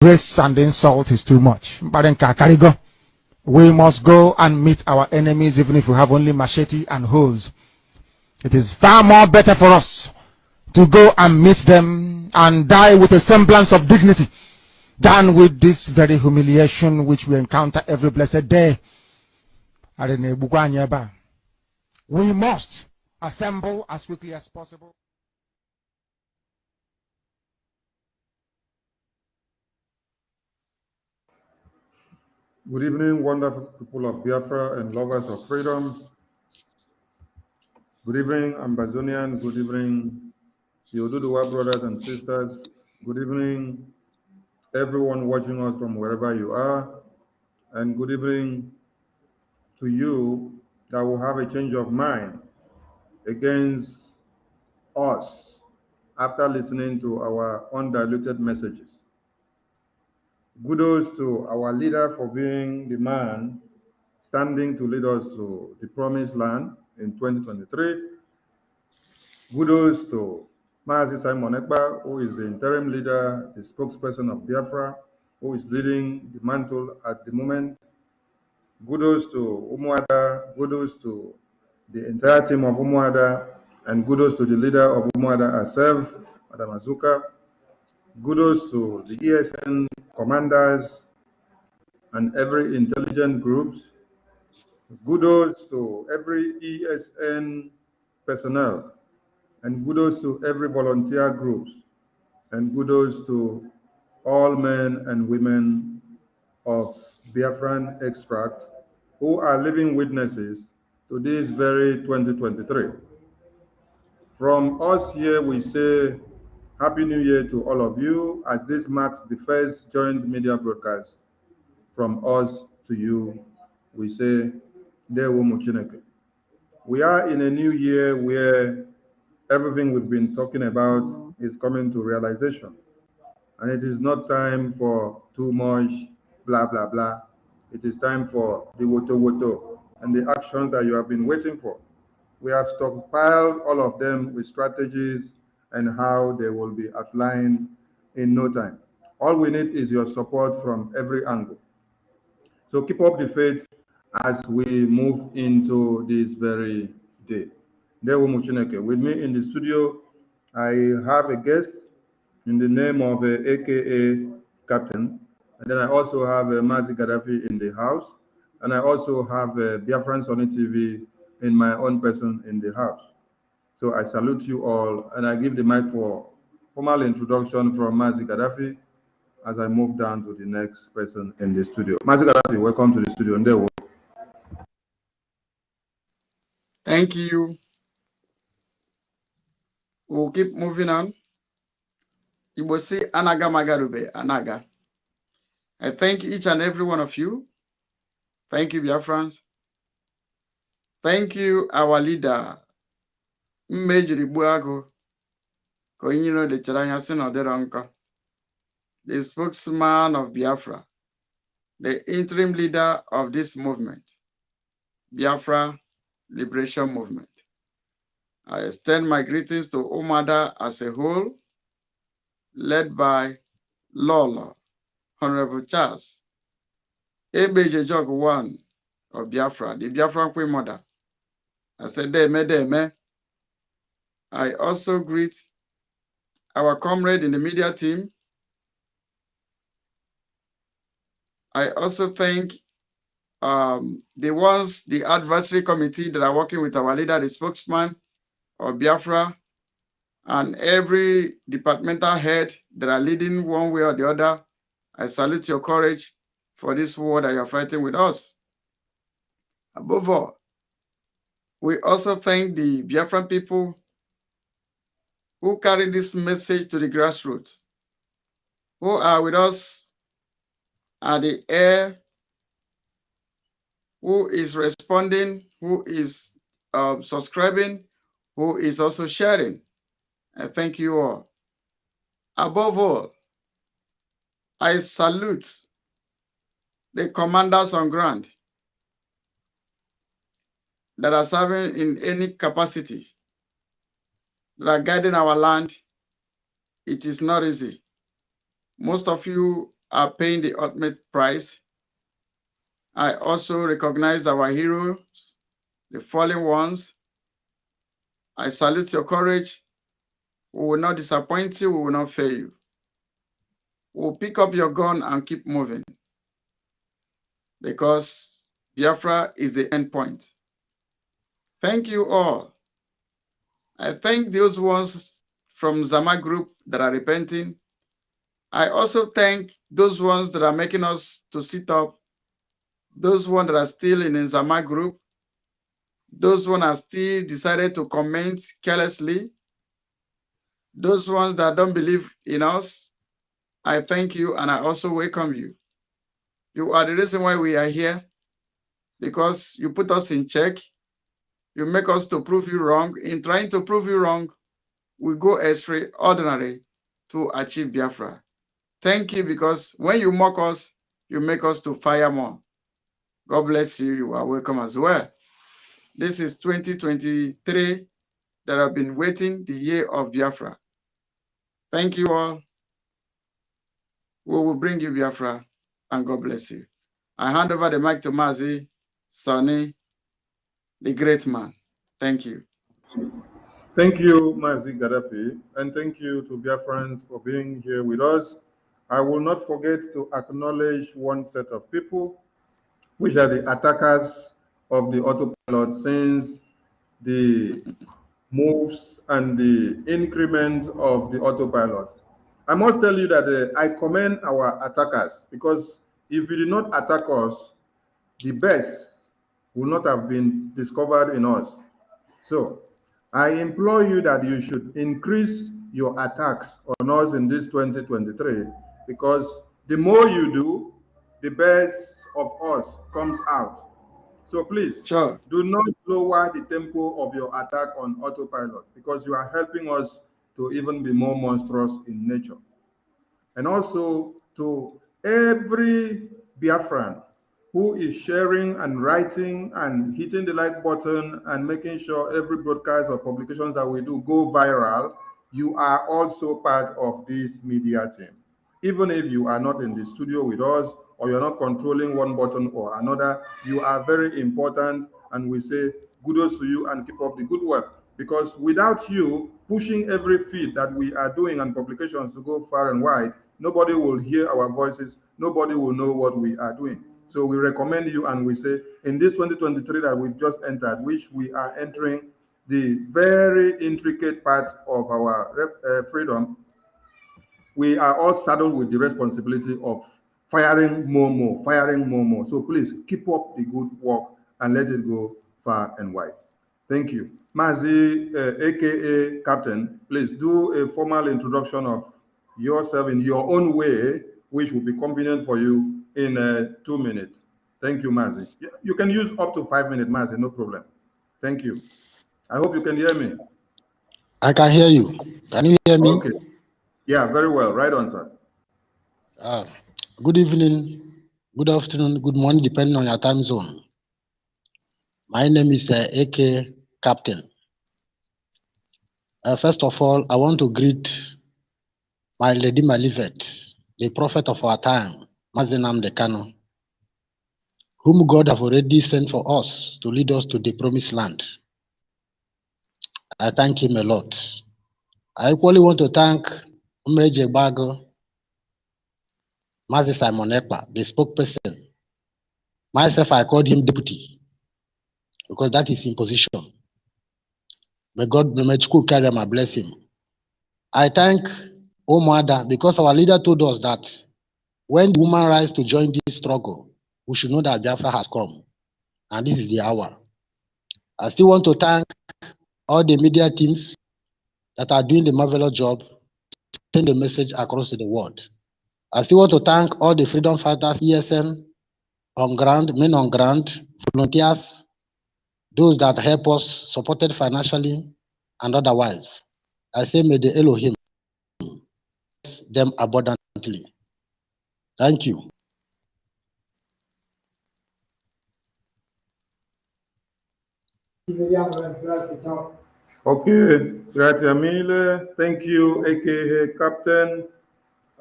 Grace and insult is too much. We must go and meet our enemies even if we have only machete and hoes. It is far more better for us to go and meet them and die with a semblance of dignity than with this very humiliation which we encounter every blessed day. We must assemble as quickly as possible. Good evening, wonderful people of Biafra and lovers of freedom. Good evening, Ambazonian. Good evening, Yoduduwa brothers and sisters. Good evening, everyone watching us from wherever you are. And good evening to you that will have a change of mind against us after listening to our undiluted messages. Kudos to our leader for being the man standing to lead us to the promised land in 2023. Kudos to Mazi Simon Ekpa, who is the interim leader, the spokesperson of Biafra, who is leading the mantle at the moment. Kudos to Umuada, kudos to the entire team of Umuada, and kudos to the leader of Umuada herself, Madam Azuka. Kudos to the ESN commanders and every intelligent groups. Kudos to every ESN personnel, and kudos to every volunteer groups, and kudos to all men and women of Biafran extract who are living witnesses to this very 2023. From us here, we say Happy New Year to all of you, as this marks the first joint media broadcast from us to you. We say, Dewo Muchineke. We are in a new year where everything we've been talking about is coming to realization. And it is not time for too much blah, blah, blah. It is time for the Wotowoto and the actions that you have been waiting for. We have stockpiled all of them with strategies and how they will be outlined in no time. All we need is your support from every angle. So keep up the faith as we move into this very day. Dewo Muchineke. With me in the studio, I have a guest in the name of AKA Captain. And then I also have Mazi Gaddafi in the house. And I also have Biafran Sonny TV in my own person in the house. So I salute you all, and I give the mic for formal introduction from Mazi Gaddafi as I move down to the next person in the studio. Mazi Gaddafi, welcome to the studio. Thank you. We'll keep moving on. You will see Anaga Magarube, Anaga. I thank each and every one of you. Thank you, Biafrans. Thank you, our leader, Mmejiri Buago, Koinino de Charanyasin Oderonko, the spokesman of Biafra, the interim leader of this movement, Biafra Liberation Movement. I extend my greetings to Umada as a whole, led by Lolo, Honorable Charles, Ebeje Jog 1 of Biafra, the Biafran Queen Mother. I said, Deme. I also greet our comrade in the media team. I also thank the advisory committee that are working with our leader, the spokesman of Biafra, and every departmental head that are leading one way or the other. I salute your courage for this war that you're fighting with us. Above all, we also thank the Biafran people who carry this message to the grassroots, who are with us at the air, who is responding, who is subscribing, who is also sharing. I thank you all. Above all, I salute the commanders on ground that are serving in any capacity, that are guiding our land. It is not easy. Most of you are paying the ultimate price. I also recognize our heroes, the fallen ones. I salute your courage. We will not disappoint you. We will not fail you. We'll pick up your gun and keep moving, because Biafra is the end point. Thank you all. I thank those ones from Zama group that are repenting. I also thank those ones that are making us to sit up, those ones that are still in the Zama group, those ones are still decided to comment carelessly, those ones that don't believe in us. I thank you, and I also welcome you. You are the reason why we are here, because you put us in check. You make us to prove you wrong. In trying to prove you wrong, we go extraordinary to achieve Biafra. Thank you, because when you mock us, you make us to fire more. God bless you. You are welcome as well. This is 2023 that have been waiting, the year of Biafra. Thank you all. We will bring you Biafra, and God bless you. I hand over the mic to Mazi Sonny, the great man. Thank you. Thank you, Mazi Gaddafi, and thank you to Biafrans for being here with us. I will not forget to acknowledge one set of people, which are the attackers of the autopilot, since the moves and the increment of the autopilot. I must tell you that I commend our attackers, because if you did not attack us, the best would not have been discovered in us. So I implore you that you should increase your attacks on us in this 2023, because the more you do, the best of us comes out. So please, Sure. do not lower the tempo of your attack on autopilot, because you are helping us to even be more monstrous in nature. And also to every Biafran who is sharing and writing and hitting the like button and making sure every broadcast or publications that we do go viral, you are also part of this media team. Even if you are not in the studio with us, or you're not controlling one button or another, you are very important, and we say kudos to you and keep up the good work. Because without you pushing every feed that we are doing and publications to go far and wide, nobody will hear our voices, nobody will know what we are doing. So we recommend you, and we say in this 2023 that we've just entered, which we are entering the very intricate part of our freedom, we are all saddled with the responsibility of firing more. So please keep up the good work and let it go far and wide. Thank you. Mazi, aka Captain, please do a formal introduction of yourself in your own way, which will be convenient for you in 2 minutes. Thank you, Mazi. You can use up to 5 minutes, Mazi, no problem. Thank you. I hope you can hear me. I can hear you. Can you hear me? Okay. Yeah, very well. Right on, sir. Good evening, good afternoon, good morning, depending on your time zone. My name is AK Captain. First of all, I want to greet my Lady Malivet, the prophet of our time, Mazinam Dekano, whom God have already sent for us to lead us to the promised land. I thank him a lot. I equally want to thank Umeje Bago, Mazi Simon Ekpa, the spokesperson. Myself, I called him deputy because that is in position. May God, may Chukwu carry him and bless him. I thank Omada because our leader told us that when the woman rise to join this struggle, we should know that Biafra has come, and this is the hour. I still want to thank all the media teams that are doing the marvelous job, send the message across to the world. I still want to thank all the freedom fighters, ESN, on ground, men on ground, volunteers, those that help us, supported financially and otherwise. I say, may the Elohim bless them abundantly. Thank you. Okay, grazie mille. Thank you, aka Captain.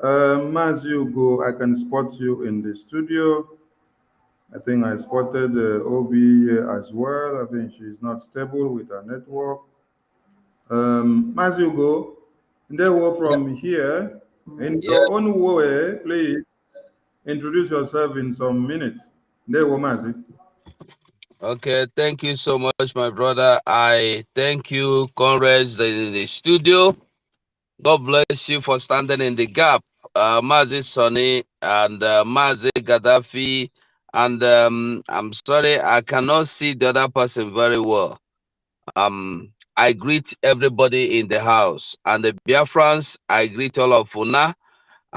As you go, I can spot you in the studio. I think I spotted Obi here as well. I think she's not stable with her network. As you go, they were from here. In Yeah. your own way, please introduce yourself in some minutes. They were Mazi. Okay. Thank you so much, my brother. I thank you, comrades in the studio. God bless you for standing in the gap. Mazi Sonny and Mazi Gaddafi. And I'm sorry, I cannot see the other person very well. I greet everybody in the house. And the Biafrans, I greet all of Una.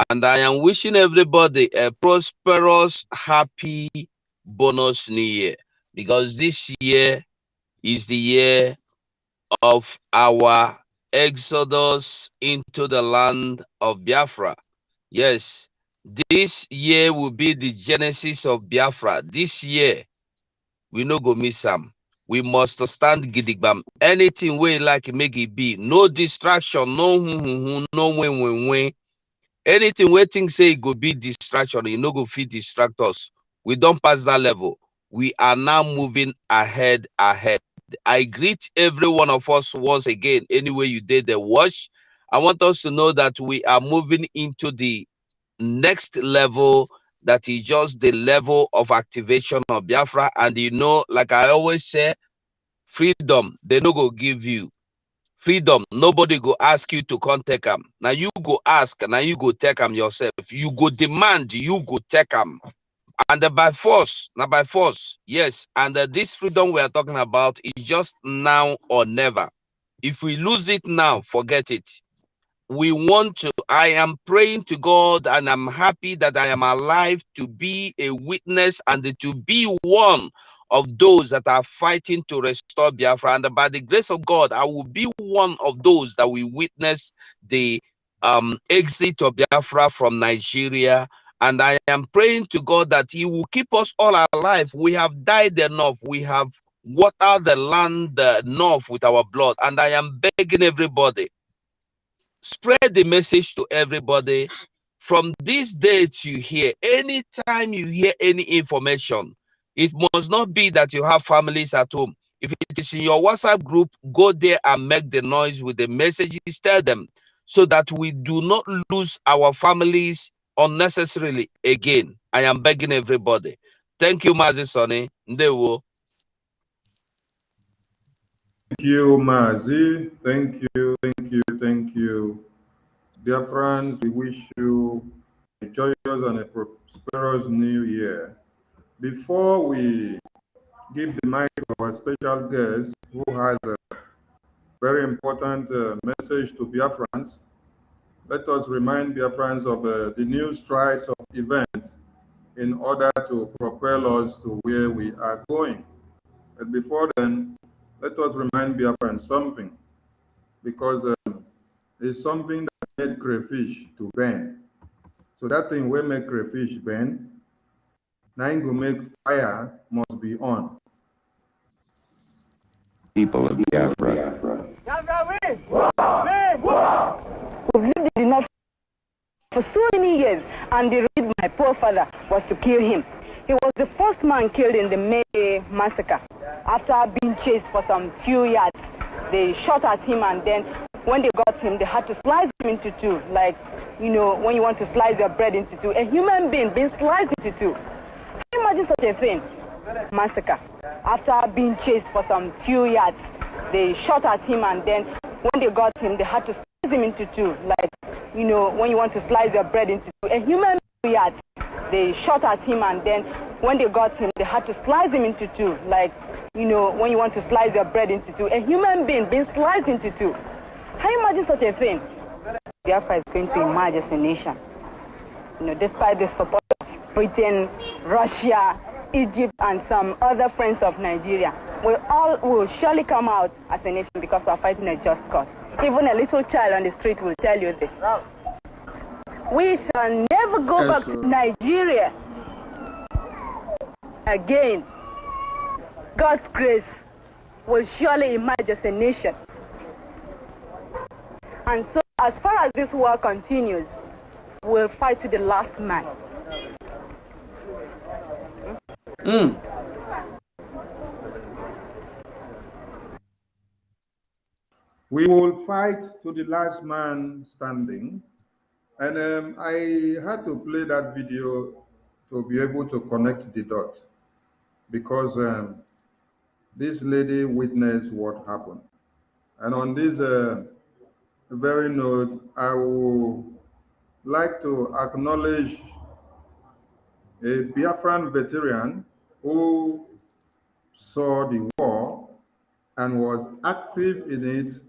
And I am wishing everybody a prosperous, happy bonus new year. Because this year is the year of our exodus into the land of Biafra. Yes, this year will be the genesis of Biafra. This year, we no go miss am. We must stand gidigbam. Anything we like make it be. No distraction, no win. Anything we think say it go be distraction, you no go fit distract us. We don't pass that level. We are now moving ahead. I greet every one of us once again. Anyway, you did the watch. I want us to know that we are moving into the next level, that is just the level of activation of Biafra. And you know, like I always say, freedom, they no go give you. Freedom, nobody go ask you to come take them. Now you go ask, now you go take them yourself. You go demand, you go take them. And by force, now by force, yes. And this freedom we are talking about is just now or never. If we lose it now, forget it. We want to, I am praying to God and I'm happy that I am alive to be a witness and to be one of those that are fighting to restore Biafra. And by the grace of God, I will be one of those that will witness the exit of Biafra from Nigeria. And I am praying to God that He will keep us all alive. We have died enough. We have watered the land enough with our blood. And I am begging everybody, spread the message to everybody. From this date you hear, anytime you hear any information, it must not be that you have families at home. If it is in your WhatsApp group, go there and make the noise with the messages, tell them, so that we do not lose our families unnecessarily again. I am begging everybody. Thank you, Mazi Sonny. Ndewo. Thank you, Mazi. Thank you. Dear friends, we wish you a joyous and a prosperous new year. Before we give the mic to our special guest, who has a very important message to Biafrans, let us remind Biafrans of the new strides of events in order to propel us to where we are going. But before then, let us remind Biafrans something, because it's something that made crayfish to burn. So that thing will make crayfish burn. Now it will make fire must be on. People of Biafra. We've lived in the north for so many years, and the reason my poor father was to kill him. He was the first man killed in the May massacre. After being chased for some few yards, they shot at him, and then when they got him, they had to slice him into two, like, you know, when you want to slice your bread into two. A human being being sliced into two. Can you imagine such a thing? Massacre. After being chased for some few yards, they shot at him, and then when they got him, they had to slice him into two, like, you know, when you want to slice your bread into two. A human being, they shot at him, and then when they got him, they had to slice him into two, like, you know, when you want to slice your bread into two. A human being being sliced into two. Can you imagine such a thing? Biafra is going to emerge as a nation. You know, despite the support of Britain, Russia, Egypt, and some other friends of Nigeria, we all will surely come out as a nation because we are fighting a just cause. Even a little child on the street will tell you this. We shall never go back to Nigeria again. God's grace will surely emerge as a nation. And so, as far as this war continues, will fight to the last man. We will fight to the last man standing. And I had to play that video to be able to connect the dots, because this lady witnessed what happened. And on this very note, I would like to acknowledge a Biafran veteran who saw the war and was active in it,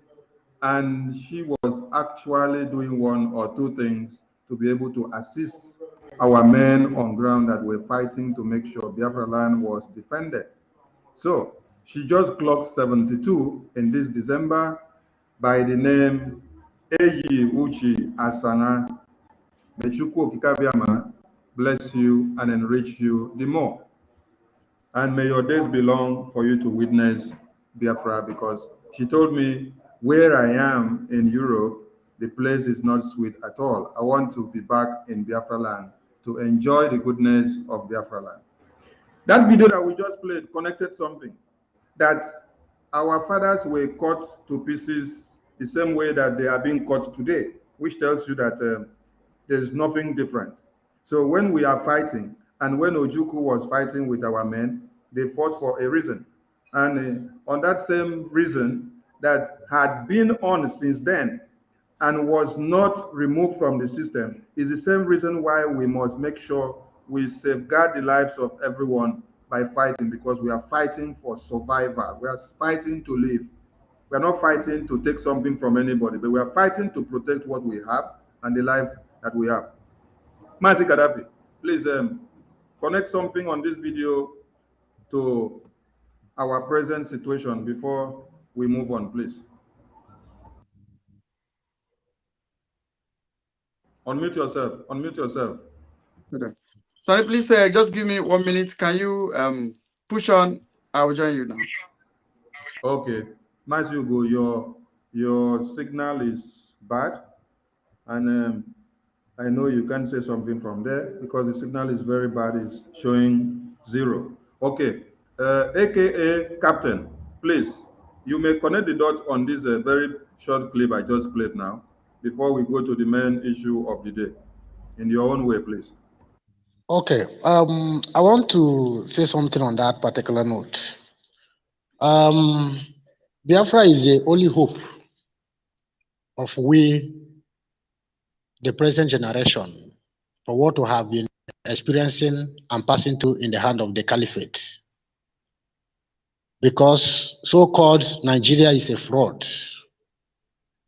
and she was actually doing one or two things to be able to assist our men on ground that were fighting to make sure Biafra land was defended. So she just clocked 72 in this December by the name Eyi Uchi Asana. May Chukwu Okikabiama bless you and enrich you the more. And may your days be long for you to witness Biafra, because she told me, where I am in Europe, the place is not sweet at all. I want to be back in Biafra land to enjoy the goodness of Biafra land. That video that we just played connected something, that our fathers were cut to pieces the same way that they are being cut today, which tells you that there's nothing different. So when we are fighting, and when Ojukwu was fighting with our men, they fought for a reason. And on that same reason that had been on since then and was not removed from the system is the same reason why we must make sure we safeguard the lives of everyone by fighting, because we are fighting for survival. We are fighting to live. We are not fighting to take something from anybody, but we are fighting to protect what we have and the life that we have. Mazi Gaddafi, please connect something on this video to our present situation before we move on, please. Unmute yourself. Unmute yourself. Okay. Sorry, please just give me 1 minute. Can you push on? I will join you now. Okay. Mazi Ugo, your signal is bad, and I know you can't say something from there because the signal is very bad. It's showing 0. Okay. AKA Captain, please, you may connect the dots on this very short clip I just played now before we go to the main issue of the day. In your own way, please. Okay. I want to say something on that particular note. Biafra is the only hope of we, the present generation, for what we have been experiencing and passing through in the hand of the caliphate. Because so-called Nigeria is a fraud.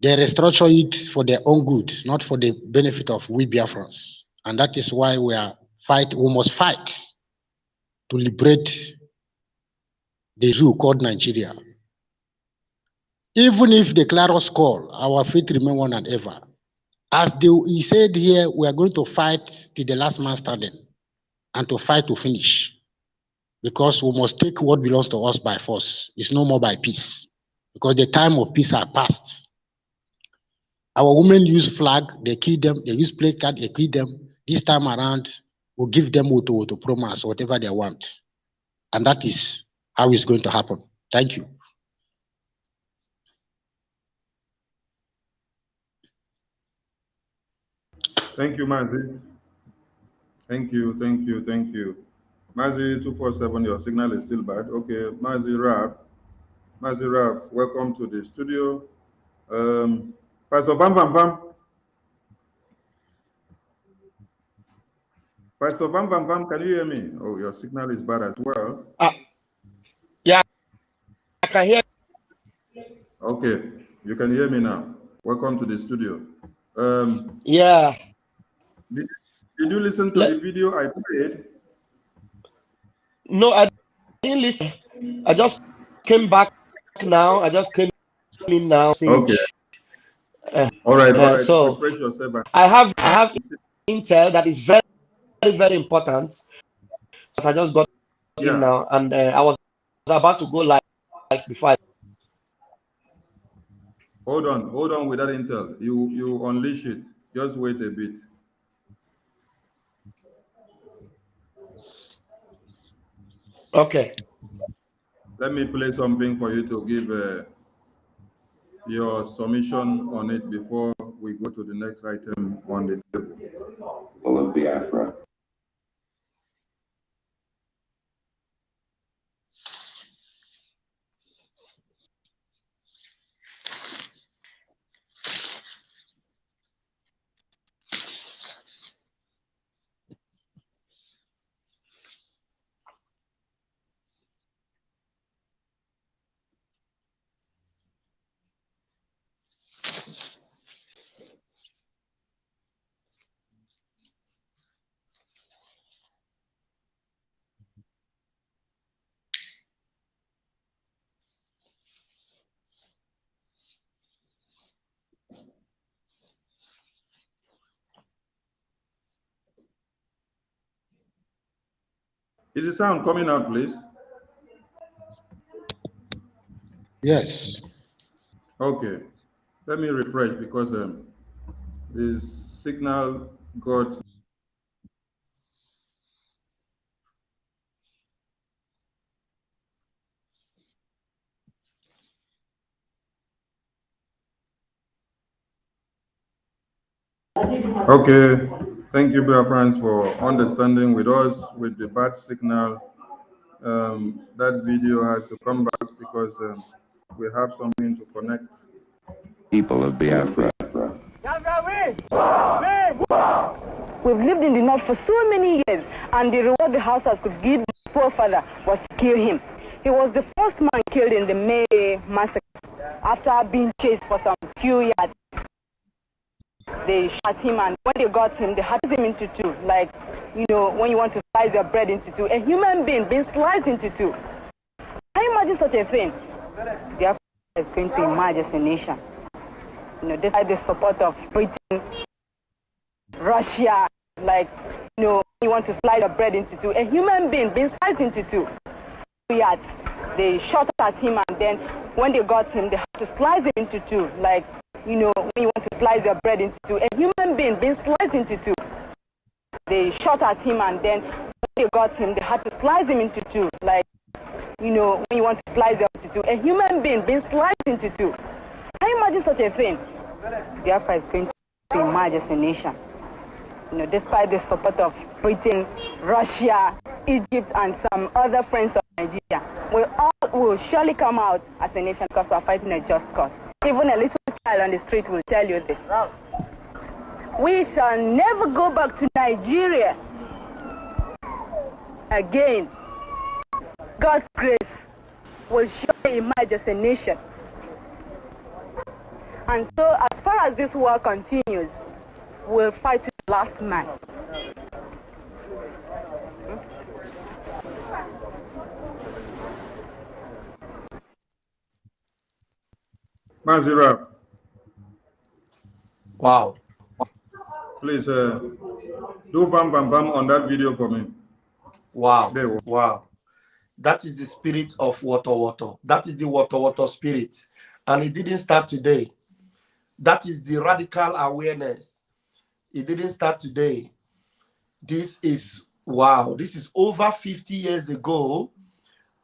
They restructure it for their own good, not for the benefit of we Biafrans. And that is why we must fight to liberate the zoo called Nigeria. Even if the claros call, our faith remain one and ever. As he said here, we are going to fight till the last man standing and to fight to finish. Because we must take what belongs to us by force. It's no more by peace. Because the time of peace are past. Our women use flag, they kill them, they use placard, they kill them. This time around, we'll give them Wotowoto promise, whatever they want. And that is how it's going to happen. Thank you. Thank you, Mazi. Thank you, thank you, thank you. Mazi 247, your signal is still bad. Okay, Mazi Raf, welcome to the studio. Pastor Vam Vam Vam. Pastor Vam Vam Vam, can you hear me? Oh, your signal is bad as well. Yeah, I can hear. Okay, you can hear me now. Welcome to the studio. Yeah. Did you listen to the video I played? No, I didn't listen. I just came back now. I just came in now. Okay. All right. So refresh yourself. I have intel that is very, very, very important. I just got in now, and I was about to go live before. Hold on with that intel. You unleash it. Just wait a bit. Okay. Let me play something for you to give your submission on it before we go to the next item on the table. People of Biafra. Is the sound coming out, please? Yes. Okay. Let me refresh because the signal got. Okay. Thank you, Biafrans, for understanding with us with the bad signal. That video has to come back because we have something to connect. People of Biafra. We've lived in the north for so many years, and the reward the houses could give my poor father was to kill him. He was the first man killed in the May massacre. After being chased for some few yards, they shot him, and when they got him, they had him into two. Like, you know, when you want to slice your bread into two, a human being being sliced into two. Can you imagine such a thing? Biafra is going to emerge as a nation. You know, despite the support of Britain, Russia, like, you know, you want to slice your bread into two, a human being being sliced into two. They shot at him, and then when they got him, they had to slice him into two. Like, you know, when you want to slice your bread into two, a human being being sliced into two. They shot at him, and then when they got him, they had to slice him into two. Like, you know, when you want to slice your into two, a human being being sliced into two. Can you imagine such a thing? Biafra is going to emerge as a nation. You know, despite the support of Britain, Russia, Egypt, and some other friends of Nigeria, we all will surely come out as a nation because we are fighting a just cause. Even a little child on the street will tell you this. We shall never go back to Nigeria again. God's grace will surely emerge as a nation. And so, as far as this war continues, we'll fight to the last man. Mazira, Wow. please do bam bam bam on that video for me. Wow. There we go. Wow. That is the spirit of Wotowoto. That is the Wotowoto spirit. And it didn't start today. That is the radical awareness. It didn't start today. This is, wow, this is over 50 years ago.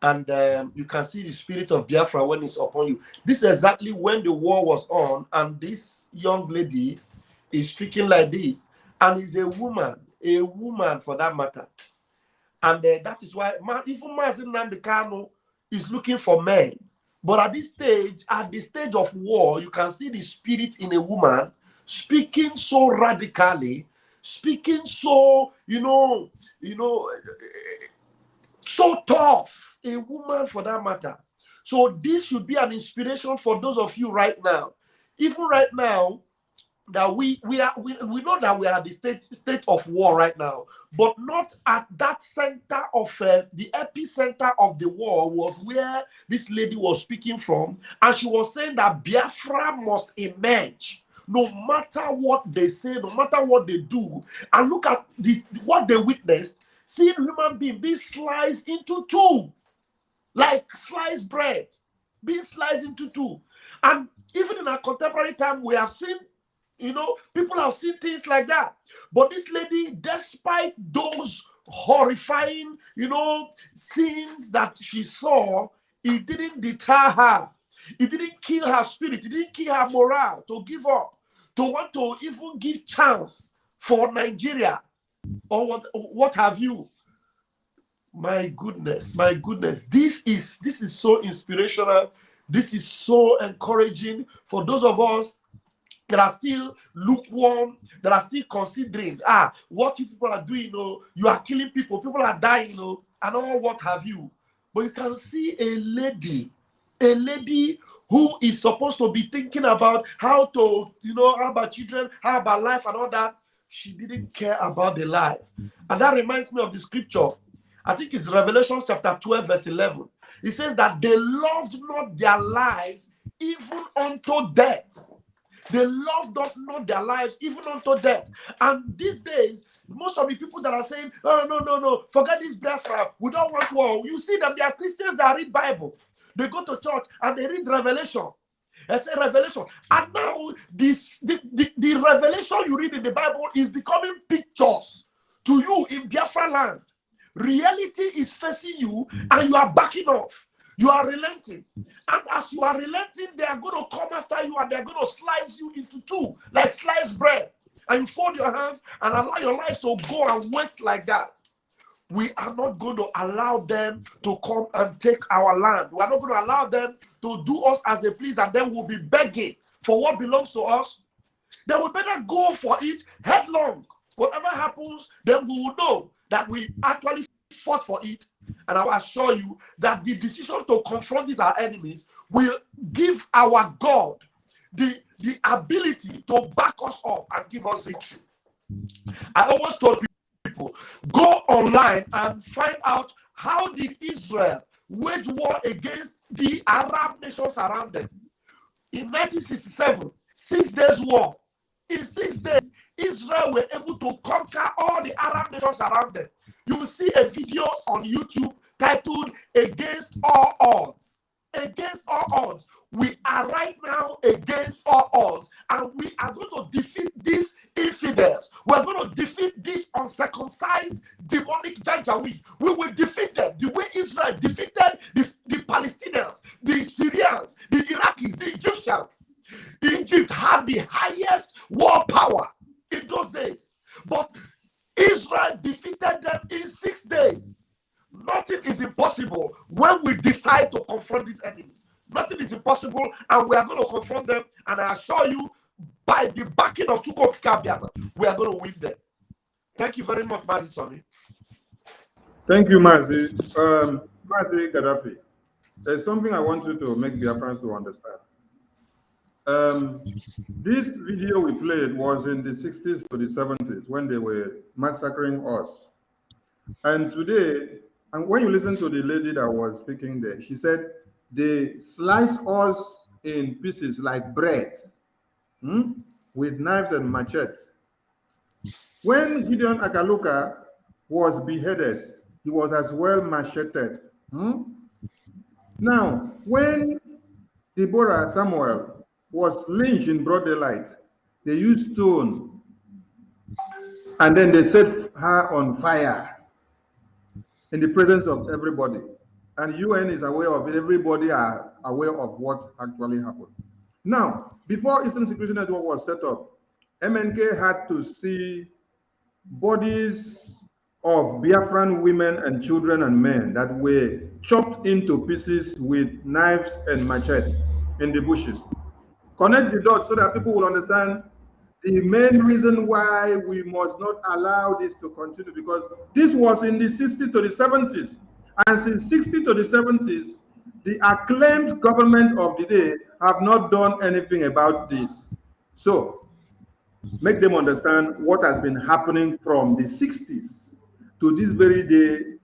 And you can see the spirit of Biafra when it's upon you. This is exactly when the war was on. And this young lady is speaking like this. And is a woman for that matter. And that is why even Mazin Nandekano is looking for men. But at this stage, at the stage of war, you can see the spirit in a woman speaking so radically, speaking so, so tough. A woman for that matter. So this should be an inspiration for those of you right now. Even right now, that we know that we are at the state of war right now, but not at that center of the epicenter of the war was where this lady was speaking from, and she was saying that Biafra must emerge no matter what they say, no matter what they do. And look at what they witnessed, seeing human being being sliced into two, like sliced bread, being sliced into two. And even in our contemporary time, we have seen, people have seen things like that. But this lady, despite those horrifying, scenes that she saw, it didn't deter her. It didn't kill her spirit. It didn't kill her morale to give up, to want to even give chance for Nigeria or what have you. My goodness, my goodness. This is so inspirational. This is so encouraging for those of us that are still lukewarm, that are still considering, what you people are doing, you are killing people, people are dying, and all what have you. But you can see a lady who is supposed to be thinking about how to, how about children, how about life and all that. She didn't care about the life. And that reminds me of the scripture. I think it's Revelation chapter 12, verse 11. It says that they loved not their lives even unto death. They loved not their lives even unto death. And these days, most of the people that are saying, oh, no, forget this Biafra, we don't want war. You see them, they are Christians that read Bible. They go to church and they read Revelation. It's a revelation. And now the revelation you read in the Bible is becoming pictures to you in Biafra land. Reality is facing you and you are backing off. You are relenting. And as you are relenting, they are going to come after you and they are going to slice you into two, like sliced bread. And you fold your hands and allow your life to go and waste like that. We are not going to allow them to come and take our land. We are not going to allow them to do us as they please, and then we'll be begging for what belongs to us. Then we better go for it headlong. Whatever happens, then we will know that we actually fought for it. And I will assure you that the decision to confront these our enemies will give our God the ability to back us up and give us victory. I always told people, go online and find out how did Israel wage war against the Arab nations around them. In 1967, 6 days war. In 6 days, Israel were able to conquer all the Arab nations around them. You will see a video on YouTube titled Against All Odds. Against all odds. We are right now against all odds. And we are going to defeat these infidels. We are going to defeat these uncircumcised demonic Janjaweed. We will defeat them the way Israel defeated the Palestinians, the Syrians, the Iraqis, the Egyptians. Egypt had the highest war power in those days. But Israel defeated them in 6 days. Nothing is impossible when we decide to confront these enemies. Nothing is impossible, and we are going to confront them. And I assure you, by the backing of Chuko Kabiana, we are going to win them. Thank you very much, Mazi Sonny. Thank you, Mazi. Mazi Gaddafi, there's something I want you to make Biafrans to understand. This video we played was in the 60s to the 70s when they were massacring us. And today, and when you listen to the lady that was speaking there, she said they slice us in pieces like bread with knives and machetes. When Gideon Akaluka was beheaded, he was as well macheted. Now, when Deborah Samuel was lynched in broad daylight, they used stone and then they set her on fire in the presence of everybody. And UN is aware of it. Everybody are aware of what actually happened. Now, before Eastern Security Network was set up, MNK had to see bodies of Biafran women and children and men that were chopped into pieces with knives and machete in the bushes. Connect the dots so that people will understand the main reason why we must not allow this to continue, because this was in the 60s to the 70s. And since 60s to the 70s, the acclaimed government of the day have not done anything about this. So make them understand what has been happening from the 60s to this very day,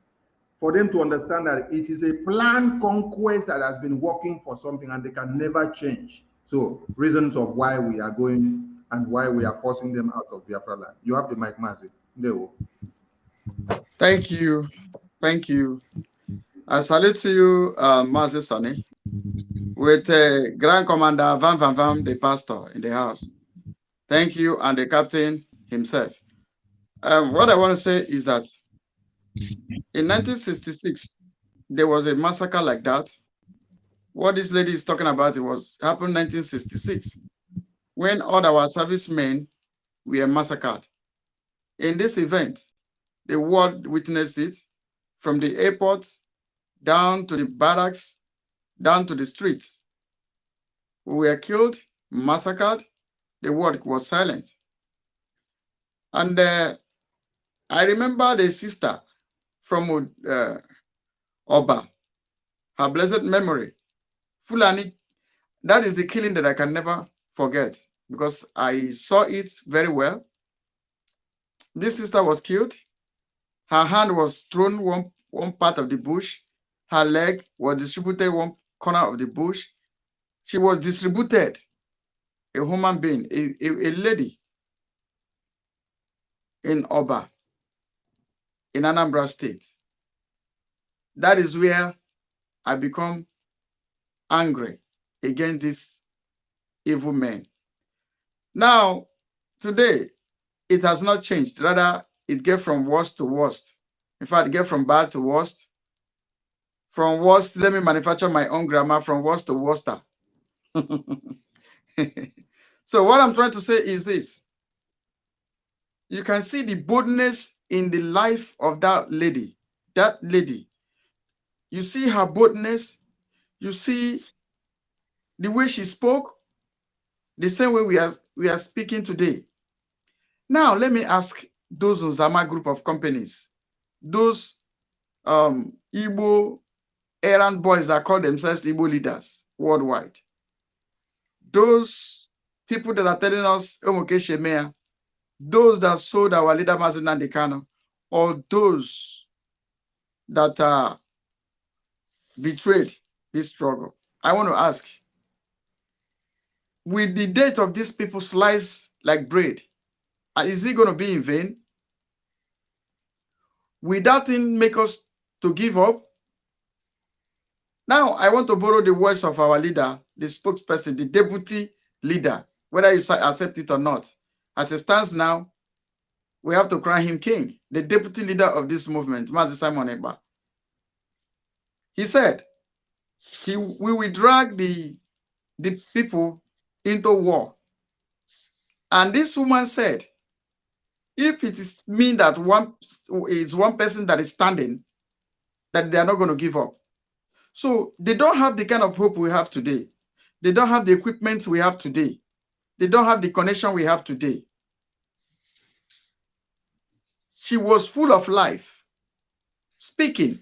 for them to understand that it is a planned conquest that has been working for something and they can never change. So reasons of why we are going and why we are forcing them out of Biafra land. You have the mic, Mazi. Thank you. Thank you. I salute to you, Mazi Sonny, with Grand Commander Van Van Van, the pastor in the house. Thank you, and the captain himself. What I want to say is that In 1966, there was a massacre like that. What this lady is talking about, it was happened 1966, when all our servicemen were massacred. In this event, the world witnessed it, from the airport down to the barracks, down to the streets. We were killed, massacred. The world was silent. And I remember the sister from Oba, her blessed memory, Fulani. That is the killing that I can never forget, because I saw it very well. This sister was killed. Her hand was thrown one part of the bush. Her leg was distributed one corner of the bush. She was distributed, a human being, a lady in Oba, in Anambra State. That is where I become angry against these evil men. Now, today, it has not changed. Rather, it gets from worst to worst. In fact, it gets from bad to worst. From worst, let me manufacture my own grammar, from worst to worster. So what I'm trying to say is this. You can see the boldness in the life of that lady. That lady. You see her boldness. You see the way she spoke, the same way we are speaking today. Now, let me ask those Uzama group of companies, those Igbo errand boys that call themselves Igbo leaders worldwide, those people that are telling us Omoke Shemea, those that sold our leader Mazi Nnamdi Kanu, or those that betrayed this struggle. I want to ask, will the date of these people slice like bread? Is it going to be in vain? Will that thing make us to give up? Now, I want to borrow the words of our leader, the spokesperson, the deputy leader, whether you accept it or not. As it stands now, we have to crown him king, the deputy leader of this movement, Mazi Simon Ekpa. He said, we will drag the people into war. And this woman said, if it is mean that one person that is standing, that they are not going to give up. So they don't have the kind of hope we have today. They don't have the equipment we have today. They don't have the connection we have today. She was full of life, speaking,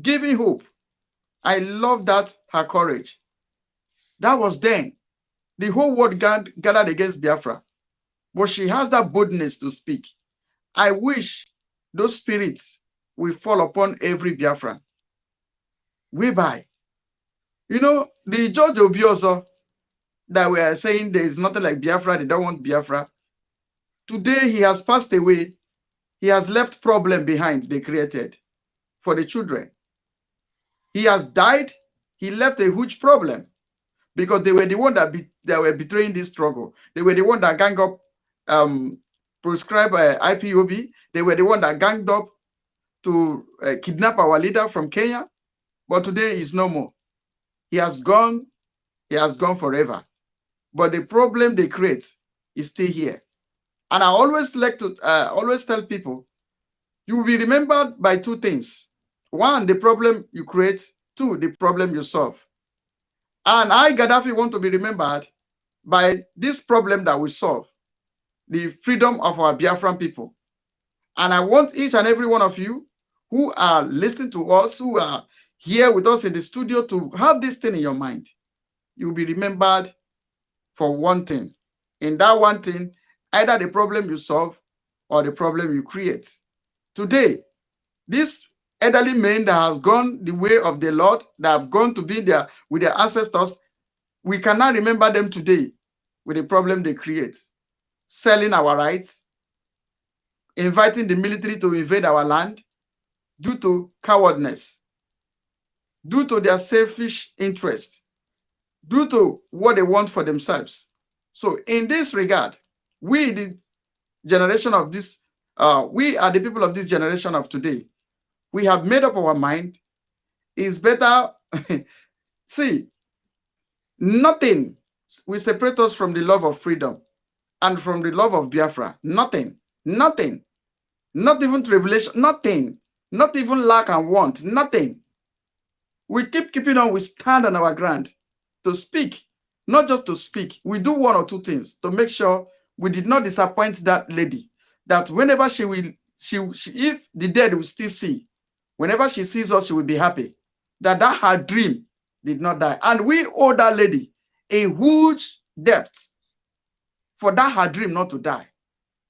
giving hope. I love that, her courage. That was then. The whole world gathered against Biafra. But she has that boldness to speak. I wish those spirits will fall upon every Biafran. Whereby, you know, the George Obioso that we are saying there is nothing like Biafra, they don't want Biafra. Today he has passed away. He has left problem behind they created for the children. He has died. He left a huge problem because they were the one that were betraying this struggle. They were the one that gang up, proscribe IPOB. They were the one that ganged up to kidnap our leader from Kenya. But today is no more. He has gone. He has gone forever. But the problem they create is still here. And I always like to always tell people, you will be remembered by two things. One, the problem you create. Two, the problem you solve. And I, Gaddafi, want to be remembered by this problem that we solve, the freedom of our Biafran people. And I want each and every one of you who are listening to us, who are here with us in the studio, to have this thing in your mind. You will be remembered for one thing. In that one thing, either the problem you solve or the problem you create. Today, this elderly men that have gone the way of the Lord, that have gone to be there with their ancestors, we cannot remember them today with the problem they create. Selling our rights, inviting the military to invade our land due to cowardness, due to their selfish interest, due to what they want for themselves. So in this regard, we, the generation of this, we are the people of this generation of today. we have made up our mind. It's better. See, nothing will separate us from the love of freedom and from the love of Biafra. Nothing, nothing, not even tribulation, nothing, not even lack and want, nothing. We keeping on, we stand on our ground to speak, not just to speak. We do one or two things to make sure we did not disappoint that lady, that whenever she will, if the dead will still see, whenever she sees us, she will be happy that her dream did not die. And we owe that lady a huge debt for that her dream not to die.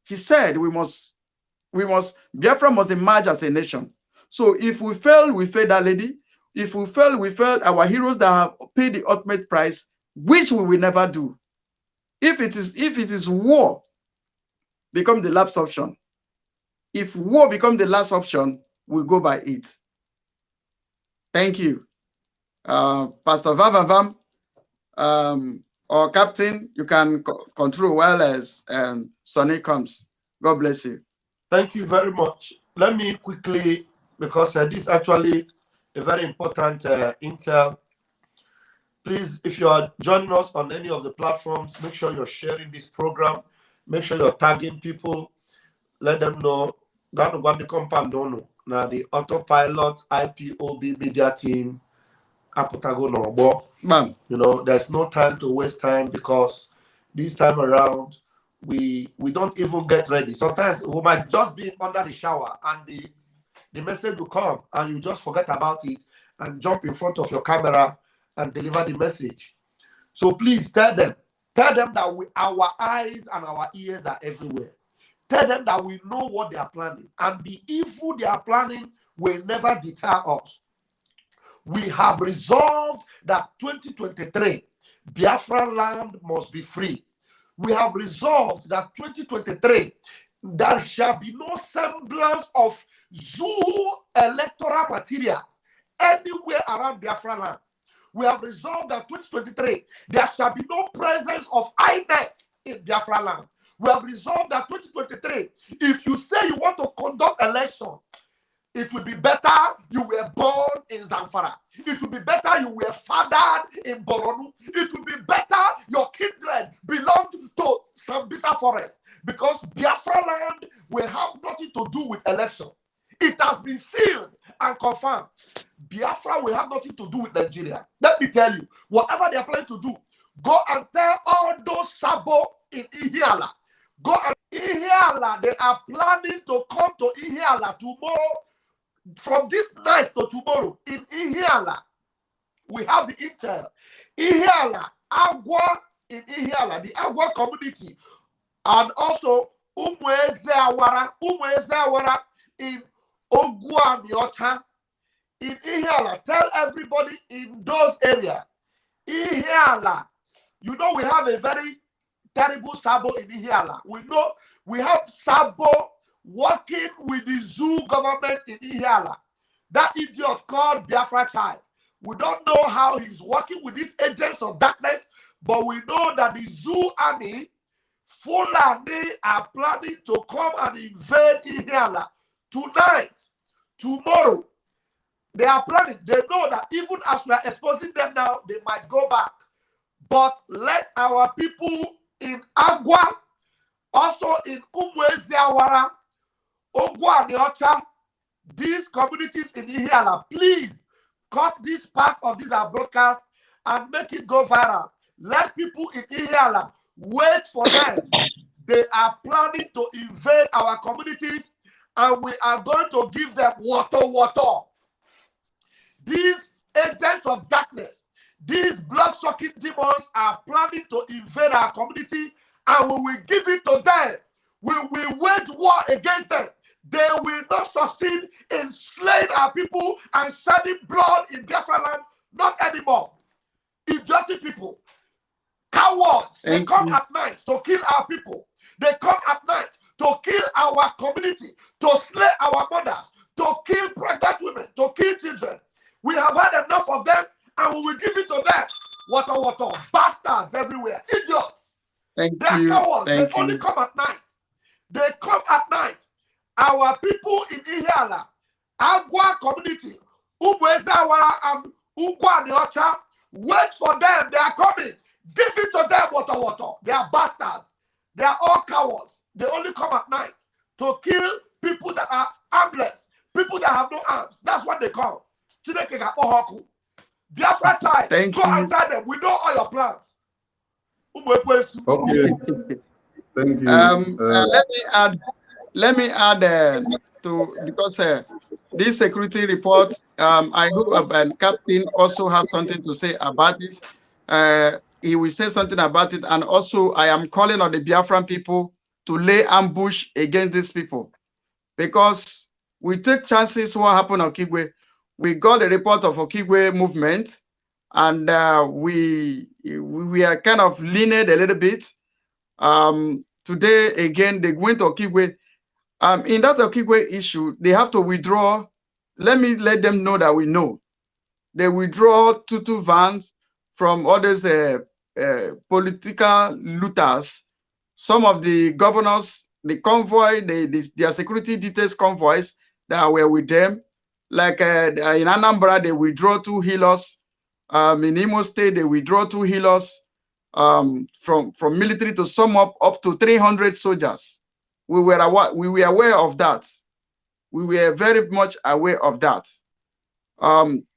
She said Biafra must emerge as a nation. So if we fail, we fail that lady. If we fail, we fail our heroes that have paid the ultimate price, which we will never do. If it is war, become the last option. If war becomes the last option, we'll go by it. Thank you. Pastor Vam, or Captain, you can control well as Sonny comes. God bless you. Thank you very much. Let me quickly, because this is actually a very important intel. Please, if you are joining us on any of the platforms, make sure you're sharing this program. Make sure you're tagging people. Let them know that what the compound don't know. Now the autopilot IPOB media team, Bam. you know, there's no time to waste time, because this time around we don't even get ready. Sometimes we might just be under the shower and the message will come and you just forget about it and jump in front of your camera and deliver the message. So please tell them that our eyes and our ears are everywhere. Tell them that we know what they are planning, and the evil they are planning will never deter us. We have resolved that 2023, Biafra land must be free. We have resolved that 2023, there shall be no semblance of zoo electoral materials anywhere around Biafra land. We have resolved that 2023, there shall be no presence of INEC in Biafra land. We have resolved that 2023, if you say you want to conduct election, it will be better you were born in Zamfara. It will be better you were fathered in Boronu. It will be better your kindred belonged to Sambisa Forest, because Biafra land will have nothing to do with election. It has been sealed and confirmed. Biafra will have nothing to do with Nigeria. Let me tell you, whatever they are planning to do, go and tell all those Sabo in Ihiala. Go and Ihiala, they are planning to come to Ihiala tomorrow. From this night to tomorrow, in Ihiala, we have the intel. Ihiala, Agua in Ihiala, the Agua community, and also Umweze Awara in Oguaniota, in Ihiala. Tell everybody in those areas. Ihiala, you know we have a very terrible Sabo in Ihiala. We know we have Sabo working with the zoo government in Ihiala. That idiot called Biafra child. We don't know how he's working with these agents of darkness, but we know that the zoo army, Fulani, are planning to come and invade Ihiala tonight, tomorrow. They are planning. They know that even as we are exposing them now, they might go back. But let our people in Agua, also in Umweziawara, Ogwaniocha, these communities in Ihiala, please cut this part of this broadcast and make it go viral. Let people in Ihiala wait for them. They are planning to invade our communities, and we are going to give them Wotowoto. These agents of darkness, these blood-sucking demons are planning to invade our community, and we will give it to them. We will wage war against them. They will not succeed in slaying our people and shedding blood in Biafra land. Not anymore. Idiotic people. Cowards. They come at night to kill our people. They come at night to kill our community, to slay our mothers, to kill pregnant women, to kill children. We have had enough of them, and we will give it to them. Wotowoto. Bastards everywhere. Idiots. They are cowards. They only come at night. They come at night. Our people in Ihiala, Agua community. Umwezawara and Ugwaniocha. Wait for them. They are coming. Give it to them, Wotowoto. They are bastards. They are all cowards. They only come at night to kill people that are armless, people that have no arms. That's what they come. Biafra time. Thank Go you. and tell them. We know all your plans. Okay. Thank you. Let me add to, because this security report, I hope and Captain also have something to say about it. He will say something about it, and also I am calling on the Biafran people to lay ambush against these people, because we take chances. What happened on Okigwe? We got a report of Okigwe movement, and we are kind of leaning a little bit. Today again they went to Okigwe. In that Okigwe issue, they have to withdraw. Let me let them know that we know. They withdraw two vans from others, political looters. Some of the governors, the convoy, their security details convoys that were with them. Like in Anambra, they withdraw 2 healers. In Imo State, they withdraw 2 healers. From military to sum up to 300 soldiers. We were aware of that. We were very much aware of that.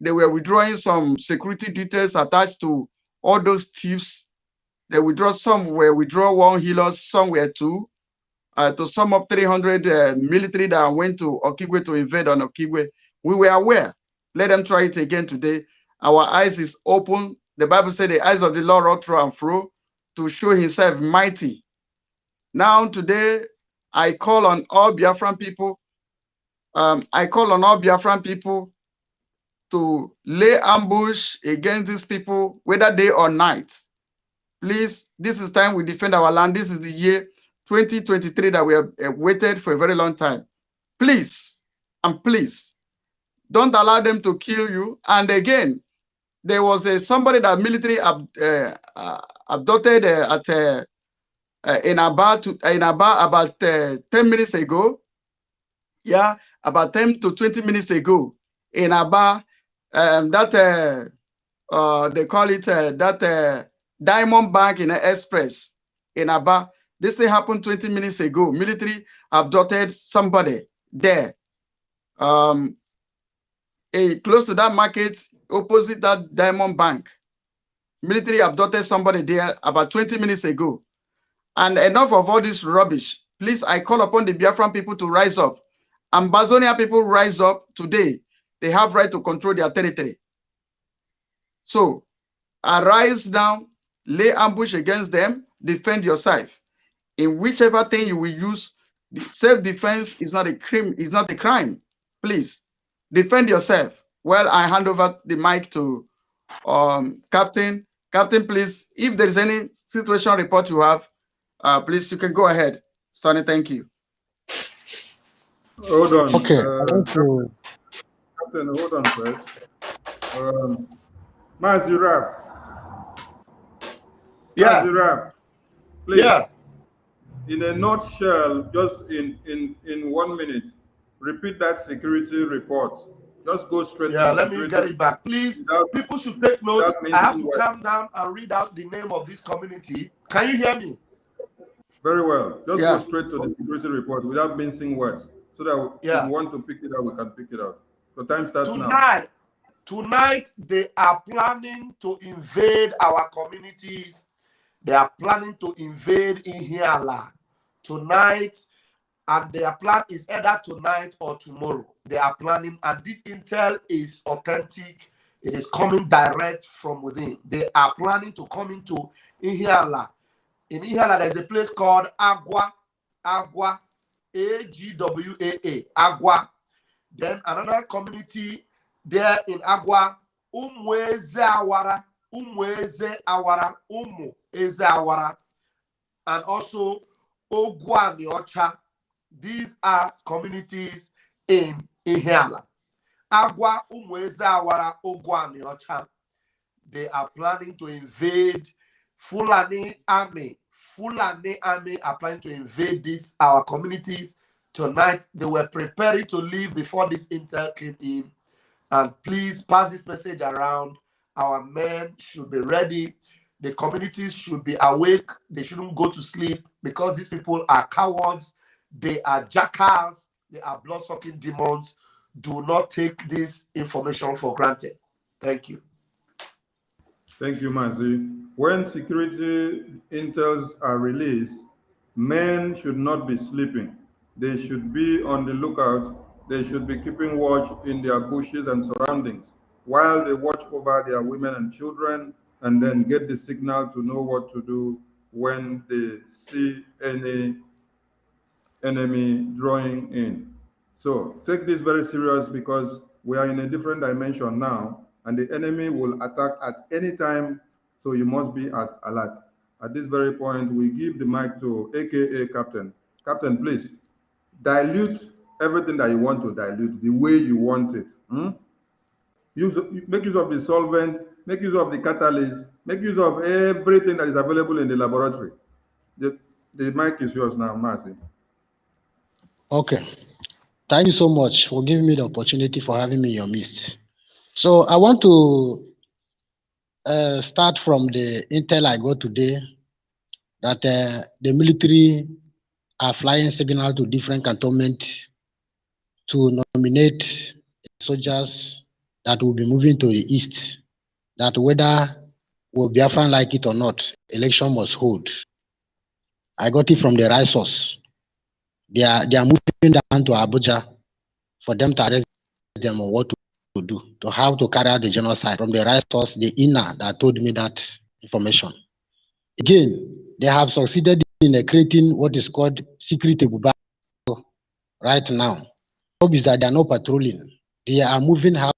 They were withdrawing some security details attached to all those thieves. They withdraw, some were withdraw 1 healers, some were 2. To sum up 300 military that went to Okigwe to invade on Okigwe. We were aware. Let them try it again today. Our eyes is open. The Bible said the eyes of the Lord are through and through to show himself mighty. Now today, I call on all Biafran people. I call on all Biafran people to lay ambush against these people, whether day or night. Please, this is time we defend our land. This is the year 2023 that we have waited for a very long time. Please, and please, don't allow them to kill you. And again, there was somebody that military abducted in Aba about 10 minutes ago. Yeah, about 10 to 20 minutes ago in Aba. They call it that Diamond Bank in Express in Aba. This thing happened 20 minutes ago. Military abducted somebody there. Close to that market, opposite that Diamond Bank. Military abducted somebody there about 20 minutes ago. And enough of all this rubbish. Please, I call upon the Biafran people to rise up. Ambazonia people rise up today. They have right to control their territory. So, arise now, lay ambush against them, defend yourself. In whichever thing you will use, self-defense is not a crime. It's not a crime. Please, defend yourself. Well, I hand over the mic to Captain. Captain, please, if there is any situation report you have, please, you can go ahead. Sonny, thank you. Hold on. Okay. Captain, hold on first. Mazirab. Yeah. Mazirab, please. Yeah. In a nutshell, just in 1 minute, repeat that security report. Just go straight. Yeah, let me get it back. Please, people should take note. I have to calm down and read out the name of this community. Can you hear me? Very well. Just go straight to the security report without mincing words. So that if we want to pick it out, we can pick it out. So time starts now. Tonight, they are planning to invade our communities. They are planning to invade Ihiala tonight, and their plan is either tonight or tomorrow. They are planning, and this intel is authentic. It is coming direct from within. They are planning to come into Ihiala. In Ihiala, there's a place called Agwa, Agwa, A-G-W-A-A, Agwa. Then another community there in Agwa, Umweze Awara, Umu Eze Awara, and also Ogwaniocha. These are communities in Ihiala. Agwa, Umweze Awara, Ogwaniocha. They are planning to invade Fulani Army. Fulani Army are planning to invade our communities tonight. They were preparing to leave before this intel came in. And please pass this message around. Our men should be ready. The communities should be awake. They shouldn't go to sleep because these people are cowards. They are jackals. They are blood-sucking demons. Do not take this information for granted. Thank you. Thank you, Mazi. When security intels are released, men should not be sleeping. They should be on the lookout. They should be keeping watch in their bushes and surroundings while they watch over their women and children and then get the signal to know what to do when they see any enemy drawing in. So take this very serious because we are in a different dimension now and the enemy will attack at any time. So you must be at alert. At this very point, we give the mic to AKA Captain. Captain, please dilute everything that you want to dilute the way you want it. Make use of the solvent, make use of the catalyst, make use of everything that is available in the laboratory. The mic is yours now, Marcy. Okay. Thank you so much for giving me the opportunity for having me in your midst. So I want to start from the intel I got today that the military are flying signal to different cantonments to nominate soldiers that will be moving to the east, that whether will Biafran like it or not, election must hold. I got it from the right source. They are moving down to Abuja for them to arrest them on what to do, to how to carry out the genocide. From the right source, the inner that told me that information. Again, they have succeeded in creating what is called secret Ebuba right now. The hope is that they are not patrolling. They are moving house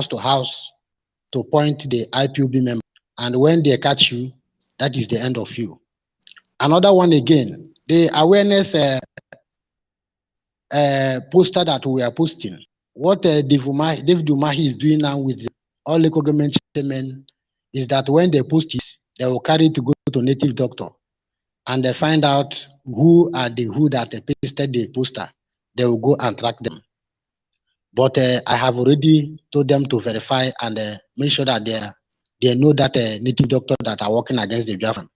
to house to point the IPOB member. And when they catch you, that is the end of you. Another one again, the awareness poster that we are posting. What David Umahi is doing now with all local government chairmen is that when they post it, they will carry it to go to native doctor and they find out who that pasted the poster. They will go and track them. But I have already told them to verify and make sure that they know that native doctor that are working against the Biafran,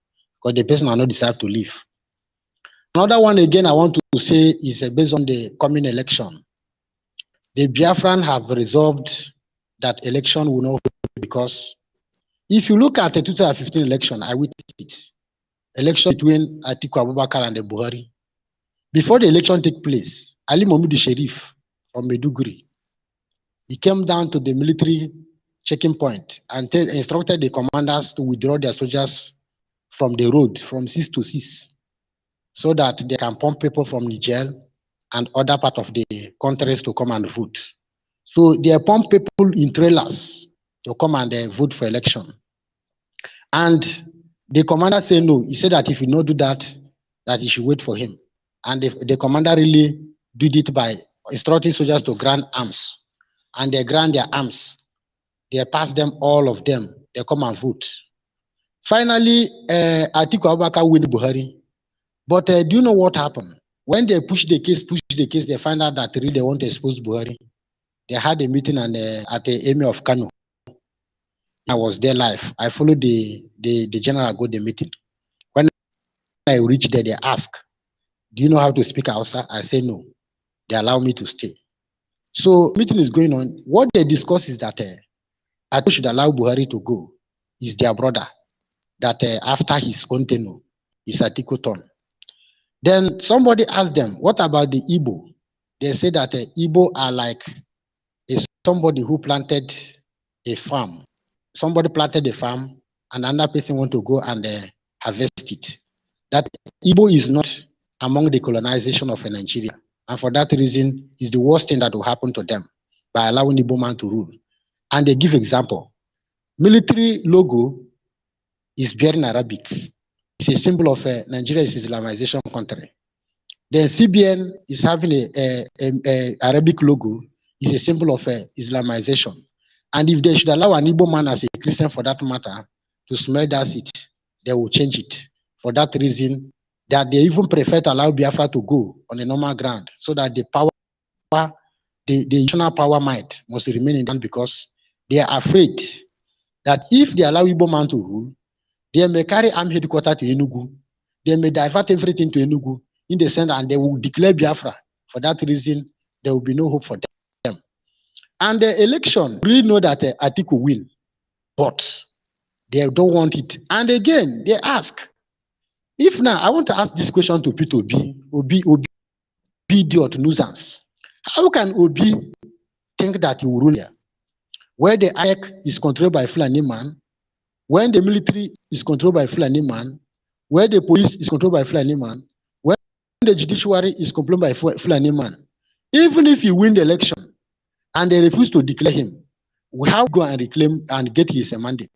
because the person are not deserve to leave. Another one again I want to say is based on the coming election. The Biafran have resolved that election will not hold because if you look at the 2015 election, I witnessed it. Election between Atiku Abubakar and the Buhari. Before the election took place, Ali Mohammed Sharif from Maiduguri, he came down to the military checking point and instructed the commanders to withdraw their soldiers from the road from 6 to 6 so that they can pump people from Niger and other part of the countries to come and vote. So they pump people in trailers to come and vote for election. And the commander said no. He said that if you not do that, that he should wait for him. And the commander really did it by instructing soldiers to grant arms. And they grant their arms. They pass them, all of them. They come and vote. Finally, Atiku Abubakar win Buhari. But do you know what happened? When they push the case, they find out that really they want to expose Buhari. They had a meeting at the Emir of Kano. I was there live. I followed the general go the meeting. When I reached there, they asked, do you know how to speak Hausa? I say no. They allow me to stay. So meeting is going on. What they discuss is that Atiku should allow Buhari to go. Is their brother. That after his own tenure, is Atiku turn. Then somebody asked them, what about the Igbo? They say that Igbo are like somebody who planted a farm. Somebody planted a farm and another person want to go and harvest it. That Igbo is not among the colonization of Nigeria. And for that reason, it's the worst thing that will happen to them by allowing Igbo man to rule. And they give example. Military logo is bearing Arabic. It's a symbol of Nigeria is Islamization country. The CBN is having a Arabic logo. Is a symbol of Islamization. And if they should allow an Igbo man as a Christian for that matter to smell that seat, they will change it. For that reason, that they even prefer to allow Biafra to go on a normal ground so that the power the national power might must remain in land because they are afraid that if they allow Igbo man to rule, they may carry arm headquarters to Enugu. They may divert everything to Enugu in the center and they will declare Biafra. For that reason, there will be no hope for them. And the election, we really know that Atiku will, but they don't want it. And again, they ask, if now, I want to ask this question to Peter Obi idiot nuisance. How can Obi think that he will rule here? Where the IEC is controlled by Fulani man, when the military is controlled by Fulani man, where the police is controlled by Fulani man, when the judiciary is controlled by Fulani man. Even if he win the election and they refuse to declare him, we have to go and reclaim and get his mandate.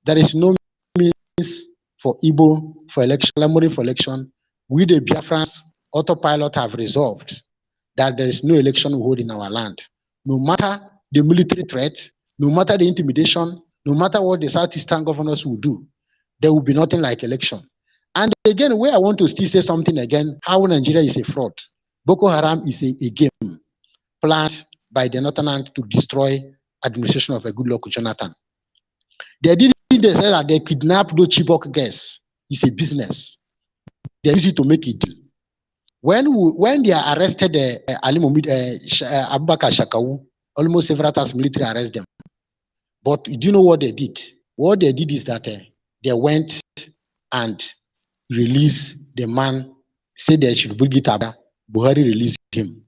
There is no means for Igbo for election, clamoring for election. We the Biafrans autopilot have resolved that there is no election we hold in our land. No matter the military threat, no matter the intimidation, no matter what the Southeastern governors will do, there will be nothing like election. And again, where I want to still say something again, how Nigeria is a fraud. Boko Haram is a game planned by the Northerners to destroy administration of a good luck Jonathan. They say that they kidnapped those Chibok girls. It's a business. They use it to make a deal. When they are arrested, Abubakar Shakau, almost several times military arrest them. But do you know what they did? What they did is that they went and released the man, said they should bring it up. Buhari released him.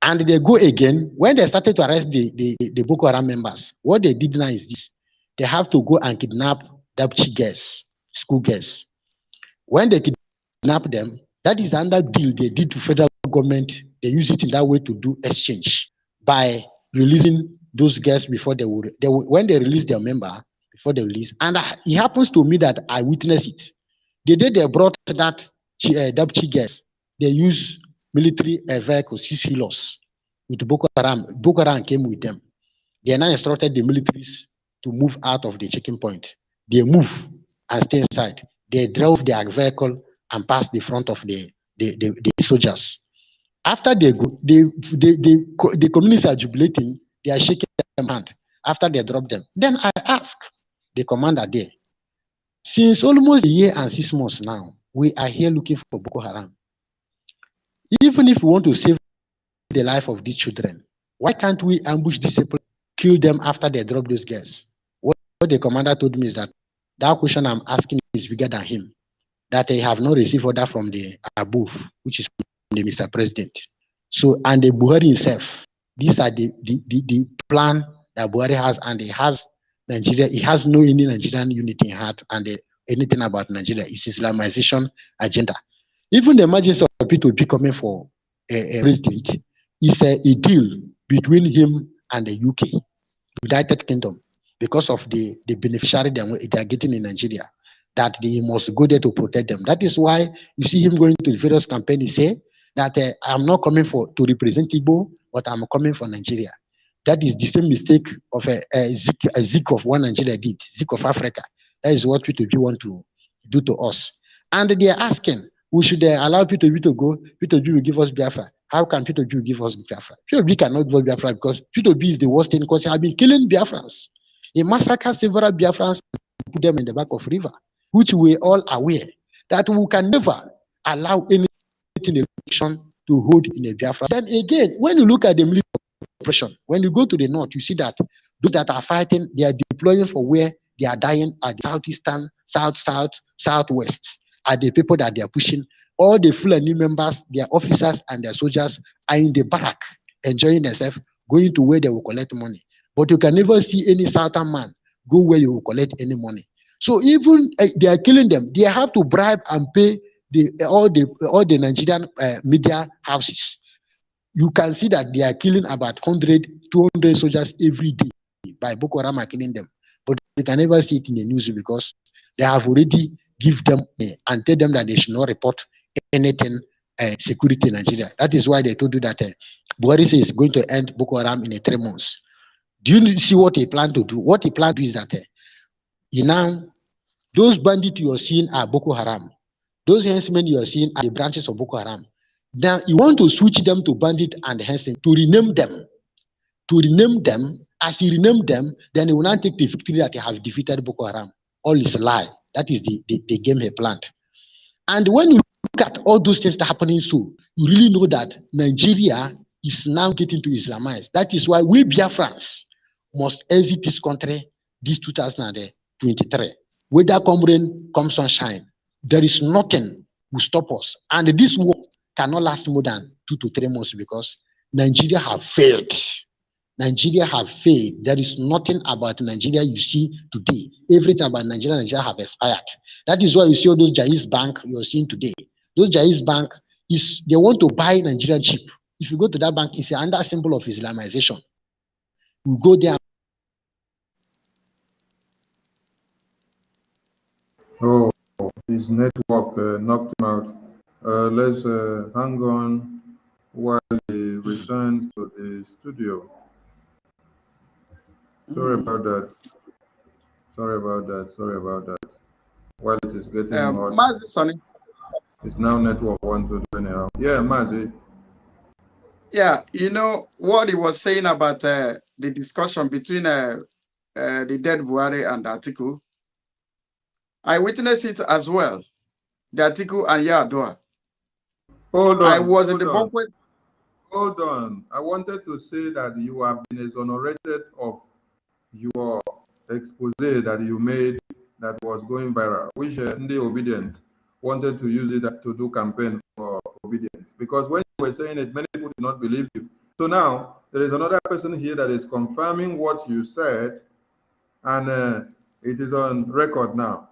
And they go again. When they started to arrest the Boko Haram members, what they did now is this. They have to go and kidnap Dapchi girls, school girls. When they kidnap them, that is another deal they did to federal government. They use it in that way to do exchange by releasing those girls before they would. When they release their member, before they release. And it happens to me that I witnessed it. The day they brought that Dapchi girls, they use military vehicles, 6 healers with Boko Haram. Boko Haram came with them. They now instructed the militaries to move out of the checking point. They move and stay inside. They drove their vehicle and passed the front of the soldiers. After they go, the communists are jubilating. They are shaking their hand after they drop them. Then I ask the commander there, since almost a year and 6 months now, we are here looking for Boko Haram. Even if we want to save the life of these children, why can't we ambush these people, kill them after they drop those girls? What the commander told me is that question I'm asking is bigger than him, that they have not received order from the above, which is from the Mr. President. So, and the Buhari himself, these are the plan that Buhari has, and he has Nigeria, he has no any Nigerian unity in heart and anything about Nigeria. It's Islamization agenda. Even the emergence of people coming for a president is a deal between him and the UK, United Kingdom, because of the beneficiary they are getting in Nigeria, that they must go there to protect them. That is why you see him going to the various campaigns, say that I'm not coming to represent Igbo, but I'm coming for Nigeria. That is the same mistake of a Zik of one Nigeria did, Zik of Africa. That is what P2P want to do to us. And they are asking, we should allow P2P to go. P2P will give us Biafra. How can P2P give us Biafra? P2P cannot give us Biafra because P2P is the worst thing because he has been killing Biafrans. He massacred several Biafrans and put them in the back of river, which we all aware that we can never allow any election to hold in a Biafra. Then again, when you look at the military oppression, when you go to the north, you see that those that are fighting, they are deploying for where they are dying at the southeastern, southwest, are the people that they are pushing. All the Fulani members, their officers and their soldiers are in the barrack, enjoying themselves, going to where they will collect money. But you can never see any southern man go where you will collect any money. So even they are killing them, they have to bribe and pay all the Nigerian media houses. You can see that they are killing about 100, 200 soldiers every day by Boko Haram are killing them. But you can never see it in the news because they have already give them and tell them that they should not report anything security in Nigeria. That is why they told you that Buhari says is going to end Boko Haram in 3 months. Do you see what he planned to do? What he planned to do is that those bandits you are seeing are Boko Haram. Those henchmen you are seeing are the branches of Boko Haram. Then you want to switch them to bandit and Hensing to rename them. To rename them, as you rename them, then you will not take the victory that you have defeated Boko Haram. All is a lie. That is the game he planned. And when you look at all those things that are happening, so you really know that Nigeria is now getting to Islamize. That is why we Biafrans must exit this country this 2023. Whether come rain, come sunshine, there is nothing will stop us. And this war cannot last more than 2 to 3 months because Nigeria have failed. Nigeria have failed. There is nothing about Nigeria you see today. Everything about Nigeria have expired. That is why you see all those Jais Bank you're seeing today. Those Jais Bank is they want to buy Nigeria cheap. If you go to that bank, it's another symbol of Islamization. You go there. Oh, his network knocked him out. Let's hang on while he returns to the studio. Sorry about that. Sorry about that. Sorry about that. While it is getting hot. Mazi Sonny. It's now network 1 to 2 anyhow. Yeah, Mazi. Yeah, you know what he was saying about the discussion between the dead Buhari and Atiku. I witnessed it as well. The Atiku and Yar'Adua. Hold on. I was in the banquet. Hold on. I wanted to say that you have been exonerated of your expose that you made that was going viral, which the Obedient wanted to use it to do campaign for obedience. Because when you were saying it, many people did not believe you. So now there is another person here that is confirming what you said, and it is on record now.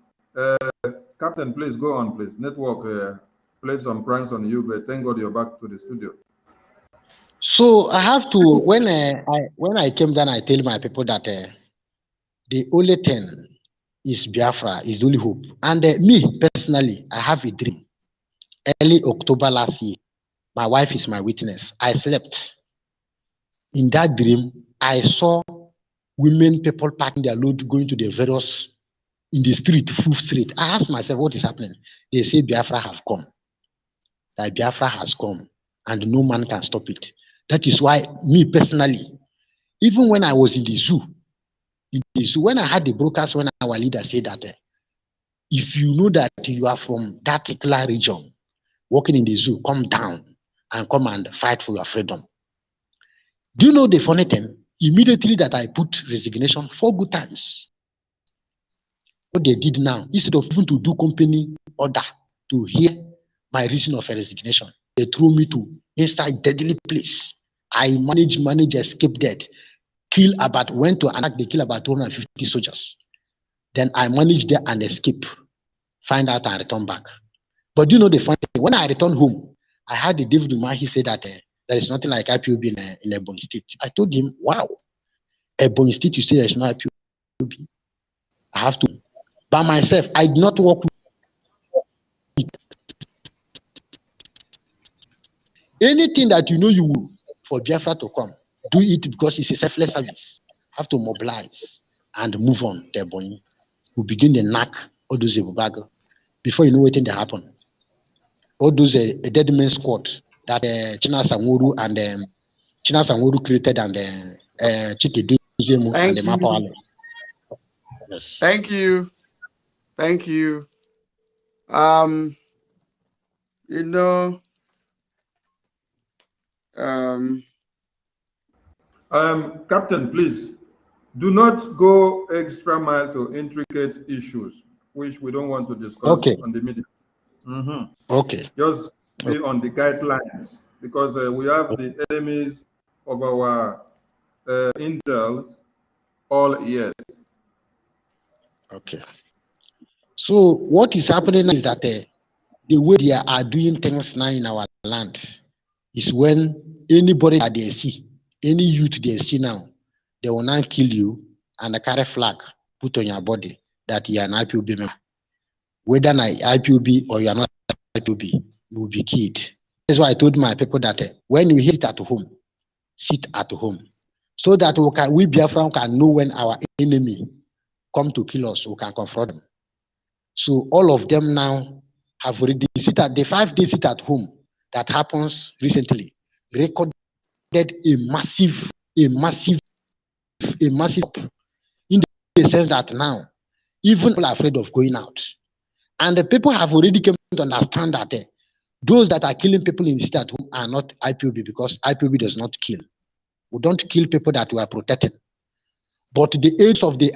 Captain, please go on, please. Network played some pranks on you, but thank God you're back to the studio. So I have to when I came down, I tell my people that the only thing is Biafra is the only hope. And me personally, I have a dream. Early October last year, my wife is my witness. I slept. In that dream, I saw women, people packing their load, going to the various in the street, full street. I asked myself, what is happening? They say Biafra have come. That Biafra has come, and no man can stop it. That is why, me personally, even when I was in the zoo, when I had the broadcast, when our leader said that if you know that you are from that particular region, working in the zoo, come down and come and fight for your freedom. Do you know the funny thing? Immediately that I put resignation 4 good times. What they did now, instead of even to do company order to hear my reason of a resignation, they threw me to inside deadly place. I manage, escape death, went to attack, they kill about 250 soldiers. Then I managed there and escape, find out and return back. But you know the funny thing, when I returned home, I had the David Umar, he said that there is nothing like IPOB in Ebonyi State. I told him, wow, Ebonyi State, you say there is no IPOB. I have to, by myself, I did not work with anything that you know you will for Biafra to come. Do it because it's a selfless service. Have to mobilize and move on to Ebonyi. We begin the knack all those Ebubago. Before you know what thing that happen. All those dead men squad that China Sanworu and China Sanworu created and Chike Duzemu and the Mapawale. Yes. Thank you. Thank you. You know, Captain, please do not go extra mile to intricate issues which we don't want to discuss on the media. Okay. Just be on the guidelines because we have the enemies of our intels all ears. Okay. So what is happening is that the way they are doing things now in our land is when anybody that they see, any youth they see now, they will not kill you and carry flag put on your body that you are an IPOB member. Whether an IPOB or you are not IPOB, you will be killed. That's why I told my people that when you hit at home, sit at home. So that we Biafran can know when our enemy come to kill us, we can confront them. So all of them now have already sit at the 5 days sit at home. that happens recently recorded a massive in the sense that now even people are afraid of going out. And the people have already come to understand that those that are killing people in the state at home are not IPOB, because IPOB does not kill. We don't kill people that we are protecting. But the agents of the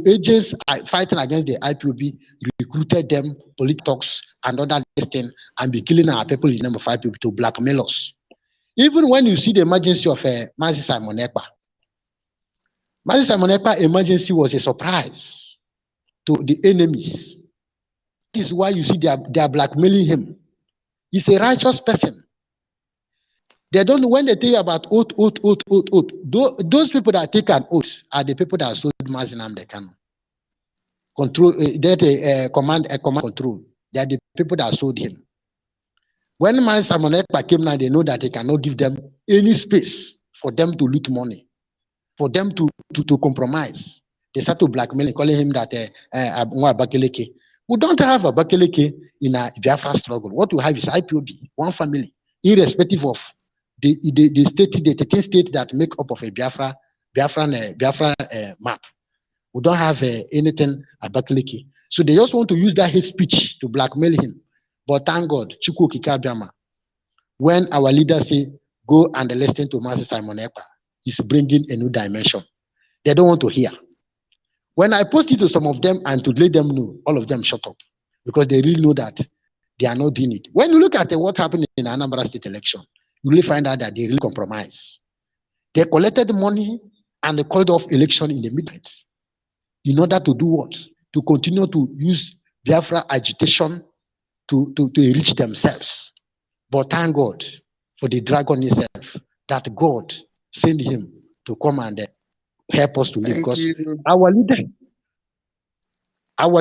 agents fighting against the IPOB recruited them, politics and other things, and be killing our people in the name of IPOB to blackmail us. Even when you see the emergency of Mazi Simon Ekpa, Mazi Simon Ekpa emergency was a surprise to the enemies. This is why you see they are blackmailing him. He's a righteous person. They don't know when they tell you about oath. Those people that take an oath are the people that sold Mazi Nnamdi Kanu. Control command control. They are the people that sold him. When Mazi Simon Ekpa came now, they know that they cannot give them any space for them to loot money, for them to compromise. They start to blackmail, calling him that Abakeleke. We don't have Abakeleke in a Biafra struggle. What we have is IPOB, one family, irrespective of the state, the 13 states that make up of a Biafra map. We don't have anything Abakeleke. So they just want to use that hate speech to blackmail him. But thank God, Chukwu Kikabiama, when our leaders say, go and listen to Mazi Simon Ekpa, he's bringing a new dimension. They don't want to hear. When I post it to some of them and to let them know, all of them shut up, because they really know that they are not doing it. When you look at what happened in the Anambra state election, you really find out that they really compromise. They collected money and they called off election in the midnight in order to do what? To continue to use Biafra agitation to enrich themselves. But thank God for the dragon himself, that God sent him to come and help us to live. Thank Because you. our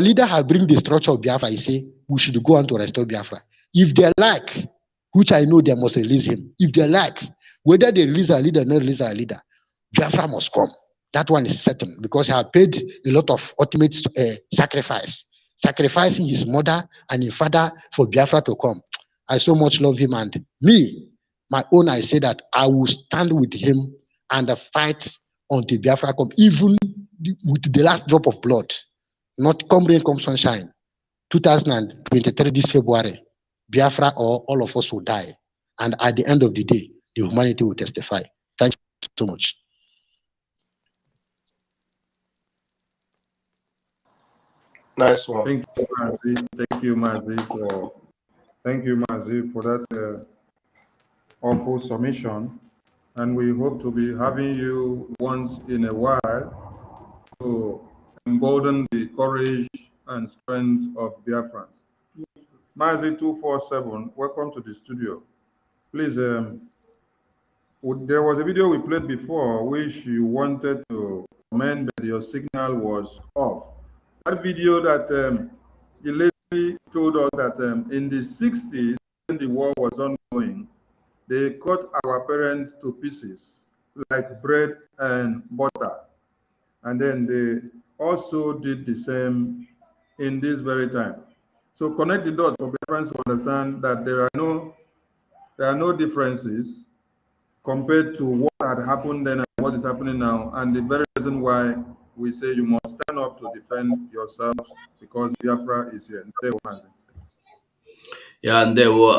leader has bring the structure of Biafra. He say we should go on to restore Biafra. If they like, which I know they must release him. If they like, whether they release our leader or not release our leader, Biafra must come. That one is certain, because he has paid a lot of ultimate sacrifice, sacrificing his mother and his father for Biafra to come. I so much love him, and me, my own, I say that I will stand with him and fight until Biafra come, even with the last drop of blood. Not come rain, come sunshine. 2023 this February, Biafra or all of us will die. And at the end of the day, the humanity will testify. Thank you so much. Nice one. Thank you, Mazi. Thank you, Mazi, for that awful submission. And we hope to be having you once in a while to embolden the courage and strength of Biafrans. Mazi 247, welcome to the studio. Please, there was a video we played before which you wanted to comment, but your signal was off. That video that the lady told us that in the 60s, when the war was ongoing, they cut our parents to pieces like bread and butter. And then they also did the same in this very time. So connect the dots for parents to understand that there are no differences compared to what had happened then and what is happening now. And the very reason why we say you must stand up to defend yourselves, because Biafra is here. Yeah, and there were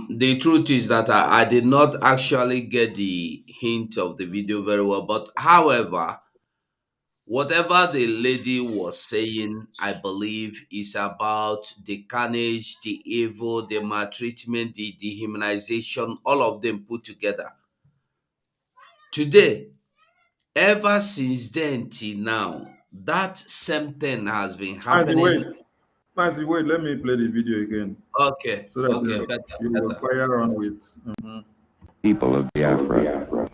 the truth is that I did not actually get the hint of the video very well, but however, whatever the lady was saying, I believe, is about the carnage, the evil, the maltreatment, the dehumanization, all of them put together. Today, ever since then till now, that same thing has been happening. Mazi, wait, let me play the video again. Okay, so that okay, better, you will fire on with. People of Biafra.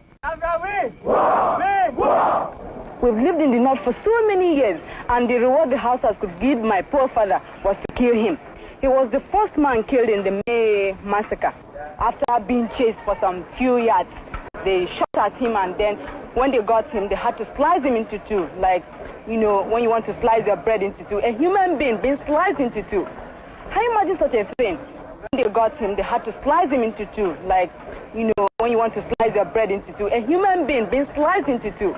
We've lived in the north for so many years, and the reward the Hausas could give my poor father was to kill him. He was the first man killed in the May massacre. After being chased for some few yards, they shot at him, and then when they got him, they had to slice him into two, like, you know, when you want to slice your bread into two. A human being being sliced into two. Can you imagine such a thing? they got him, they had to slice him into two, like, you know, when you want to slice your bread into two. A human being being sliced into two.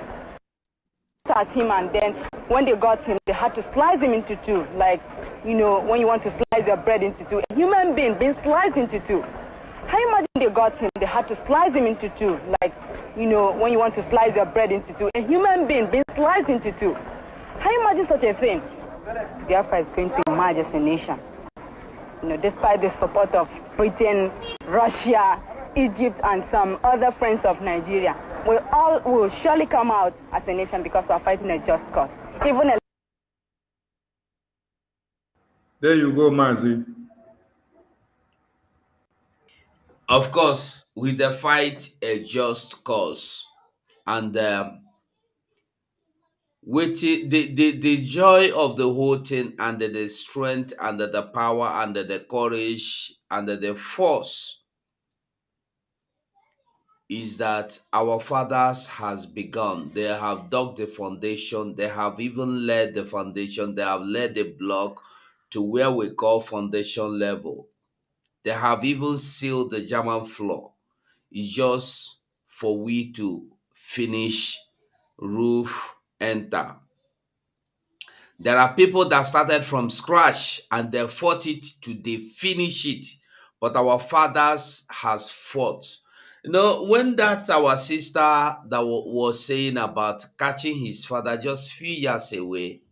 At him, and then when they got him, they had to slice him into two, like, you know, when you want to slice your bread into two. A human being being sliced into two. How you imagine they got him, they had to slice him into two, like, you know, when you want to slice your bread into two. A human being being sliced into two. How you imagine such a thing? Biafra is going to emerge as a nation. You know, despite the support of Britain, Russia, Egypt, and some other friends of Nigeria, we all will surely come out as a nation because we are fighting a just cause. Even a There you go, Mazi. Of course, we the fight a just cause, and with it, the joy of the whole thing, and the strength, and the power, and the courage, and the force is that our fathers has begun. They have dug the foundation. They have even laid the foundation. They have laid the block to where we call foundation level. They have even sealed the German floor. It's just for we to finish, roof, enter. There are people that started from scratch and they fought it to they finish it. But our fathers has fought. You know, when that our sister that was saying about catching his father just few years away,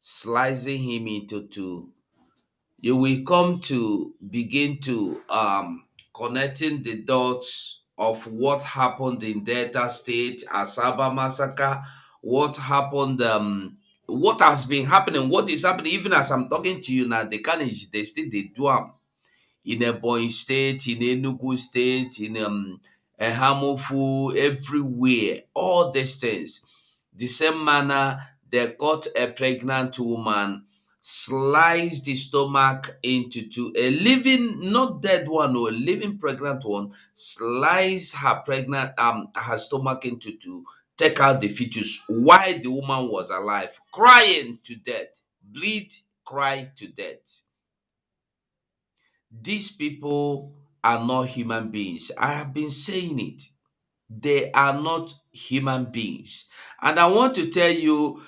slicing him into two, you will come to begin to connecting the dots of what happened in Delta State, Asaba massacre, what happened, what has been happening, what is happening, even as I'm talking to you now, the carnage, they still they do in Ebonyi State, in Enugu State, in Hamufu, everywhere, all these things. The same manner, they caught a pregnant woman, sliced the stomach into two, a living, not dead one, or a living pregnant one, sliced her pregnant, her stomach into two, take out the fetus while the woman was alive, crying to death, bleed, cry to death. These people are not human beings. I have been saying it. They are not human beings. And I want to tell you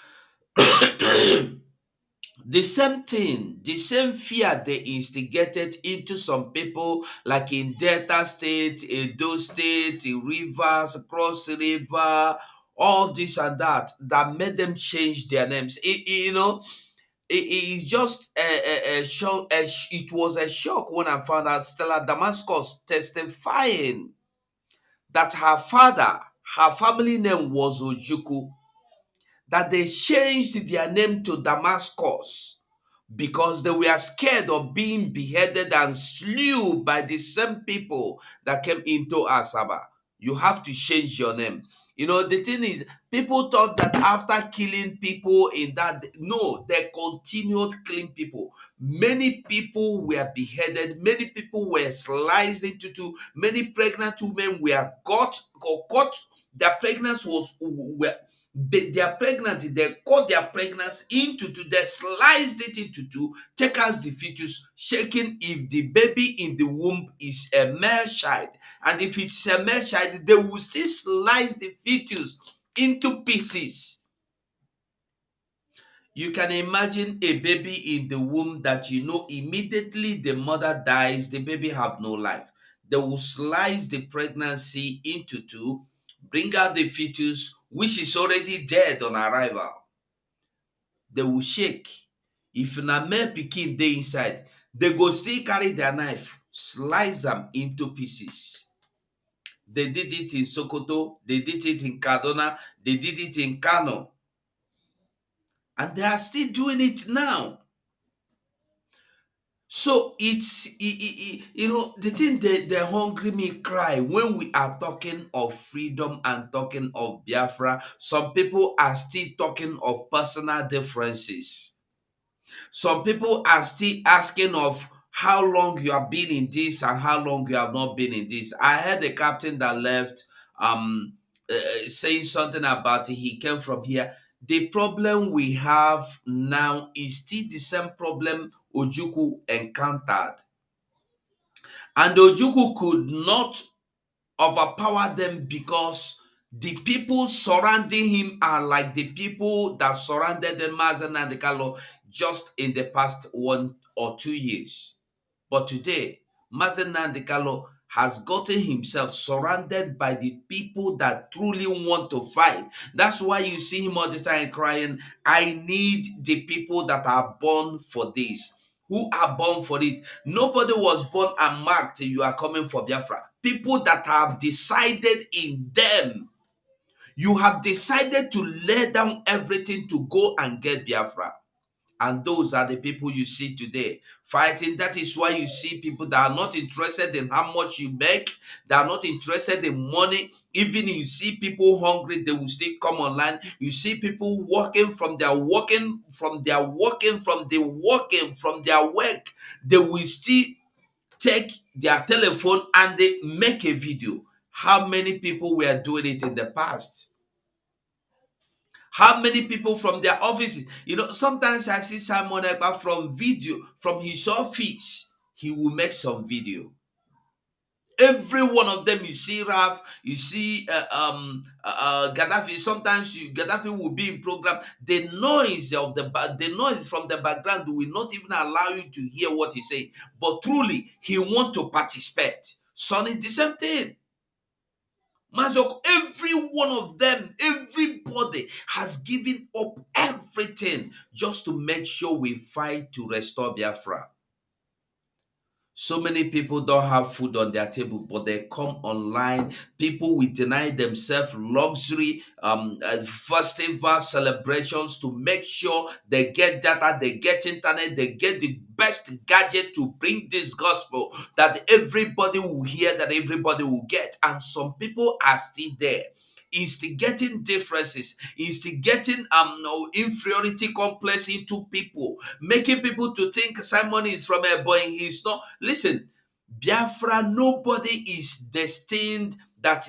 the same thing, the same fear they instigated into some people, like in Delta State, Edo State, in Rivers, Cross River, all this and that, that made them change their names. You know, it's just a shock. It was a shock when I found out Stella Damascus testifying that her father, her family name was Ojukwu, that they changed their name to Damascus because they were scared of being beheaded and slew by the same people that came into Asaba. You have to change your name. You know, the thing is, people thought that after killing people in that, no, they continued killing people. Many people were beheaded, many people were sliced into two, many pregnant women were got, their pregnancy they are pregnant, they cut their pregnancy into two, they sliced it into two, take out the fetus, shaking if the baby in the womb is a male child. And if it's a male child, they will still slice the fetus into pieces. You can imagine a baby in the womb that you know immediately the mother dies, the baby have no life. They will slice the pregnancy into two, bring out the fetus, which is already dead on arrival. They will shake. If na male pikin dey inside, they go still carry their knife, slice them into pieces. They did it in Sokoto, they did it in Kaduna, they did it in Kano. And they are still doing it now. So it's, you know, the thing they hungry me cry when we are talking of freedom and talking of Biafra. Some people are still talking of personal differences. Some people are still asking of how long you have been in this and how long you have not been in this. I heard the captain that left saying something about it. He came from here. The problem we have now is still the same problem Ojukwu encountered. And Ojukwu could not overpower them because the people surrounding him are like the people that surrounded the Mazen Nnamdi Kanu just in the past 1 or 2 years. But today, Mazen Nnamdi Kanu has gotten himself surrounded by the people that truly want to fight. That's why you see him all the time crying, I need the people that are born for this. Who are born for it? Nobody was born and marked, you are coming for Biafra. People that have decided in them. You have decided to lay down everything to go and get Biafra. And those are the people you see today fighting. That is why you see people that are not interested in how much you make. They are not interested in money. Even you see people hungry, they will still come online. You see people walking from their work. They will still take their telephone and they make a video. How many people were doing it in the past? How many people from their offices? Sometimes I see Simon Ekpa from his office, he will make some video. Every one of them, you see Raf, you see Gaddafi. Sometimes Gaddafi will be in program. The noise from the background will not even allow you to hear what he's saying. But truly, he want to participate. Sonny, the same thing. Mazok, every one of them, everybody has given up everything just to make sure we fight to restore Biafra. So many people don't have food on their table, but they come online. People will deny themselves luxury, festival celebrations to make sure they get data, they get internet, they get the best gadget to bring this gospel that everybody will hear, that everybody will get. And some people are still there, instigating differences, instigating inferiority complex into people, making people to think Simon is from a boy. He's not. Listen, Biafra, nobody is destined that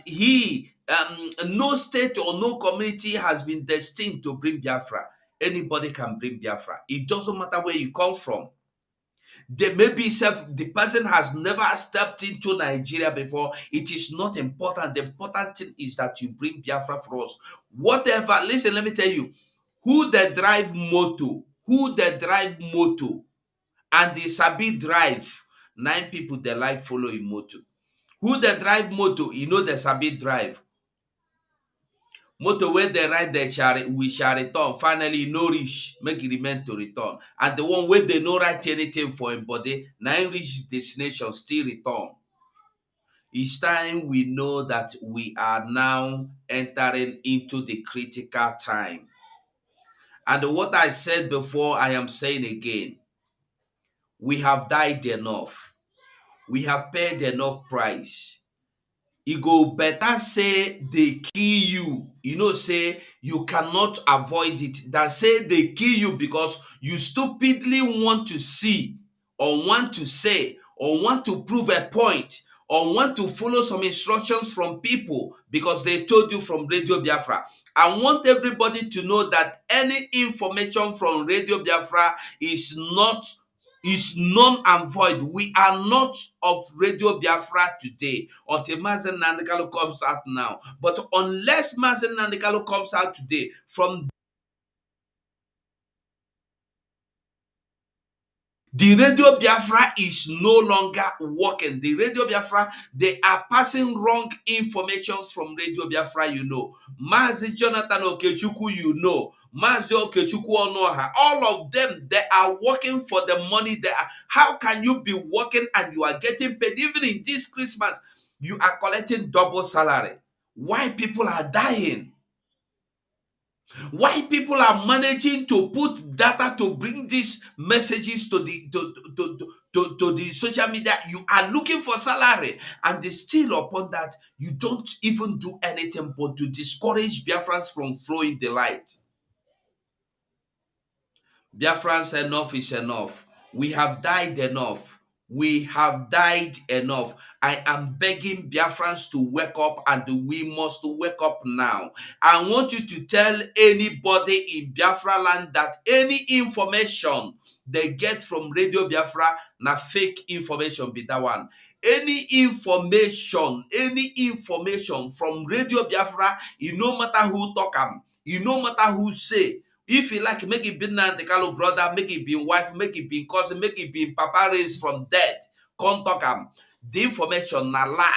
no state or no community has been destined to bring Biafra. Anybody can bring Biafra. It doesn't matter where you come from. There may be the person has never stepped into Nigeria before. It is not important. The important thing is that you bring Biafra for us. Whatever, listen, let me tell you, who they drive moto, and the sabi drive, 9 people they like follow in moto. Who they drive moto, the sabi drive. Motor where they ride we shall return. Finally, no reach, make it remain to return. And the one where they no write anything for him body, now reach destination, still return. It's time we know that we are now entering into the critical time. And what I said before, I am saying again. We have died enough. We have paid enough price. E go better say they kill you, say you cannot avoid it, than say they kill you because you stupidly want to see or want to say or want to prove a point or want to follow some instructions from people because they told you from Radio Biafra. I want everybody to know that any information from Radio Biafra is null and void. We are not of Radio Biafra today until Mazen Nnamdi Kanu comes out now. But unless Mazen Nnamdi Kanu comes out today, from the Radio Biafra is no longer working. The Radio Biafra, they are passing wrong informations from Radio Biafra, Mazi Jonathan Okechukwu, Mazi Okechukwu Onoha, all of them, they are working for the money. How can you be working and you are getting paid? Even in this Christmas, you are collecting double salary. Why people are dying? Why people are managing to put data to bring these messages to the social media? You are looking for salary, and they still upon that you don't even do anything but to discourage Biafrans from flowing the light. Biafrans, enough is enough. We have died enough. We have died enough. I am begging Biafrans to wake up, and we must wake up now. I want you to tell anybody in Biafra land that any information they get from Radio Biafra na fake information be that one. Any information from Radio Biafra, no matter who talk am, no matter who say, if you like, make it be the Kalo brother, make it be wife, make it be cousin, make it be papa raised from dead, come talk am. The information na lie.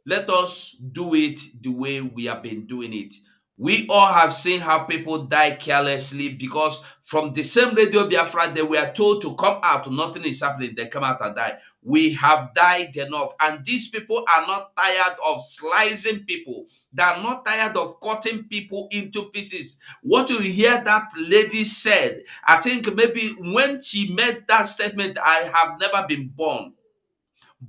Let us do it the way we have been doing it. We all have seen how people die carelessly because from the same Radio Biafra, they were told to come out, nothing is happening, they come out and die. We have died enough, and these people are not tired of slicing people. They are not tired of cutting people into pieces. What you hear that lady said, I think maybe when she made that statement, I have never been born.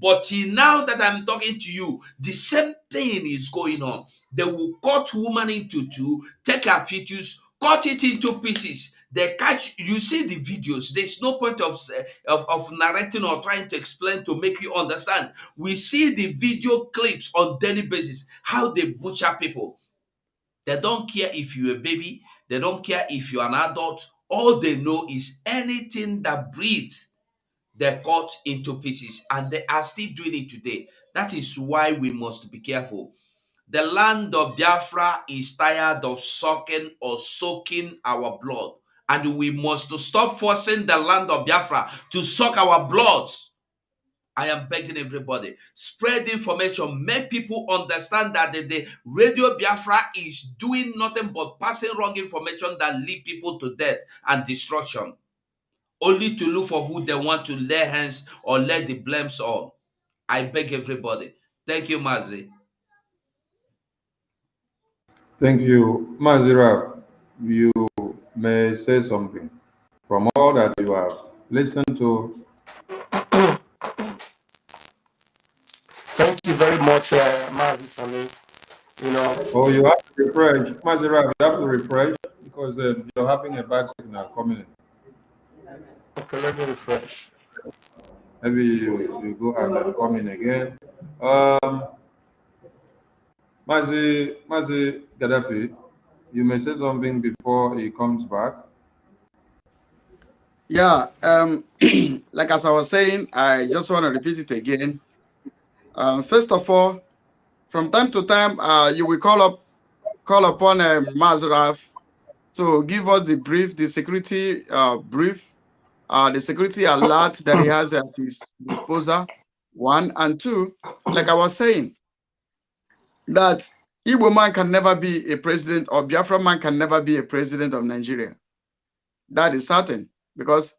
But till now that I'm talking to you, the same thing is going on. They will cut woman into two, take her fetus, cut it into pieces. They catch, you see the videos. There's no point of narrating or trying to explain to make you understand. We see the video clips on daily basis, how they butcher people. They don't care if you're a baby. They don't care if you're an adult. All they know is anything that breathes, they're cut into pieces, and they are still doing it today. That is why we must be careful. The land of Biafra is tired of sucking or soaking our blood, and we must stop forcing the land of Biafra to suck our blood. I am begging everybody, spread information, make people understand that the Radio Biafra is doing nothing but passing wrong information that lead people to death and destruction, only to look for who they want to lay hands or lay the blames on. I beg everybody. Thank you, Mazi. Thank you. Mazira, you may say something. From all that you have listened to. Thank you very much, Mazi Sani. You know. Oh, you have to refresh. Mazira, you have to refresh because you're having a bad signal coming in. Okay, let me refresh. Maybe you go and come in again. Mazi Gaddafi, you may say something before he comes back. Yeah, like as I was saying, I just want to repeat it again. First of all, from time to time, you will call upon Mazraf to give us the brief, the security brief, the security alert that he has at his disposal. 1 and 2, like I was saying, that Igbo man can never be a president, or Biafra man can never be a president of Nigeria. That is certain, because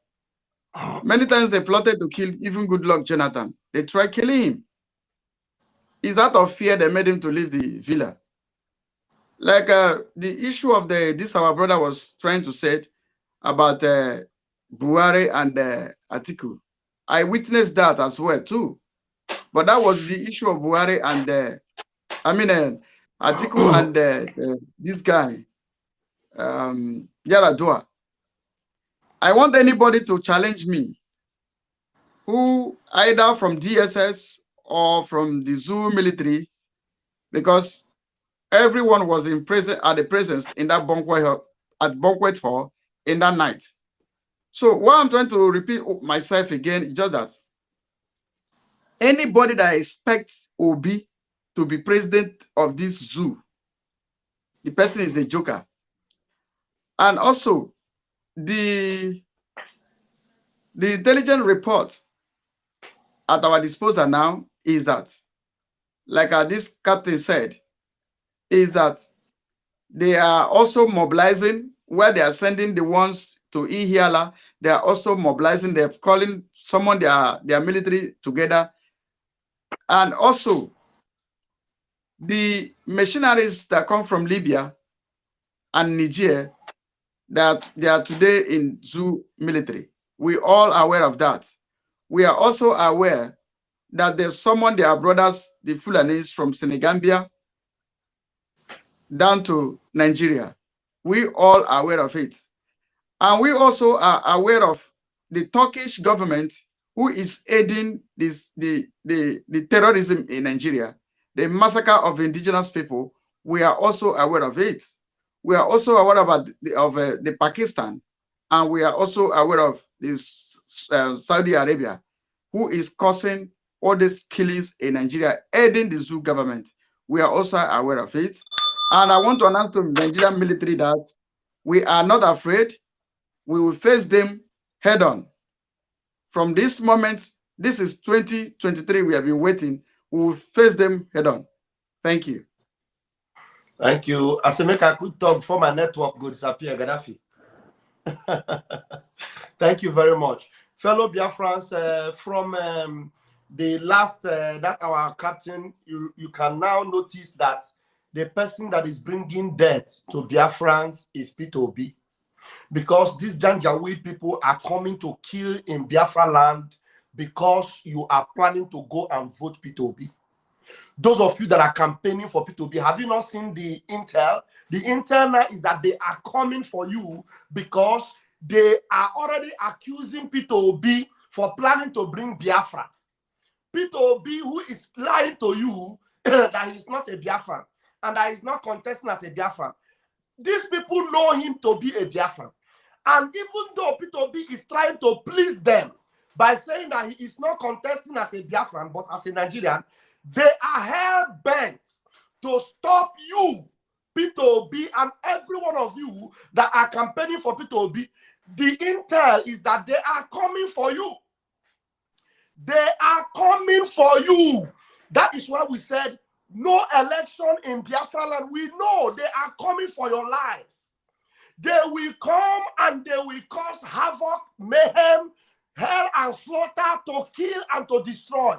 many times they plotted to kill even Goodluck Jonathan. They tried killing him. It's out of fear they made him to leave the villa. Like the issue of this our brother was trying to say about Buhari and Atiku. I witnessed that as well too. But that was the issue of Buhari and Atiku and this guy, Yaradua. I want anybody to challenge me who either from DSS or from the Zoo military, because everyone was in present at the presence in that banquet hall in that night. So what I'm trying to repeat myself again is just that anybody that expects Obi to be president of this zoo, the person is a joker. And also the intelligence report at our disposal now is that, like this captain said, is that they are also mobilizing, where they are sending the ones to Ihiala. They are also mobilizing, they're calling someone their military together. And also the missionaries that come from Libya and Niger, that they are today in Zoo military. We all are aware of that. We are also aware that there's someone, their brothers, the Fulanis from Senegambia down to Nigeria. We all are aware of it. And we also are aware of the Turkish government who is aiding the terrorism in Nigeria, the massacre of indigenous people. We are also aware of it. We are also aware about the Pakistan, and we are also aware of this Saudi Arabia, who is causing all these killings in Nigeria, aiding the zoo government. We are also aware of it. And I want to announce to the Nigerian military that we are not afraid. We will face them head on. From this moment, this is 2023, we have been waiting. We will face them head on. Thank you. Thank you. I make a quick talk before my network go disappear, Gaddafi. Thank you very much. Fellow Biafrans, from the last, that our captain, you can now notice that the person that is bringing death to Biafrans is P2B. Because these Janjaweed people are coming to kill in Biafra land because you are planning to go and vote P2B. Those of you that are campaigning for P2B, have you not seen the intel? The intel now is that they are coming for you because they are already accusing P2B for planning to bring Biafra. P2B, who is lying to you that he's not a Biafran and that he's not contesting as a Biafran. These people know him to be a Biafran. And even though P2B is trying to please them by saying that he is not contesting as a Biafran, but as a Nigerian, they are hell-bent to stop you, P2B, and every one of you that are campaigning for P2B. The intel is that they are coming for you. They are coming for you. That is why we said, no election in Biafra land. We know they are coming for your lives. They will come and they will cause havoc, mayhem, hell and slaughter to kill and to destroy.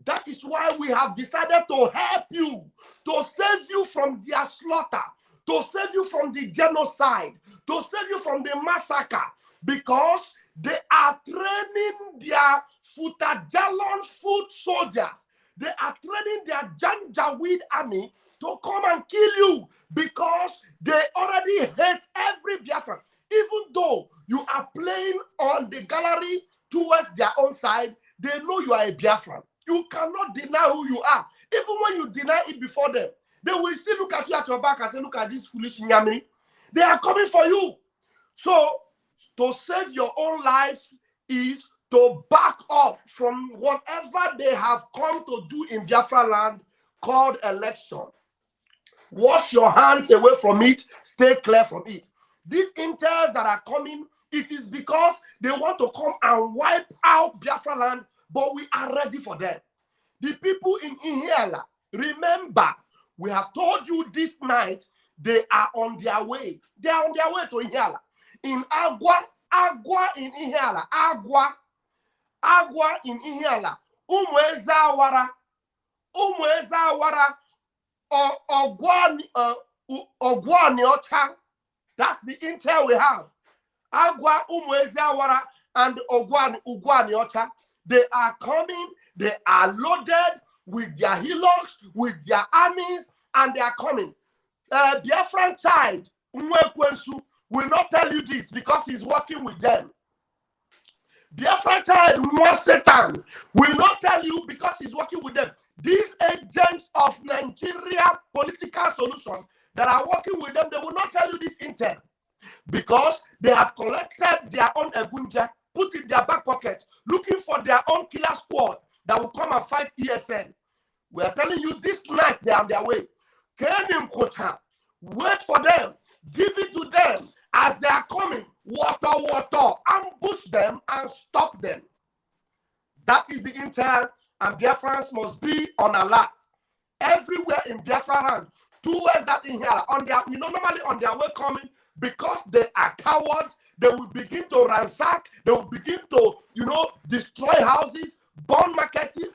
That is why we have decided to help you, to save you from their slaughter, to save you from the genocide, to save you from the massacre, because they are training their Futajalon foot soldiers. They are training their Janjaweed army to come and kill you because they already hate every Biafran. Even though you are playing on the gallery towards their own side, they know you are a Biafran. You cannot deny who you are. Even when you deny it before them, they will still look at you at your back and say, look at this foolish Nyamiri. They are coming for you. So, to save your own life is to back off from whatever they have come to do in Biafra land called election. Wash your hands away from it. Stay clear from it. These intels that are coming, it is because they want to come and wipe out Biafra land, but we are ready for them. The people in Ihiala, remember, we have told you this night, they are on their way. They are on their way to Ihiala. In Agua in Ihiala, Agua in Ihiala, Umwezawara, Ogwaniota. That's the intel we have. Agua, Umwezawara, and Ugwaniota. They are coming, they are loaded with their hillocks, with their armies, and they are coming. Biafran child, Umwekwensu, will not tell you this because he's working with them. Biafran child, Satan, will not tell you because he's working with them. These agents of Nigeria political solution that are working with them, they will not tell you this intel because they have collected their own Egunja, put in their back pocket, looking for their own killer squad that will come and fight ESN. We are telling you this night they are on their way. Wait for them, give it to them as they are coming. Wotowoto, ambush them and stop them. That is the intel, and Biafrans must be on alert. Everywhere in Biafra land, towards that in here, on their, normally on their way coming, because they are cowards, they will begin to ransack, they will begin to, destroy houses, burn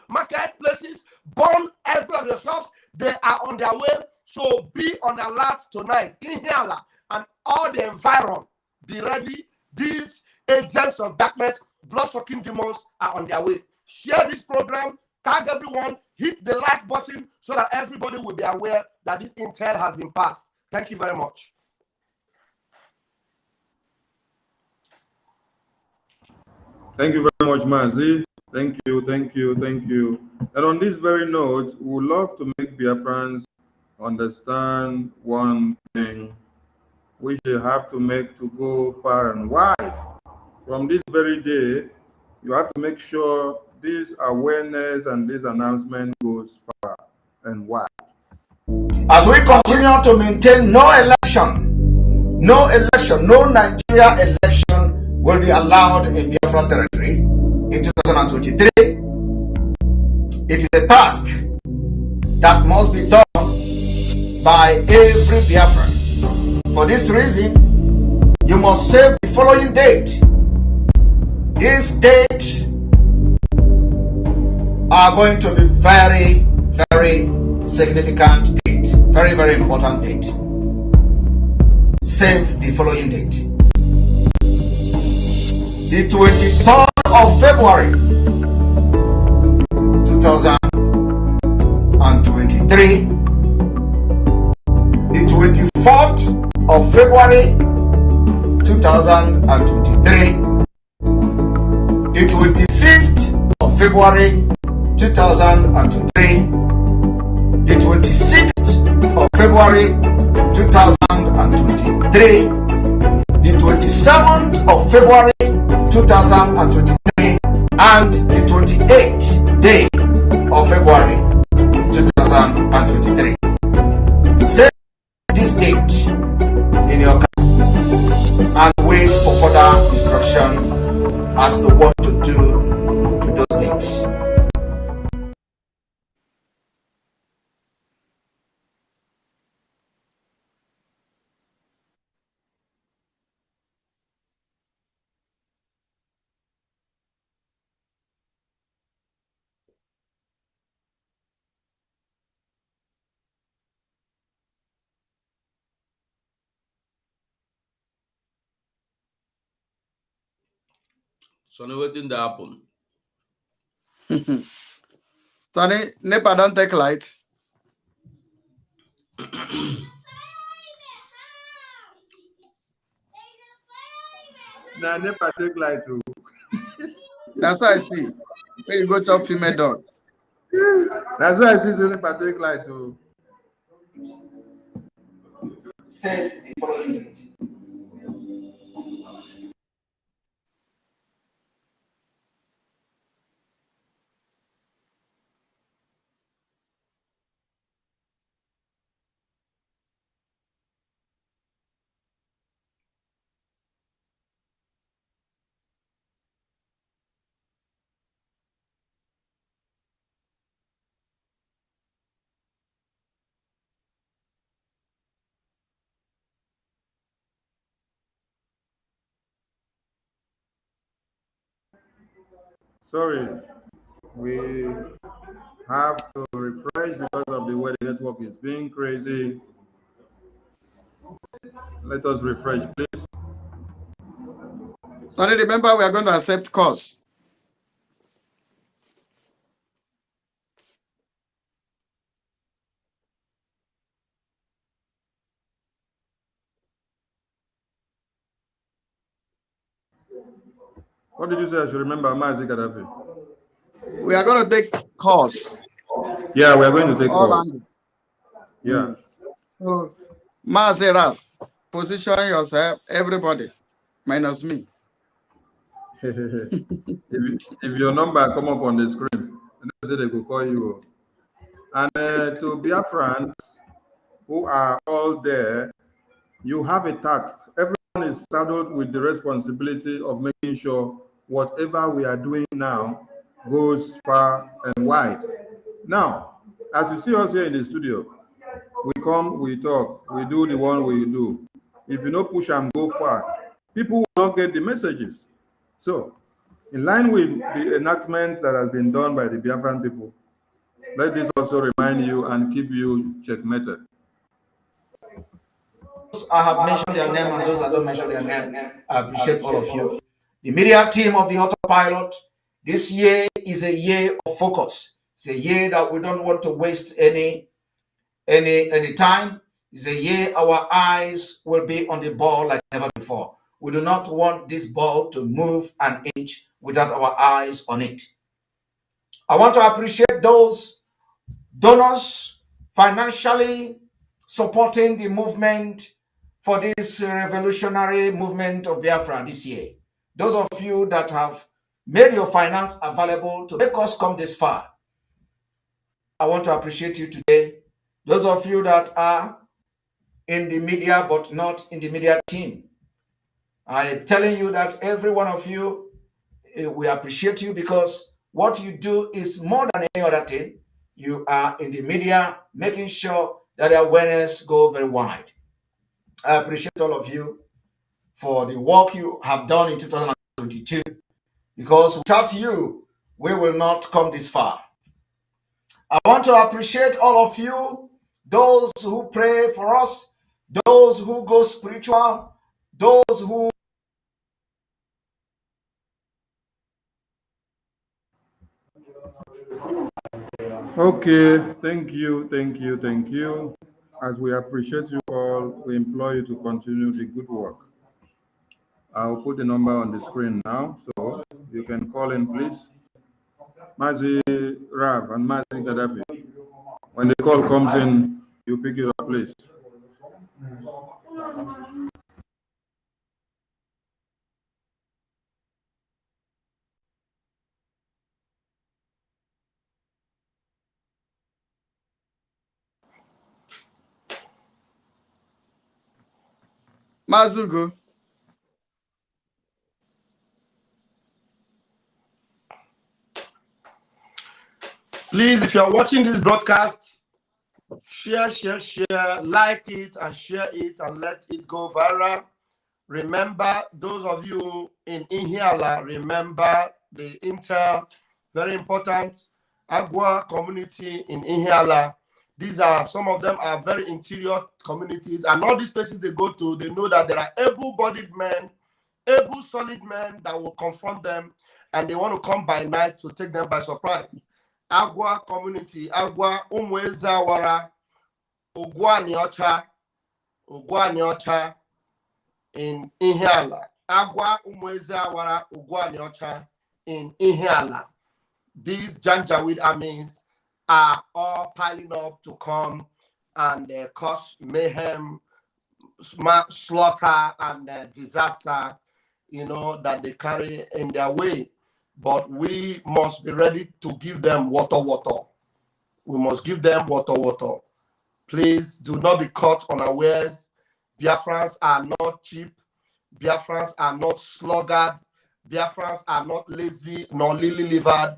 marketplaces, burn every of the shops. They are on their way, so be on alert tonight. Inhala and all the environment, be ready. These agents of darkness, blood-sucking demons are on their way. Share this program, tag everyone, hit the like button so that everybody will be aware that this intel has been passed. Thank you very much. Thank you very much, Mazi. Thank you. And on this very note, we would love to make Biafrans understand one thing which they have to make to go far and wide. From this very day, you have to make sure this awareness and this announcement goes far and wide. As we continue to maintain no Nigeria election will be allowed in Biafra territory in 2023. It is a task that must be done by every Biafran. For this reason, you must save the following date. These dates are going to be very, very significant date. Very, very important date. Save the following date. The 23rd of February 2023. The 24th of February 2023. The 25th of February 2023. The 26th of February 2023, the 27th of February 2023, and the 28th day of February 2023. Save this date in your cards and wait for further instruction as to what to do to those dates. So now what did happen? Sonny, NEPA don't take light. Now, never take light too. That's what I see. When you go to female dog. That's why I see so never take light too. Sorry, we have to refresh because of the way the network is being crazy. Let us refresh, please. Sonny, remember we are going to accept calls. What did you say I should remember, Mazi Gaddafi? We are going to take calls. Yeah, we are going to take All calls. angles. Yeah. So, Mazi Raf, position yourself, everybody, minus me. if your number come up on the screen, they will call you. And to Biafrans who are all there, you have a task. Everyone is saddled with the responsibility of making sure whatever we are doing now goes far and wide. Now, as you see us here in the studio, we come, we talk, we do the one we do. If you no push and go far, people will not get the messages. So, in line with the enactment that has been done by the Biafran people, let this also remind you and keep you checkmated. I have mentioned their name, and those that don't mention their name, I appreciate all of you. The media team of the Autopilot, this year is a year of focus. It's a year that we don't want to waste any time. It's a year our eyes will be on the ball like never before. We do not want this ball to move an inch without our eyes on it. I want to appreciate those donors financially supporting the movement for this revolutionary movement of Biafra this year. Those of you that have made your finance available to make us come this far. I want to appreciate you today. Those of you that are in the media but not in the media team, I'm telling you that every one of you, we appreciate you because what you do is more than any other thing. You are in the media making sure that the awareness go very wide. I appreciate all of you for the work you have done in 2022 because without you, we will not come this far. I want to appreciate all of you, those who pray for us, those who go spiritual, those who Okay, thank you, thank you, thank you. As we appreciate you all, we implore you to continue the good work. I'll put the number on the screen now, so you can call in, please. Mazi Rav and Mazi Gaddafi. When the call comes in, you pick it up, please. Mazugo. Please, if you're watching this broadcast, share, like it and share it and let it go viral. Remember, those of you in Ihiala, remember the Intel, very important, Agua community in Ihiala. These are, some of them are very interior communities, and all these places they go to, they know that there are able-bodied men, able, solid men that will confront them, and they want to come by night to take them by surprise. Agua community, Agua Umwezawara, Ugwaniocha, in Ihiala. Agua Umwezawara, Ugwaniocha in Ihiala. These Janjaweed armies are all piling up to come and cause mayhem, slaughter, and disaster, that they carry in their way. But we must be ready to give them Wotowoto. We must give them Wotowoto. Please do not be caught unawares. Biafrans are not cheap. Biafrans are not sluggard. Biafrans are not lazy nor lily-livered.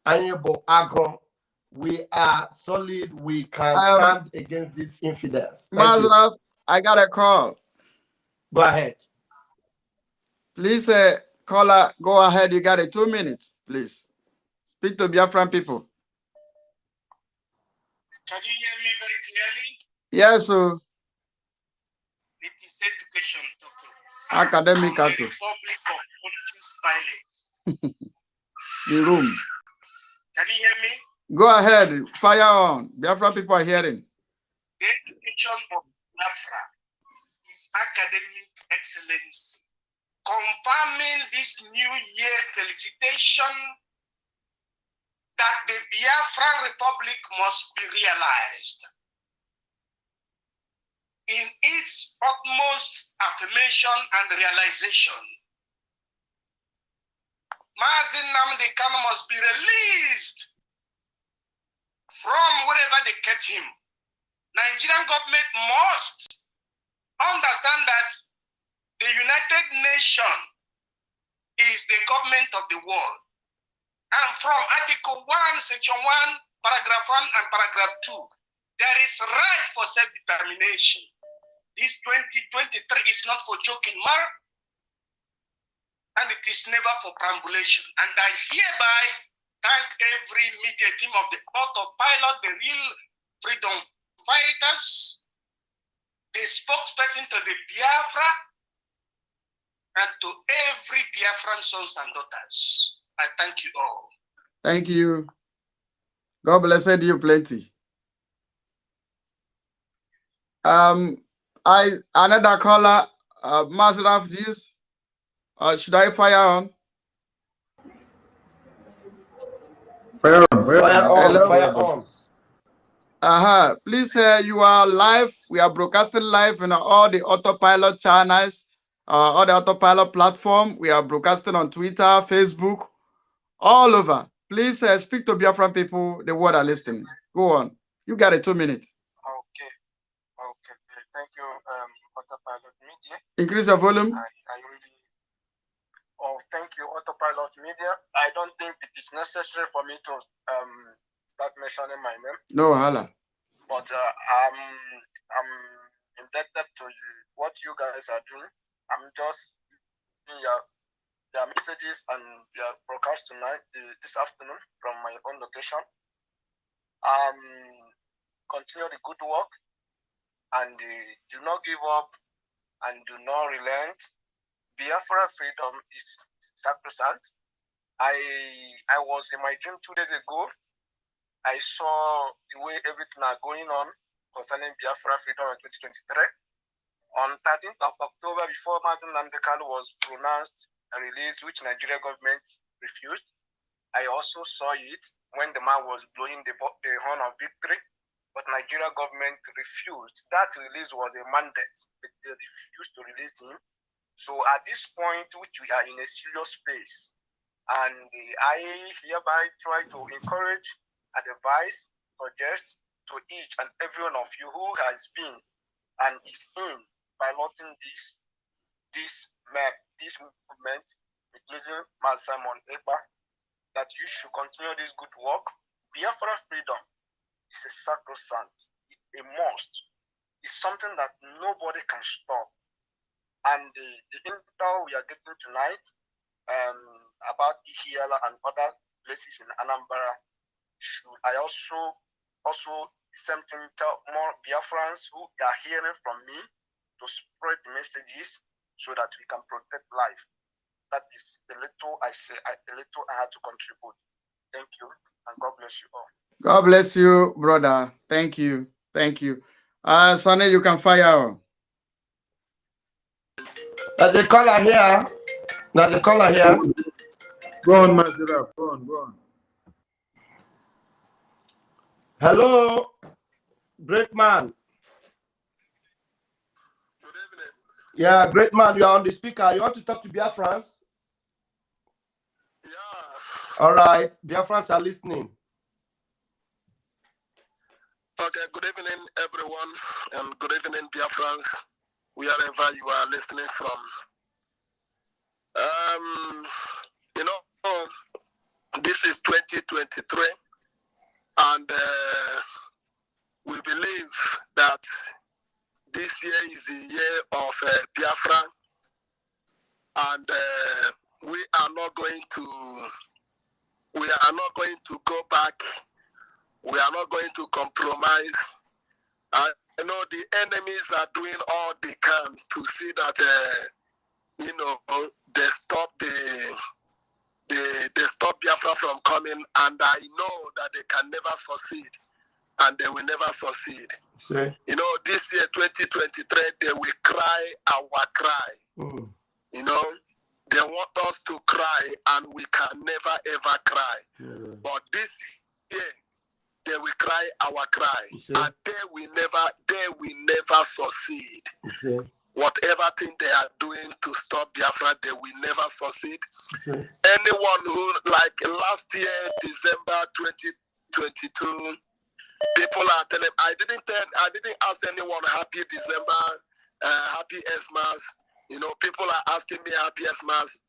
Anyabo agro. We are solid. We can stand against these infidels. Mazraf, I got a call. Go ahead. Please, caller, go ahead. You got 2 minutes, please. Speak to Biafran people. Can you hear me very clearly? Yes, sir. It is education talking. Academic The auto. Republic of Politics Pilot. The room. Can you hear me? Go ahead. Fire on. Biafran people are hearing. The education of Biafra is academic excellence. Confirming this new year felicitation that the Biafran Republic must be realized. In its utmost affirmation and realization, Mazi Nnamdi Kanu must be released from wherever they kept him. Nigerian government must understand that the United Nations is the government of the world. And from Article 1, Section 1, Paragraph 1 and Paragraph 2, there is right for self-determination. This 2023 is not for joking, Mark, and it is never for perambulation. And I hereby thank every media team of the autopilot, the real freedom fighters, the spokesperson to the Biafra, and to every Biafran sons and daughters. I thank you all. Thank you. God bless you plenty. Another caller, Mazraf Dews. Should I fire on? Fire on, fire on. Fire on. Please, you are live. We are broadcasting live in all the autopilot channels, all the autopilot platform. We are broadcasting on Twitter, Facebook, all over. Please speak to Biafran people. The word are listening. Go on. You got it. 2 minutes. Okay. Thank you, Autopilot Media. Increase your volume. I really. Oh, thank you, Autopilot Media. I don't think it is necessary for me to start mentioning my name. No, hala. But I'm indebted to you, what you guys are doing. I'm just in your messages and your broadcast tonight, this afternoon, from my own location. Continue the good work and do not give up and do not relent. Biafra freedom is sacrosanct. I was in my dream 2 days ago. I saw the way everything are going on concerning Biafra freedom in 2023. On 13th of October, before Mazen Namdekalo was pronounced and released, which Nigeria government refused, I also saw it when the man was blowing the horn of victory, but Nigeria government refused. That release was a mandate, but they refused to release him. So at this point, which we are in a serious space, and I hereby try to encourage, advise, suggest to each and every one of you who has been and is in piloting this movement, including Mal Simon Ekpa, that you should continue this good work. Biafra freedom is a sacrosanct, it's a must, it's something that nobody can stop. And the intel we are getting tonight about Ihiala and other places in Anambra, I also the same thing tell more Biafrans who are hearing from me to spread the messages so that we can protect life. That is a little I had to contribute. Thank you, and God bless you all. God bless you, brother. Thank you. Sonny, you can fire. Now the caller here. Go on, Mazira. Go on. Hello, great man. Good evening. Yeah, great man. You are on the speaker. You want to talk to Biafrans? Yeah. All right. Biafrans are listening. Okay, good evening, everyone, and good evening, Biafrans, wherever you are listening from. This is 2023, and we believe that this year is the year of Biafra, and we are not going to go back. We are not going to compromise. I know the enemies are doing all they can to see that they stop they stop Biafra from coming, and I know that they can never succeed, and they will never succeed. See? This year 2023, they will cry our cry. They want us to cry, and we can never ever cry. But this year, they will cry our cry, and they will never succeed. Whatever thing they are doing to stop Biafra, they will never succeed. Anyone who, like last year, December 2022, people are telling, I didn't ask anyone happy December, happy Xmas. People are asking me happy Xmas.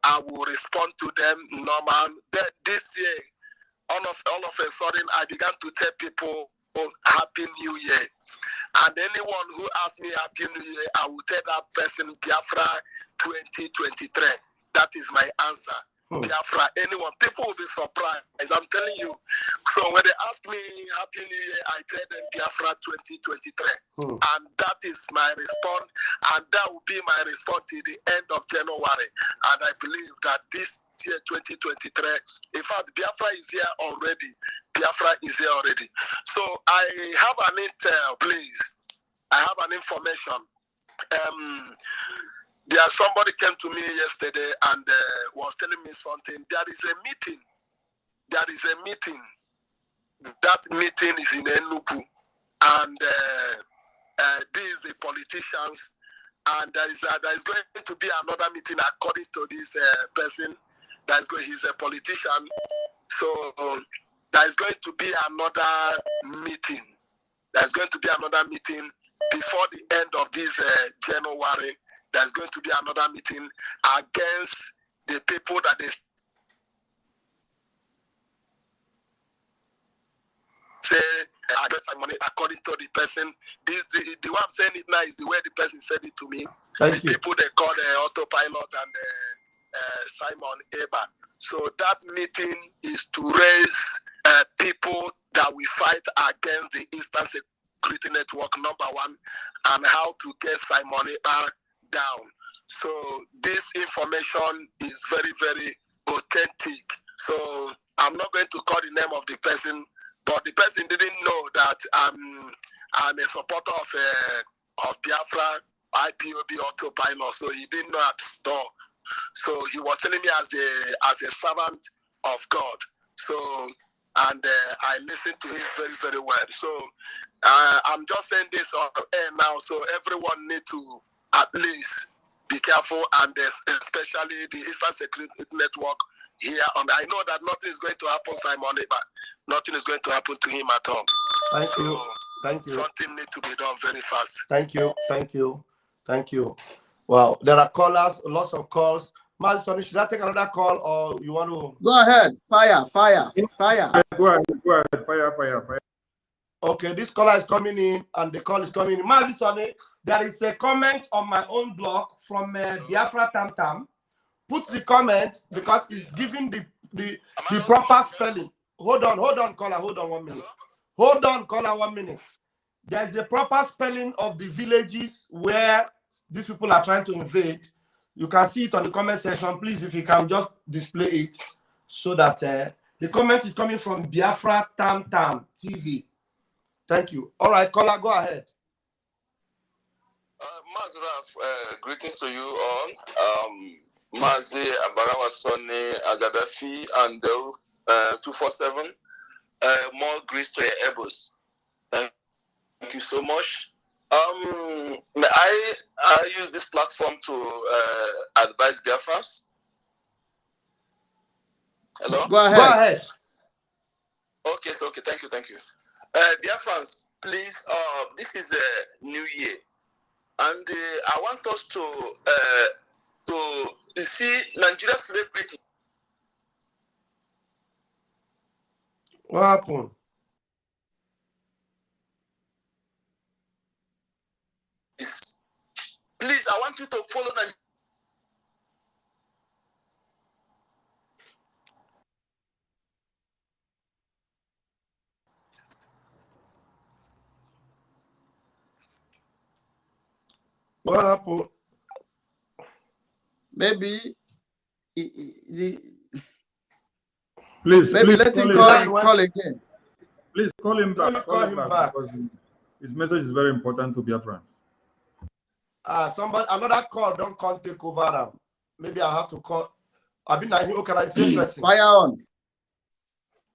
I will respond to them normal. Then this year, all of a sudden, I began to tell people, Happy New Year. And anyone who asks me Happy New Year, I will tell that person Biafra 2023. That is my answer. Biafra, anyone. People will be surprised. I'm telling you. So when they ask me Happy New Year, I tell them Biafra 2023. And that is my response. And that will be my response till the end of January. And I believe that this year 2023, in fact, Biafra is here already. So I have an intel, please. I have an information. Somebody came to me yesterday and was telling me something. There is a meeting. That meeting is in Enugu, and these the politicians. And there is going to be another meeting according to this person. he's a politician. So there's going to be another meeting. There's going to be another meeting before the end of this January. There's going to be another meeting against the people that they say against my money according to the person. The way I'm saying it now is the way the person said it to me. Thank you. People they call the autopilot and Simon Eber. So that meeting is to raise people that we fight against the Eastern Security Network, number one, and how to get Simon Eber down. So this information is very, very authentic. So I'm not going to call the name of the person, but the person didn't know that I'm a supporter of Biafra, IPOB autopilot. So he didn't know at all. So he was telling me as a servant of God. So and I listened to him very, very well. So I'm just saying this on air now. So everyone need to at least be careful, and especially the Eastern Security Network here. And I know that nothing is going to happen, Simon, but nothing is going to happen to him at all. Thank you. Thank you. Something needs to be done very fast. Thank you. Thank you. Thank you. Wow, there are callers, lots of calls. Master, should I take another call, or you want to go ahead? Fire. Go ahead. Fire. Okay, this caller is coming in, and the call is coming in. Master, there is a comment on my own blog from Biafra Tam Tam. Put the comment because it's giving the proper spelling. Hold on, caller. Hold on 1 minute. Hold on, caller, 1 minute. There's a proper spelling of the villages where these people are trying to invade. You can see it on the comment section. Please, if you can just display it so that the comment is coming from Biafra Tam Tam TV. Thank you. All right, caller, go ahead. Mazraf, greetings to you all. Mazi Abarawa Sonny Agadafi and 247. More grace to your elbows. Thank you so much. May I use this platform to advise Biafrans? Hello? Go ahead. Okay, so okay, thank you. Biafrans, please, this is a new year, and I want us to see Nigeria celebrity. What happened? Please, I want you to follow Nigeria. What happened? Maybe Please let him call again. Please call him back. Call him back. Because his message is very important to Biafra. Another call don't come take over them. Maybe I have to call. I've been like, okay, I same person. Fire on.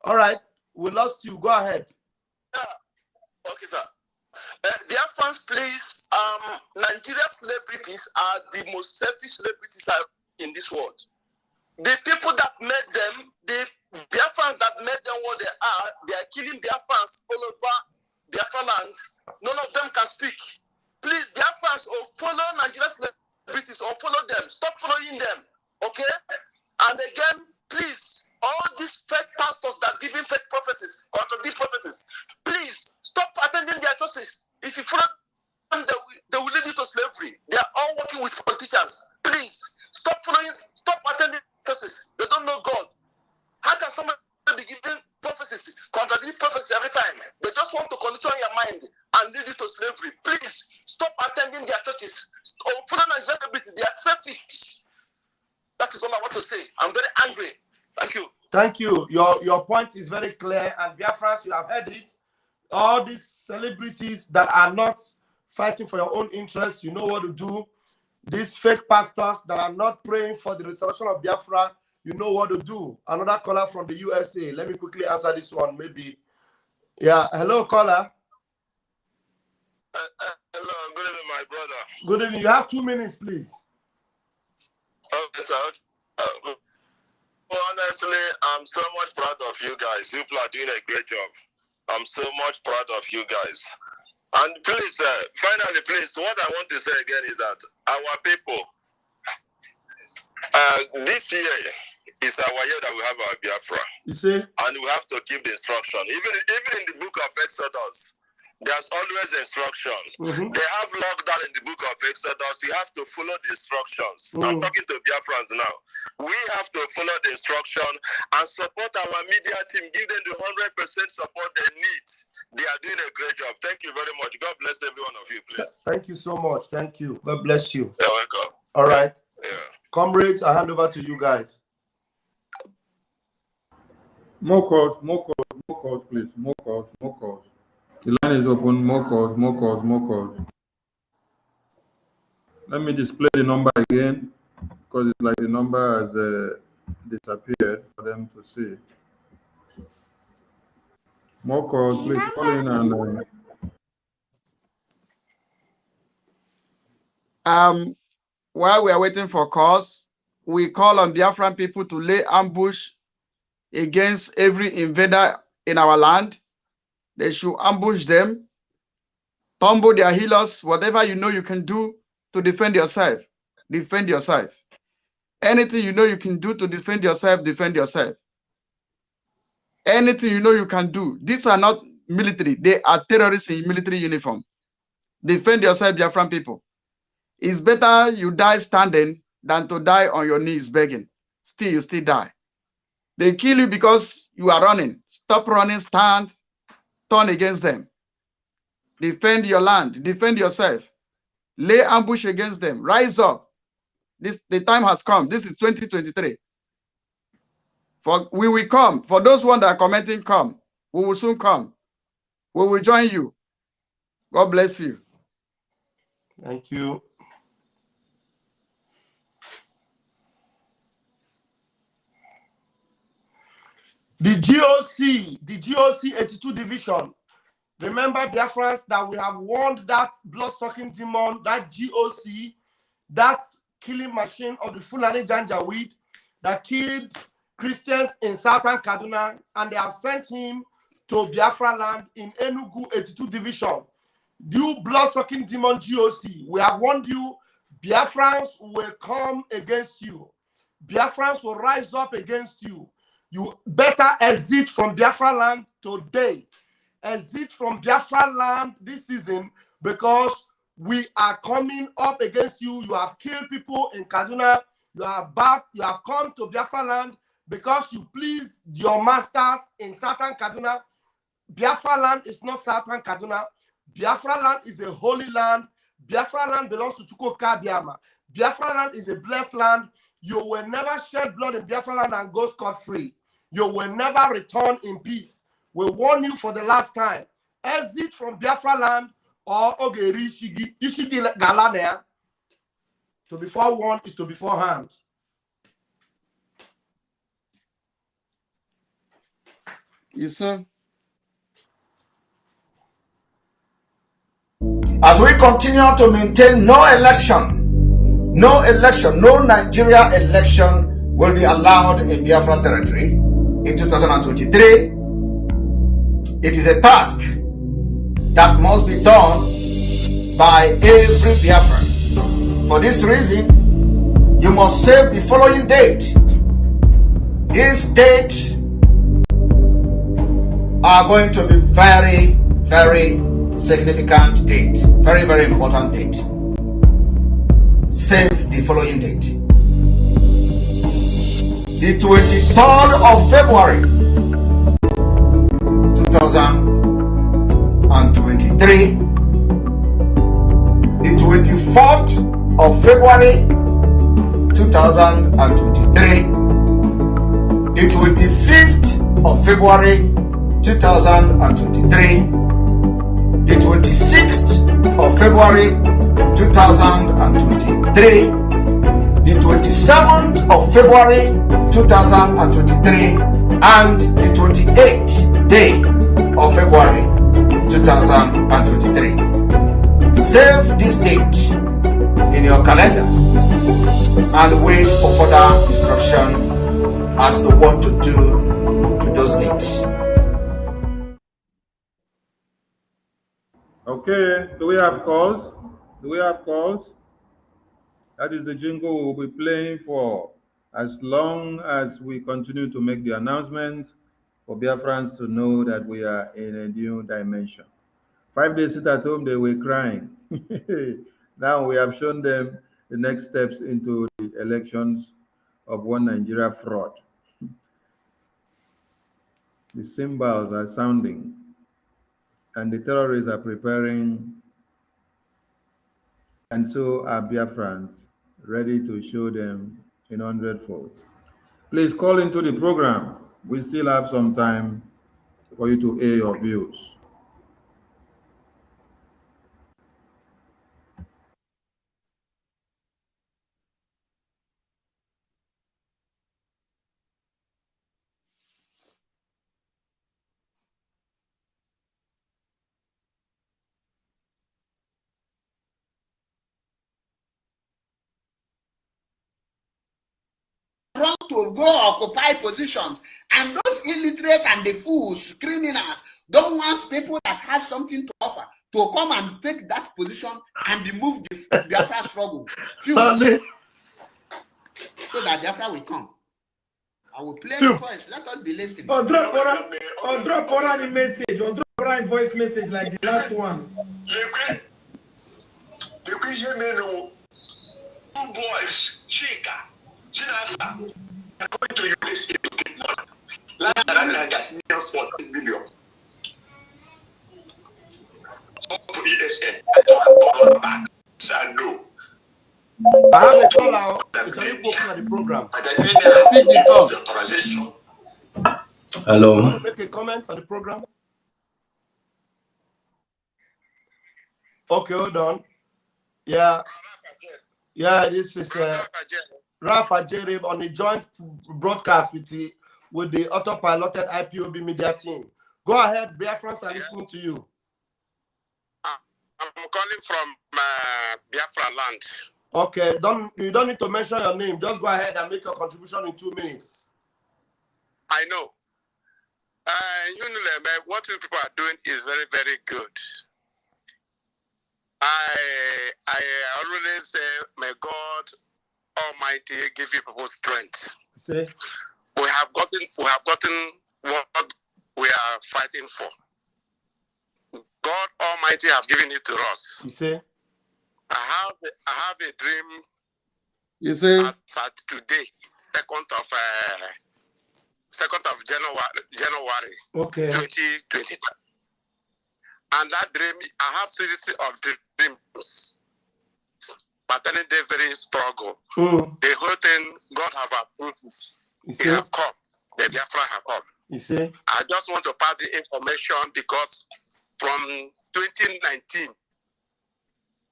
All right, we lost you. Go ahead. Okay, sir. Biafrans, please. Nigeria celebrities are the most selfish celebrities in this world. The people that made them, the Biafrans that made them what they are killing Biafrans all over Biafra lands. None of them can speak. Please, Biafrans, or follow Nigeria celebrities, or follow them. Stop following them, okay? And again, please, all these fake pastors that giving fake prophecies, contradict prophecies, please stop attending their churches. If you follow them, they will lead you to slavery. They are all working with politicians. Please stop attending churches. They don't know God. How can somebody be giving prophecies, contradict prophecies every time? They just want to condition your mind and lead you to slavery. Please stop attending their churches. Follow Nigerian celebrities. They are selfish. That is all I want to say. I'm very angry. Thank you. Thank you. Your point is very clear, and Biafrans, you have heard it. All these celebrities that are not fighting for your own interests, you know what to do. These fake pastors that are not praying for the restoration of Biafra, you know what to do. Another caller from the USA. Let me quickly answer this one, maybe. Yeah. Hello, caller. Hello. Good evening, my brother. Good evening. You have 2 minutes, please. Okay, sir. Honestly, I'm so much proud of you guys. You people are doing a great job. I'm so much proud of you guys. And please, finally, please, what I want to say again is that our people, this year is our year that we have our Biafra. You see? And we have to keep the instruction. Even in the book of Exodus, there's always instruction. They have lockdown in the book of Exodus. You have to follow the instructions. I'm talking to Biafrans now. We have to follow the instruction and support our media team. Give them the 100% support they need. They are doing a great job. Thank you very much. God bless every one of you, please. Thank you so much. Thank you. God bless you. You're welcome. All right. Yeah. Comrades, I hand over to you guys. More calls, please. More calls. The line is open. More calls. Let me display the number again, because it's like the number has disappeared for them to see. More calls, please. Call in and while we are waiting for calls, we call on Biafran people to lay ambush against every invader in our land. They should ambush them, tumble their healers, whatever you know you can do to defend yourself. Defend yourself. Anything you know you can do to defend yourself, defend yourself. Anything you know you can do. These are not military. They are terrorists in military uniform. Defend yourself, Biafran people. It's better you die standing than to die on your knees begging. Still, you still die. They kill you because you are running. Stop running, stand, turn against them. Defend your land, defend yourself. Lay ambush against them. Rise up. The time has come. This is 2023. We will come. For those ones that are commenting, come. We will soon come. We will join you. God bless you. Thank you. The GOC 82 division. Remember, Biafrans, that we have warned that blood-sucking demon, that GOC, that killing machine of the Fulani Janjaweed that killed Christians in southern Kaduna, and they have sent him to Biafra land in Enugu 82 division. You blood-sucking demon GOC, we have warned you, Biafrans will come against you. Biafrans will rise up against you. You better exit from Biafra land today. Exit from Biafra land this season, because we are coming up against you. You have killed people in Kaduna. You are back. You have come to Biafra land because you pleased your masters in southern Kaduna. Biafra land is not southern Kaduna. Biafra land is a holy land. Biafra land belongs to Chukwuka Biama. Biafra land is a blessed land. You will never shed blood in Biafra land and go scot-free. You will never return in peace. We warn you for the last time. Exit from Biafra land or Ogeri Ishigi Galanea. To be forewarned is to be forearmed. Yes, sir. As we continue to maintain no Nigeria election will be allowed in Biafra territory in 2023. It is a task that must be done by every Biafran. For this reason, you must save the following date. These dates are going to be very, very significant date. Very, very important date. Save the following date. The 23rd of February 2023. The 24th of February 2023. The 25th of February 2023. The 26th of February 2023. The 27th of February 2023. And the 28th day of February 2023. Save this date in your calendars and wait for further instruction as to what to do to those deeds. Okay, do we have calls? Do we have calls? That is the jingle we'll be playing for as long as we continue to make the announcement for Biafrans to know that we are in a new dimension. 5 days sit at home, they were crying. Now we have shown them the next steps into the elections of one Nigeria fraud. The cymbals are sounding and the terrorists are preparing, and so are Biafrans ready to show them in 100-fold. Please call into the program. We still have some time for you to air your views. Want to go occupy positions, and those illiterate and the fools, criminals, don't want people that have something to offer to come and take that position and remove the Biafra struggle. So that Biafra will come. I will play the voice. Let us be listening. Or drop the message, or drop a voice message like the last one. Two boys, Shika, Chinasa, are going to USA to get money. Last time I got seniors for 10 million. So to ESN, I don't back. So no. I have a call out. It's already spoken on the program. But I think they have the authorization. Hello. You want to make a comment on the program? Okay, hold on. Yeah, this is Rafa Jerib on the joint broadcast with the autopiloted IPOB media team. Go ahead, Biafrans are listening to you. I'm calling from Biafra land. Okay, you don't need to mention your name. Just go ahead and make your contribution in 2 minutes. I know. What you people are doing is very, very good. I always say, may God Almighty give you people strength. See? We have gotten what we are fighting for. God Almighty have given it to us. You see? I have a dream. You see? At today, 2nd of January. Okay. 2020. And that dream, I have series of dreams. But then they very struggle. The whole thing, God have approved. It have come. The Biafra have come. You see? I just want to pass the information because from 2019,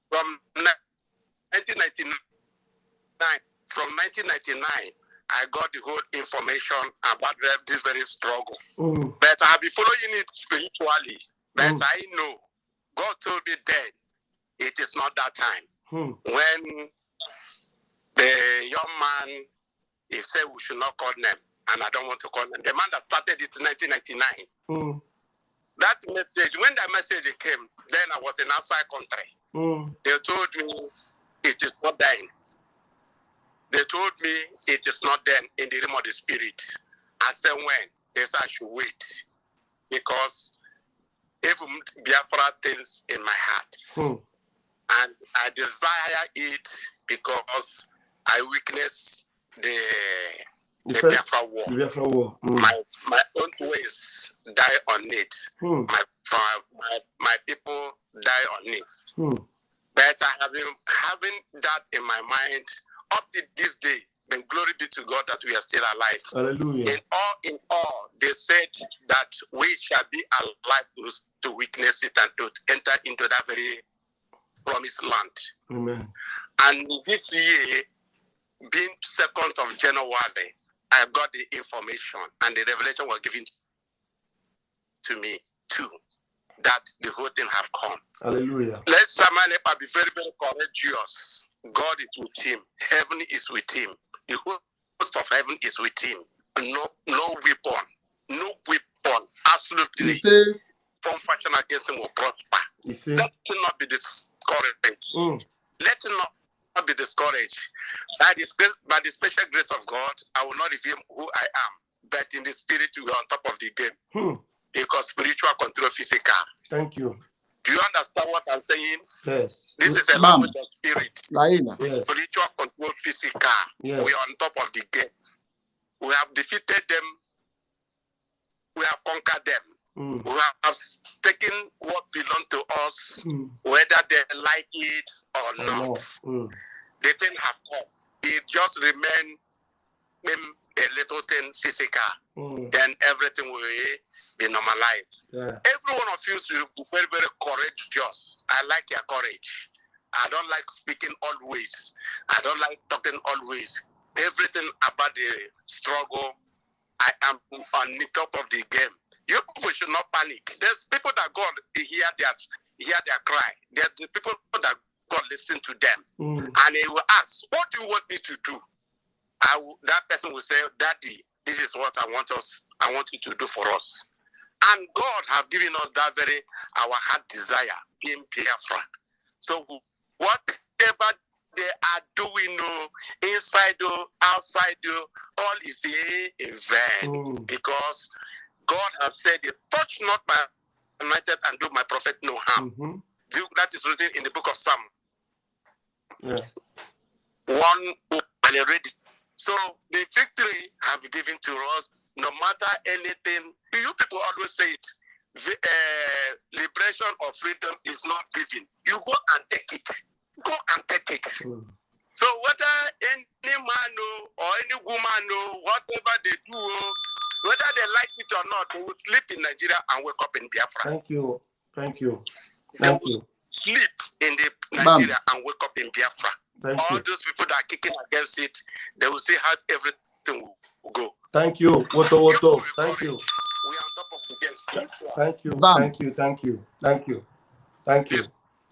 from 1999, I got the whole information about this very struggle. But I have been following it spiritually. But I know God told me then it is not that time. When the young man, he said we should not call them, and I don't want to call them. The man that started it in 1999. That message, when that message came, then I was in outside country. They told me it is not dying. They told me it is not then in the realm of the spirit. I said when? They said I should wait. Because if Biafra things in my heart, and I desire it because I witness the Biafra war. The Biafra war. My own ways die on it. My people die on it. But I have been having that in my mind up to this day. Then glory be to God that we are still alive. Hallelujah. In all, they said that we shall be alive to witness it and to enter into that very promised land. Amen. And this year, being 2nd of January, I got the information and the revelation was given to me too, that the whole thing have come. Hallelujah. Let Samanepa be very, very courageous. God is with him. Heaven is with him. The host of heaven is with him. no weapon, absolutely. You say, From fashion against him will prosper. You see? Let him not be discouraged. Let him not be discouraged. By the special grace of God, I will not reveal who I am, but in the spirit, we are on top of the game. Because spiritual control physical. Thank you. Do you understand what I'm saying? Yes. This is a language of spirit. Yes. Spiritual control physical. Yes. We are on top of the game. We have defeated them. We have conquered them. We have taken what belongs to us, whether they like it or not. They didn't have come. It just remain a little thing physical. Then everything will be normalized. Yeah. Every one of you should be very, very courageous. I like your courage. I don't like speaking always. I don't like talking always. Everything about the struggle, I am on the top of the game. You people should not panic. There's people that God hear their cry. There's the people that God listen to them. And he will ask, what do you want me to do? That person will say, Daddy, this is what I want you to do for us. And God has given us that very our heart desire in Biafra. So whatever they are doing, inside or outside, all is in vain. Because God has said, touch not my anointed and do my prophet no harm. That is written in the book of Psalm. Yes. 1 and already. So the victory have been given to us, no matter anything. You people always say it. Liberation or freedom is not given. You go and take it. Go and take it. So whether any man or any woman, whatever they do, whether they like it or not, they will sleep in Nigeria and wake up in Biafra. Thank you. Thank you. Thank you. Sleep in Nigeria and wake up in Biafra. All those people that are kicking against it, they will see how everything will go. Thank you, Wotowoto. Thank you. We are on top of the game. Thank you. Bam. Thank you. Thank you. Thank you. Thank you.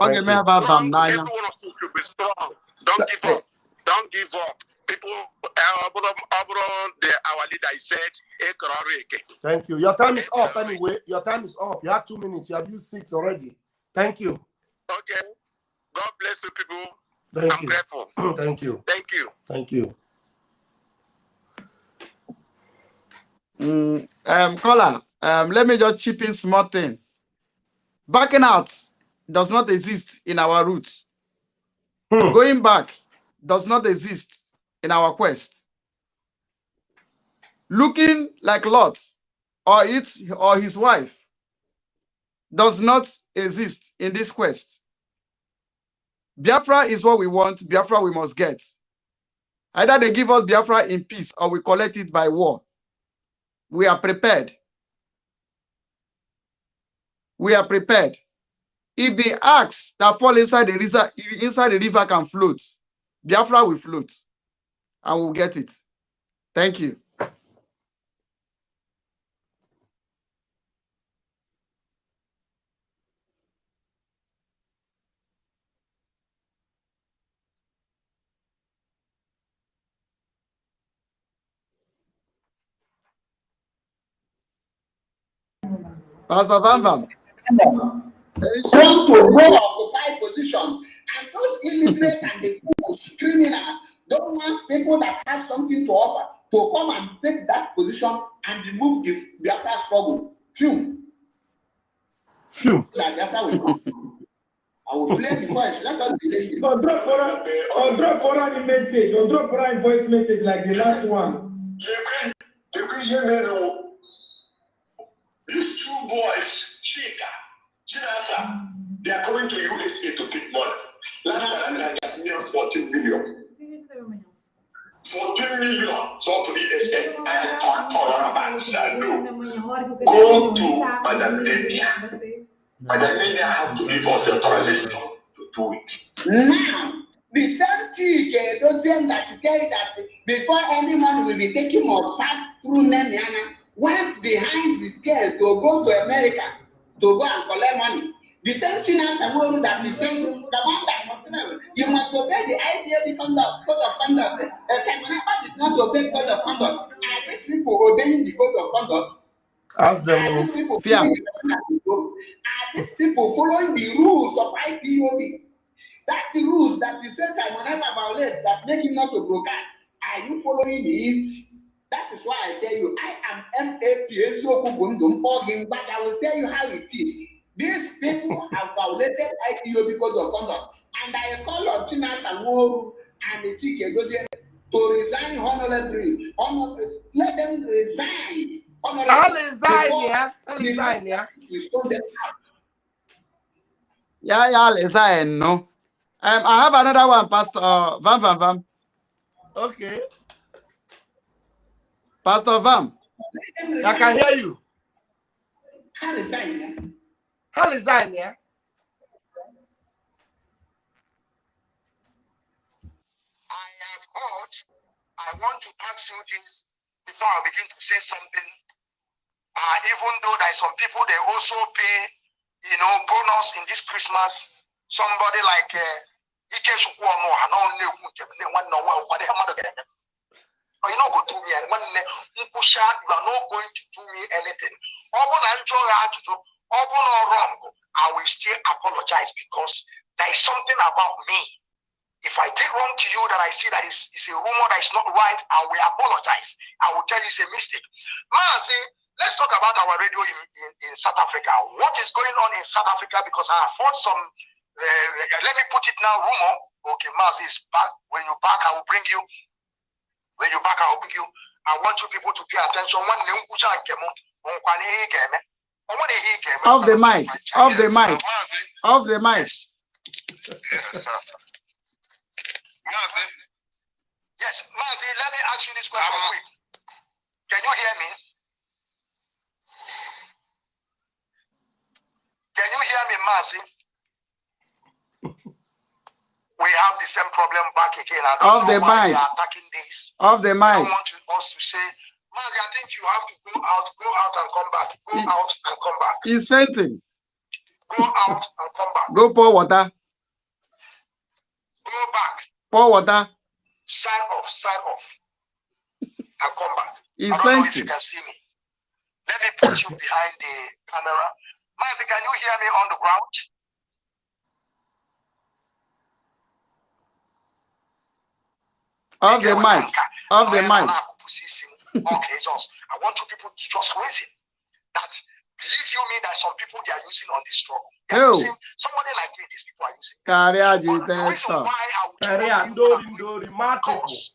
Okay, me about Bam now. Every one of you should be strong. Don't give up. Don't give up. People, our leader said, thank you. Your time is up anyway. Your time is up. You have 2 minutes. You have used 6 already. Thank you. Okay. God bless you, people. Thank I'm you. grateful. Thank you. Thank you. Thank you. Caller, let me just chip in small thing. Backing out does not exist in our roots. Going back does not exist in our quest. Looking like Lot or his wife does not exist in this quest. Biafra is what we want. Biafra we must get. Either they give us Biafra in peace or we collect it by war. We are prepared. We are prepared. If the axe that fall inside the river can float, Biafra will float and we'll get it. Thank you. Pastor Van. Want to go occupy positions, and those illiterate and the fools, criminals, don't want people that have something to offer to come and take that position and remove the Biafra struggle. Phew. That Biafra will come. I will play the voice. Let us be lazy. Or drop Quran in message, or drop Quran voice message like the last one. These 2 boys, Chika, they are coming to USA to take money. Last time I just near 14 million. 14 million. So to the extent I talked about Sadu. Go to Madam Lenia. Madam Lenia has to give us authorization to do it. Now, the same thing, those that you carry that before anyone will be taking or pass through Nemiana, went behind the scale to go to America to go and collect money. The same thing as Samuel that is saying, the one that you must obey the IDA code of conduct. Samuel did not obey code of conduct. And these people of conduct? Ask them. Are these people Fear. following the rules of IPOB? That's the rules that the state Moneta violates that make him not to broadcast. Are you following it? That is why I tell you, I am MAP, but I will tell you how it is. These people have violated IPOB code of conduct, and I call on China Samoru and the Chike to resign honorably. Let them resign. I'll resign, yeah. I'll resign, yeah. Yeah, resign, no. I have another one, Pastor Vam. Okay. Pastor Vam. I can hear you. I'll resign, I'll resign, yeah. I have heard. I want to ask you this before I begin to say something. Even though there are some people, they also pay, bonus in this Christmas. Somebody like Ike Shukwu no, you know, go to me and when you are not going to do me anything. I will still apologize because there is something about me. If I did wrong to you that I see that it's a rumor that is not right, I will apologize. I will tell you it's a mistake. Mazi, let's talk about our radio in South Africa. What is going on in South Africa? Because I have fought some, let me put it now, rumor. Okay, Mazi is back. When you're back, I will bring you. When you're back, I will bring you. I want you people to pay attention. Off the mic. Off the mic. Off the mic. Yes, sir. Mazi. Yes, Mazi, let me ask you this question quick. Can you hear me? Can you hear me, Mazi? We have the same problem back again. I don't know why they are attacking this. Off the mic. I don't want us to say, Mazi, I think you have to go out and come back. Go out and come back. He's fainting. Go out and come back. Go pour water. Go back. Pour water. Sign off. And come back. He's I don't know if fainting. you can see me. Let me put you behind the camera. Mazi, can you hear me on the ground? Off the mic. Off the mic. Okay, I want you people to just reason that, believe you me, that some people they are using on this struggle. They are using somebody like me, these people are using. The reason why I would because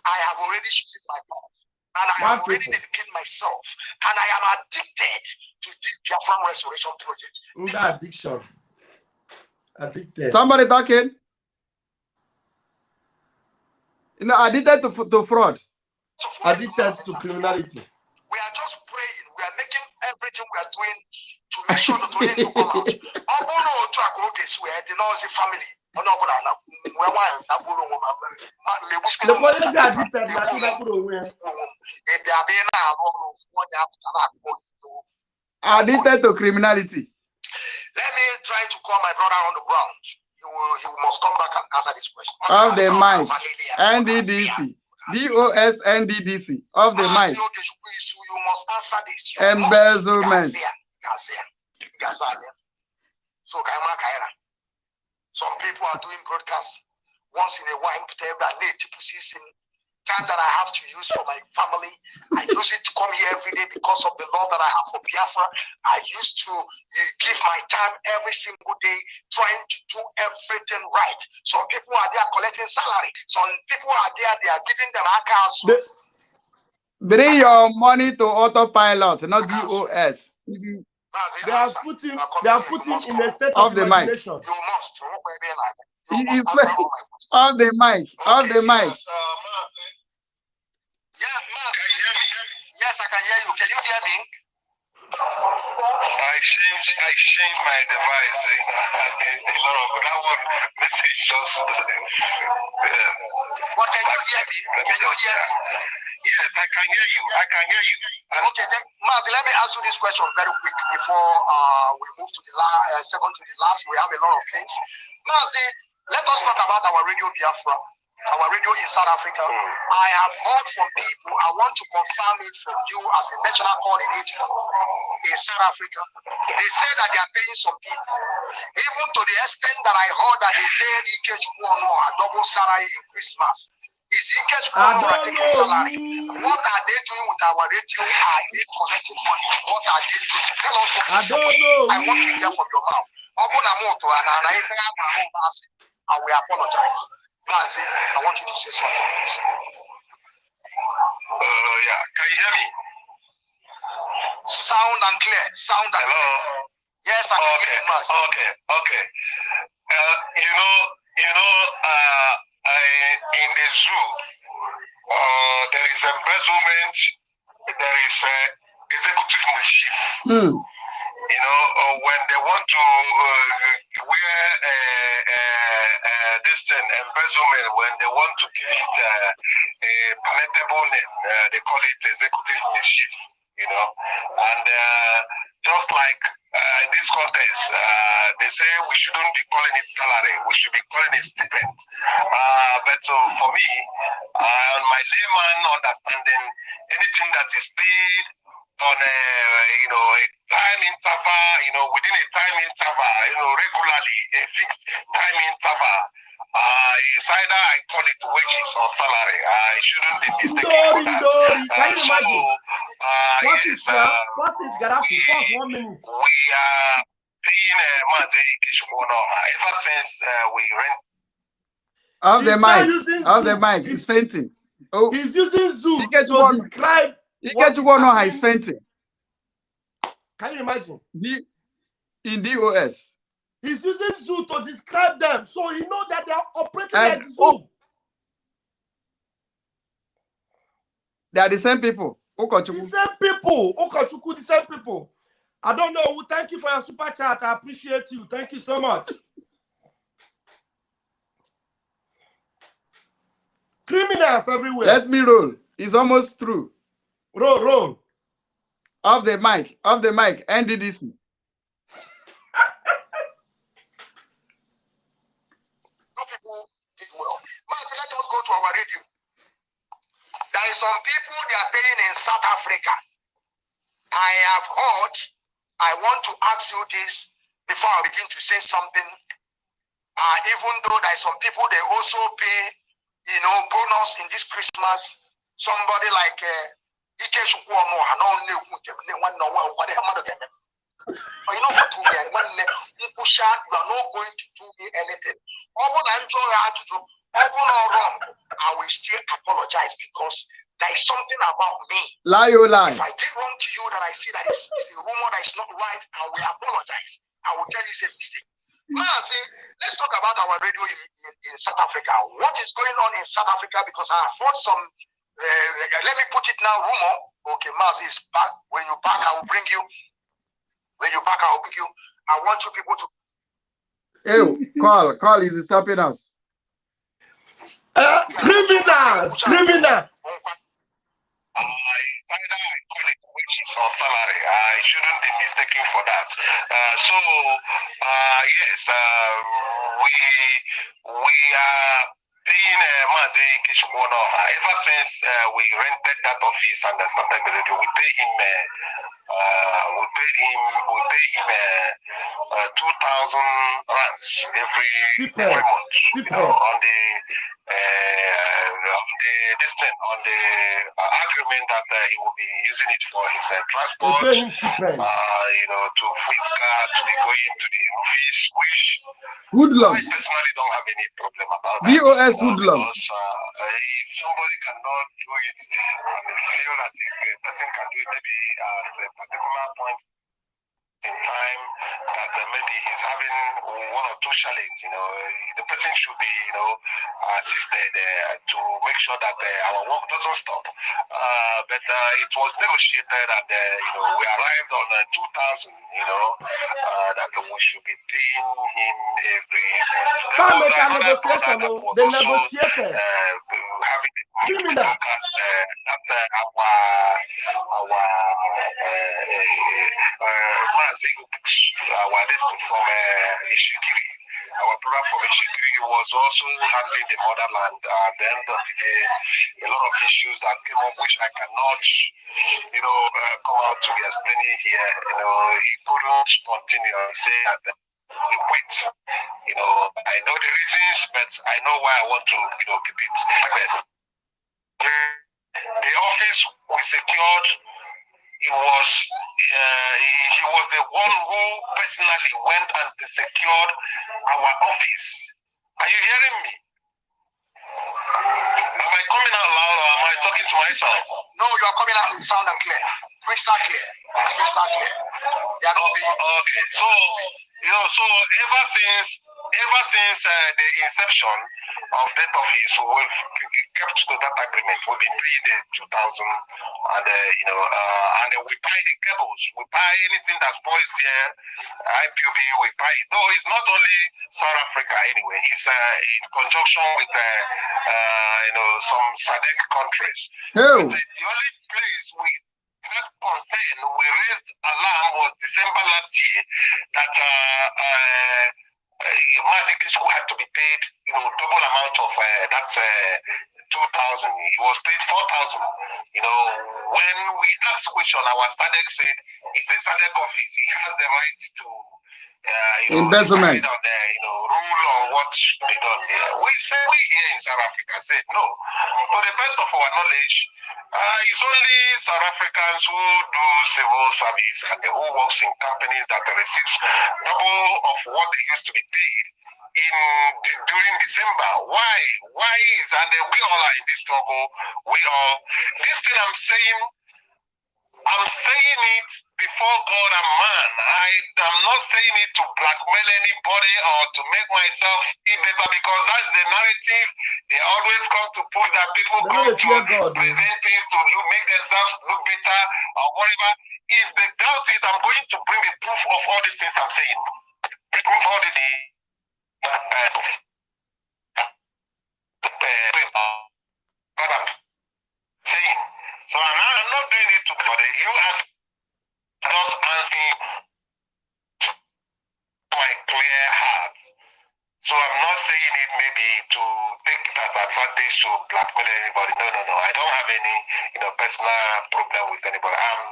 I have already shooted my mouth and I have already dedicated myself and I am addicted to this Biafra restoration project. Addicted. Somebody talking? Addicted to fraud. Addicted to criminality. We are just praying. We are making everything we are doing to make sure that we need to come out. Family. Addicted to criminality. Let me try to call my brother on the ground. He must come back and answer this question. Of the mic. NDDC. DOS NDDC. Of the mic. You must answer this. Embezzlement. So, some people are doing broadcasts once in a while. Time that I have to use for my family, I use it to come here every day because of the love that I have for Biafra. I used to give my time every single day trying to do everything right. Some people are there collecting salary. Some people are there, they are giving them accounts. Bring your money to autopilot, not DOS. They are putting in a state of imagination. You must. Off the mic. Off the mic. Yeah, man. Can you hear me? Yes, I can hear you. Can you hear me? I changed my device. A lot of that one message just. What can you hear me? Can you hear me? Yes, I can hear you. Okay, Mazi, let me ask you this question very quick before we move to the second to the last. We have a lot of things. Mazi, let us talk about our Radio Biafra. our radio in South Africa. I have heard from people, I want to confirm it from you as a national coordinator in South Africa. They say that they are paying some people, even to the extent that I heard that they paid Ike Chukwuono a double salary in Christmas. Is Ike Chukwuono taking salary? What are they doing with our radio? Are they collecting money? What are they doing? Tell us what is happening. I want to hear from your mouth. And we apologize. Mazi, I want you to say something. Yeah, can you hear me? Sound and clear. Sound and Hello. Clear. Yes, I can hear you, Mazi. Okay. In the zoo, there is embezzlement, there is executive mischief. When they want to wear this thing, embezzlement, when they want to give it a palatable name, they call it executive mischief, And just like in this context, they say we shouldn't be calling it salary, we should be calling it stipend. But for me, on my layman understanding, anything that is paid on a time interval, within a time interval, regularly, a fixed time interval. It's either I call it wages or salary. I shouldn't be mistaken for that. Can you imagine? What's it, Gaddafi? Pause 1 minute. We are paying Mazi Kishimono ever since we rent. Off the mic. He's fainting. Oh, he's using Zoom to describe. He's fainting. Can you imagine? In DOS. He's using Zoom to describe them, so he knows that they are operating like Zoom. They are the same people. The same people. I don't know. Thank you for your super chat. I appreciate you. Thank you so much. Criminals everywhere. Let me roll. It's almost through. Roll. Off the mic. NDDC. People did well. Let us go to our radio. There are some people they are paying in South Africa. I have heard. I want to ask you this before I begin to say something. Even though there are some people they also pay, bonus in this Christmas. Somebody like Ike Chukwuono, you are not going to do me anything. I will still apologize because there is something about me. Lie. If I did wrong to you that I see that it's a rumor that is not right, I will apologize. I will tell you it's a mistake. Let's talk about our radio in South Africa. What is going on in South Africa? Because I have heard some, let me put it now, rumor. Okay, Mazi is back. When you back, I will bring you. When you back, I will bring you. I want you people to. Call is stopping us. Criminal. Or salary. I shouldn't be mistaken for that. Yes, we are paying Mazi Kishimono ever since we rented that office and started the radio. We pay him. We pay him 2,000 rands every month. On the agreement that he will be using it for his transport, to his car, to be going to the office, which I personally don't have any problem about that. DOS hoodlums. Because if somebody cannot do it, and they feel that if a person can do it maybe at a particular point in time that maybe he's having one or two challenges, the person should be, assisted to make sure that our work doesn't stop. But it was negotiated and, we arrived on 2,000, that we should be paying him every month. Can't make a negotiation, they negotiated. Criminal. Our listing from Ishikiri. Our program from Ishikiri was also handling the motherland. At the end of the day, a lot of issues that came up, which I cannot, come out to be explaining here. He couldn't continue. He said that he quit. I know the reasons, but I know why I want to, keep it. The office we secured. He was the one who personally went and secured our office. Are you hearing me? Am I coming out loud or am I talking to myself? No, you are coming out sound and clear. Crystal clear. Crystal clear. Okay. So, so ever since the inception of that office, we've kept to that agreement. We've been paying the 2,000 and we buy the cables. We buy anything that spoils here. IPOB, we buy it. No, it's not only South Africa anyway. It's in conjunction with some SADC countries. Oh. But the only place we had concern, we raised alarm was December last year that School had to be paid, double amount of that 2,000. He was paid 4,000. When we asked question, our SADC said it's a SADC office. He has the right to embezzlement. On the, rule on what should be done here. We here in South Africa said no. To the best of our knowledge, it's only South Africans who do civil service and who works in companies that receives double of what they used to be paid during December. Why is, and we all are in this struggle. This thing I'm saying it before God and man. I'm not saying it to blackmail anybody or to make myself feel better, because that's the narrative they always come to put, that people come to present things to make themselves look better or whatever. If they doubt it, I'm going to bring the proof of all these things I'm saying. The proof of all these things. What I'm saying. So I'm not doing it to body. You ask, just asking my clear heart. So I'm not saying it maybe to take it as advantage to blackmail anybody. No. I don't have any, personal problem with anybody. I'm,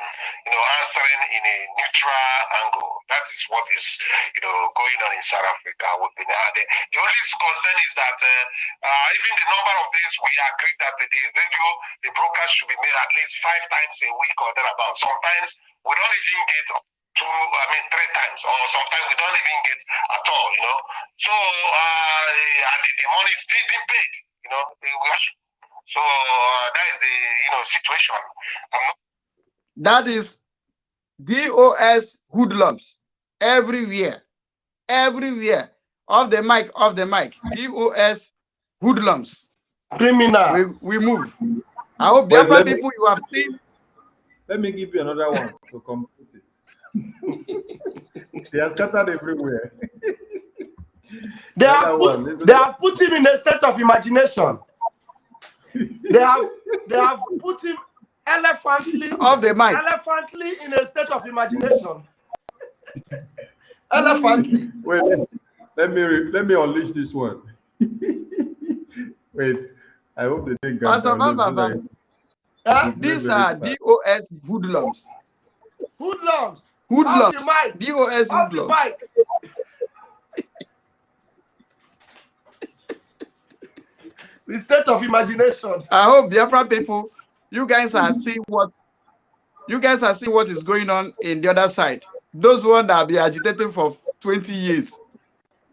answering in a neutral angle. That is what is, going on in South Africa. The only concern is that even the number of days we agreed that the radio, the broadcast should be made at least 5 times a week or thereabouts. Sometimes we don't even get 3 times, or sometimes we don't even get at all, So and the money is still being paid, So that is the situation. That is DOS hoodlums everywhere. Off the mic. DOS hoodlums. Criminals. We move. I hope Biafra people you have seen. Let me give you another one to complete it. They are scattered everywhere. They have put him in a state of imagination. They have put him elephantly off the mic. Elephantly in a state of imagination. Elephantly. Wait, let me unleash this one. Wait, I hope they think. Pastor Bamba. These are DOS hoodlums. Hoodlums. DOS Off the hoodlums. mic. The state of imagination. I hope Biafra people, you guys are seeing what is going on in the other side. Those ones that have been agitating for 20 years.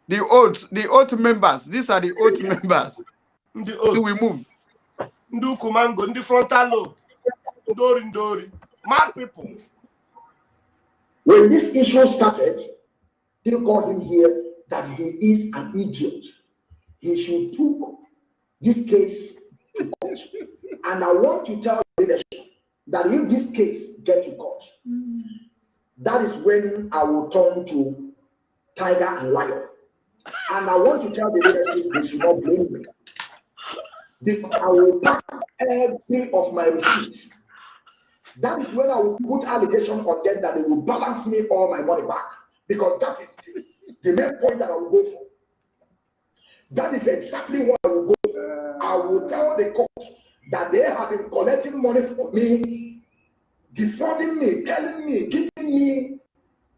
The old members. These are the old members. So we move. Ndu Kumango, Ndi frontal lobe. Ndori. Mad people. When this issue started, they called him here that he is an idiot. He should take this case to court. And I want to tell the leadership that if this case gets to court, that is when I will turn to Tiger and Lion. And I want to tell the leadership they should not blame me. Because I will pack every of my receipts. That is when I will put allegation on them that they will balance me all my money back. Because that is the main point that I will go for. That is exactly what I will go for. I will tell the court that they have been collecting money from me, defrauding me, telling me, giving me,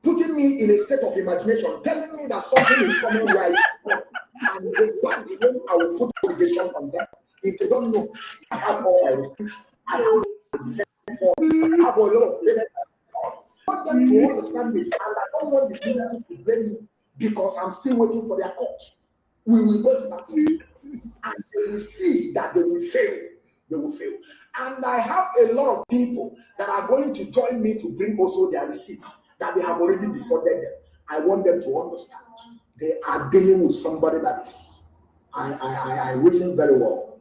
putting me in a state of imagination, telling me that something is coming right, and they want to know I will put obligation on them. If they don't know, I have all my receipts. I have a lot of payment. I want them to understand this, and I don't want the people to blame me because I'm still waiting for their court. We will go to that court, and they will see that they will fail. They will fail. And I have a lot of people that are going to join me to bring also their receipts that they have already defrauded them. I want them to understand they are dealing with somebody that is. I reason very well.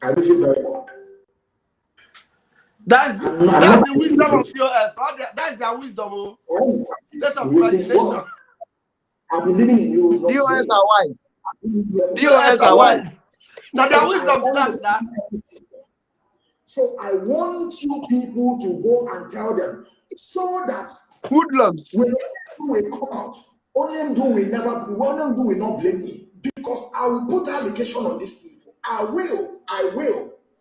I reason very well. That's the wisdom of COS. That's their wisdom. State of imagination. I've been living in Europe. DOS are wise. DOS are wise. Now their wisdom that. So I want you people to go and tell them so that hoodlums will come out. Only do we not blame me because I will put allegation on these people. I will,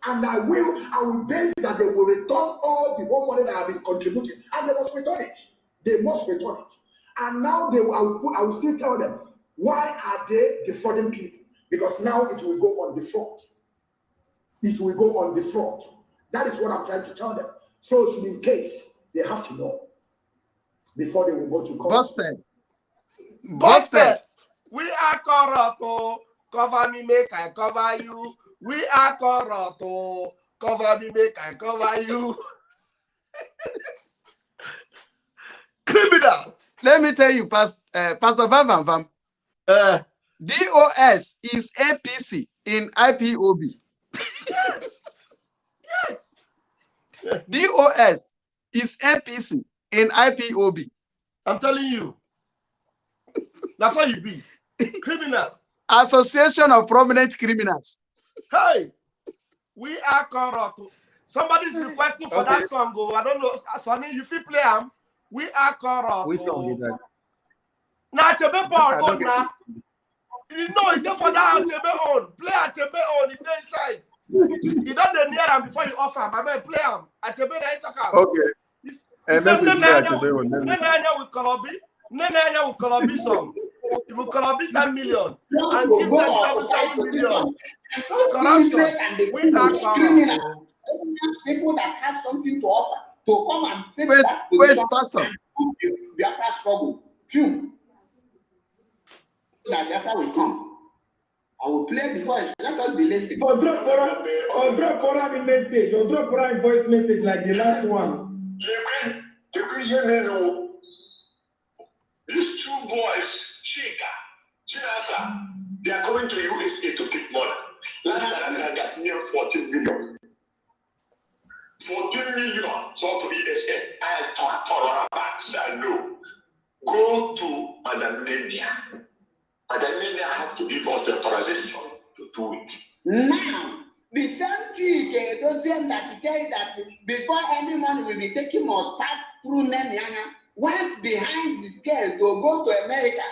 and I will base that they will return all the whole money that have been contributing, and they must return it. They must return it. And now I will still tell them why are they defrauding people? Because now it will go on the fraud. It will go on the fraud. That is what I'm trying to tell them. So in case they have to know before they will go to court. Busted. We are corrupt. Cover me, make I cover you. We are corrupt. Cover me, make I cover you. Criminals. Let me tell you, Pastor Vam. DOS is APC in IPOB. Yes. DOS is APC in IPOB. I'm telling you. That's how you be. Criminals. Association of Prominent Criminals. Hey, we are corrupt. Somebody's requesting for that song. I don't know. Sonny, you feel play them. We are corrupt. Which song is that? Now, to be born on now. You know, it's just for that to be on. Play at to be on. It's inside. You don't near them before you offer. I mean, play them. At to be there. Okay. And then we play at to be on. Nenanya with Colombia song. You will Colombia 10 million and give them 7 million. Corruption. We are corrupt. People that have something to offer to come and take that position. Wait, Pastor. And put the Biafra struggle. Two. That Biafra will come. I will play before I let us be listening. Or drop for a message, or drop for a voice message like the last one. These two boys, Chika, they are going to USA to keep money. Last time I got near 14 million. 14 million, so to ESN. I thought about no. Go to Madam Lenia. Madam Lenia have to give us the authorization to do it. Now, the same thing that say that before any money will be taken must pass through Nemiana, went behind the scale to go to America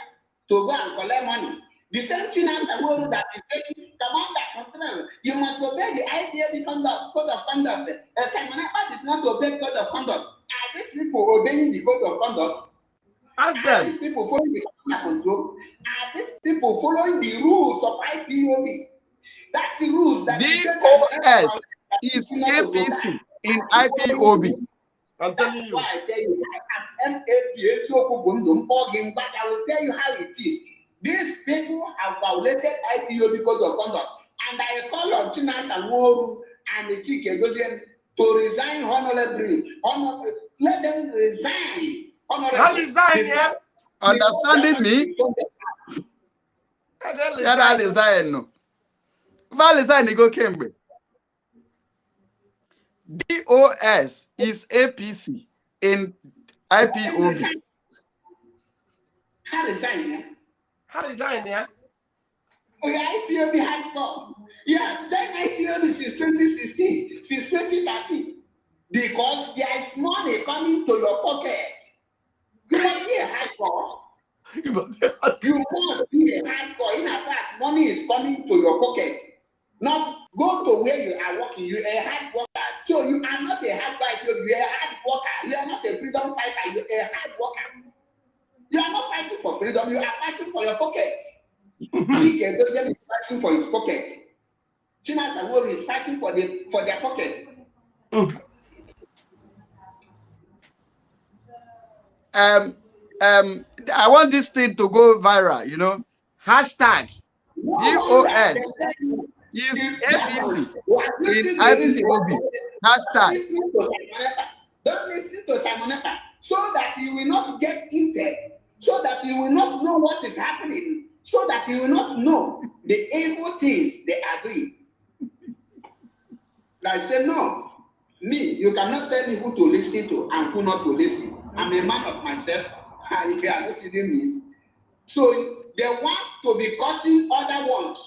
to go and collect money. The same thing as the world that is taking commander, you must obey the IPOB code of conduct. Samanapa did not obey code of conduct. Are these people obeying the code of conduct? Ask them. Are these people following the control? Are these people following the rules of IPOB? That's the rules that DOS is APC in IPOB. I'm telling you. I tell you, I will tell you how it is. These people have violated IPOB code of conduct, and I call on Chinas and Woru and the Chike Gosian to resign honorably. Let them resign honorably. How resign, yeah? Understanding me? Yeah, resign. No. Resign, go Kembe. DOS is APC in IPOB. How resign, yeah? How resign, yeah? Oh, yeah, IPOB has come. Yeah, then IPOB since 2016, since 2013. Because there is money coming to your pocket. You must be a high call. You must be a hardcore in as far as money is coming to your pocket. Not go to where you are working. You are a hard worker. So you are not a hard fighter. You are a hard worker. You are not a freedom fighter. You are a hard worker. You are not fighting for freedom. You are fighting for your pocket. Chike Doziem is fighting for his pocket. Chinasa Nworie is fighting for their pocket. I want this thing to go viral, you know. Hashtag DOS is APC in IPOB. Hashtag. Don't listen to Simon Ekpa, so that you will not get heated, so that you will not know what is happening, so that you will not know the evil things they are doing. I say, no, you cannot tell me who to listen to and who not to listen. I'm a man of myself, and you are not kidding me. So they want to be cutting other ones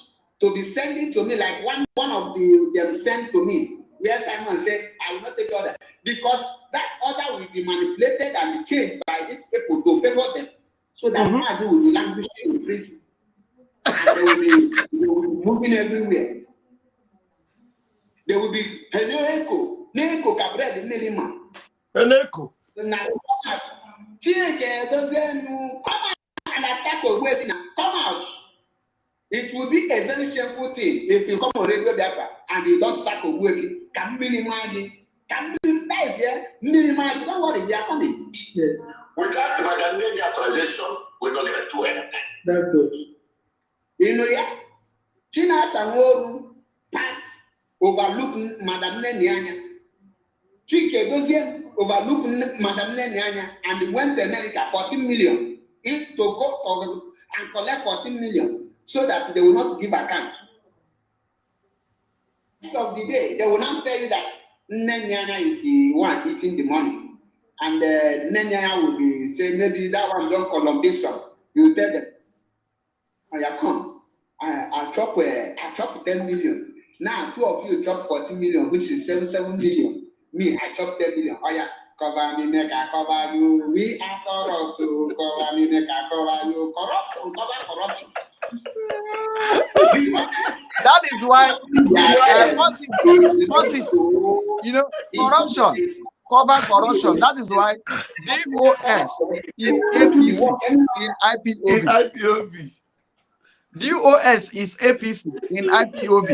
to be sending to me, like one of them sent to me. Where Simon said, I will not take order. Because that order will be manipulated and changed by these people to favor them. So that Mazi will be languishing in prison. And they will be moving everywhere. They will be Neko Cabrera Nelima. Neko. Now, Chineke doesn't come out and attack a wedding. Come out. It will be a very shameful thing if you come on Radio Biafra and you don't sack a wedding. Can minimize it. Can minimize it. Minimize it. Don't worry, they are coming. Yes. Without the Magandania transition, we're not going to do anything. That's good. You know, yeah? China Sanworu pass overlook Madame Nenyanya. Chike Doziem overlook Madame Nenyanya and went to America 14 million. If to go and collect 14 million so that they will not give account. At the end of the day, they will not tell you that Nenyanya is the one eating the money. And Nenyanya will be saying, maybe that one don't Columbation. You tell them, I come. I chop 10 million. Now, two of you chop 14 million, which is 7 million. Me, I chop 10 million. Oh, yeah, cover me, make I cover you. We are corrupt to cover me, make I cover you. Corruption, cover corruption. That is why, you know, corruption, cover corruption. That is why DOS is APC in IPOB. DOS is APC in IPOB.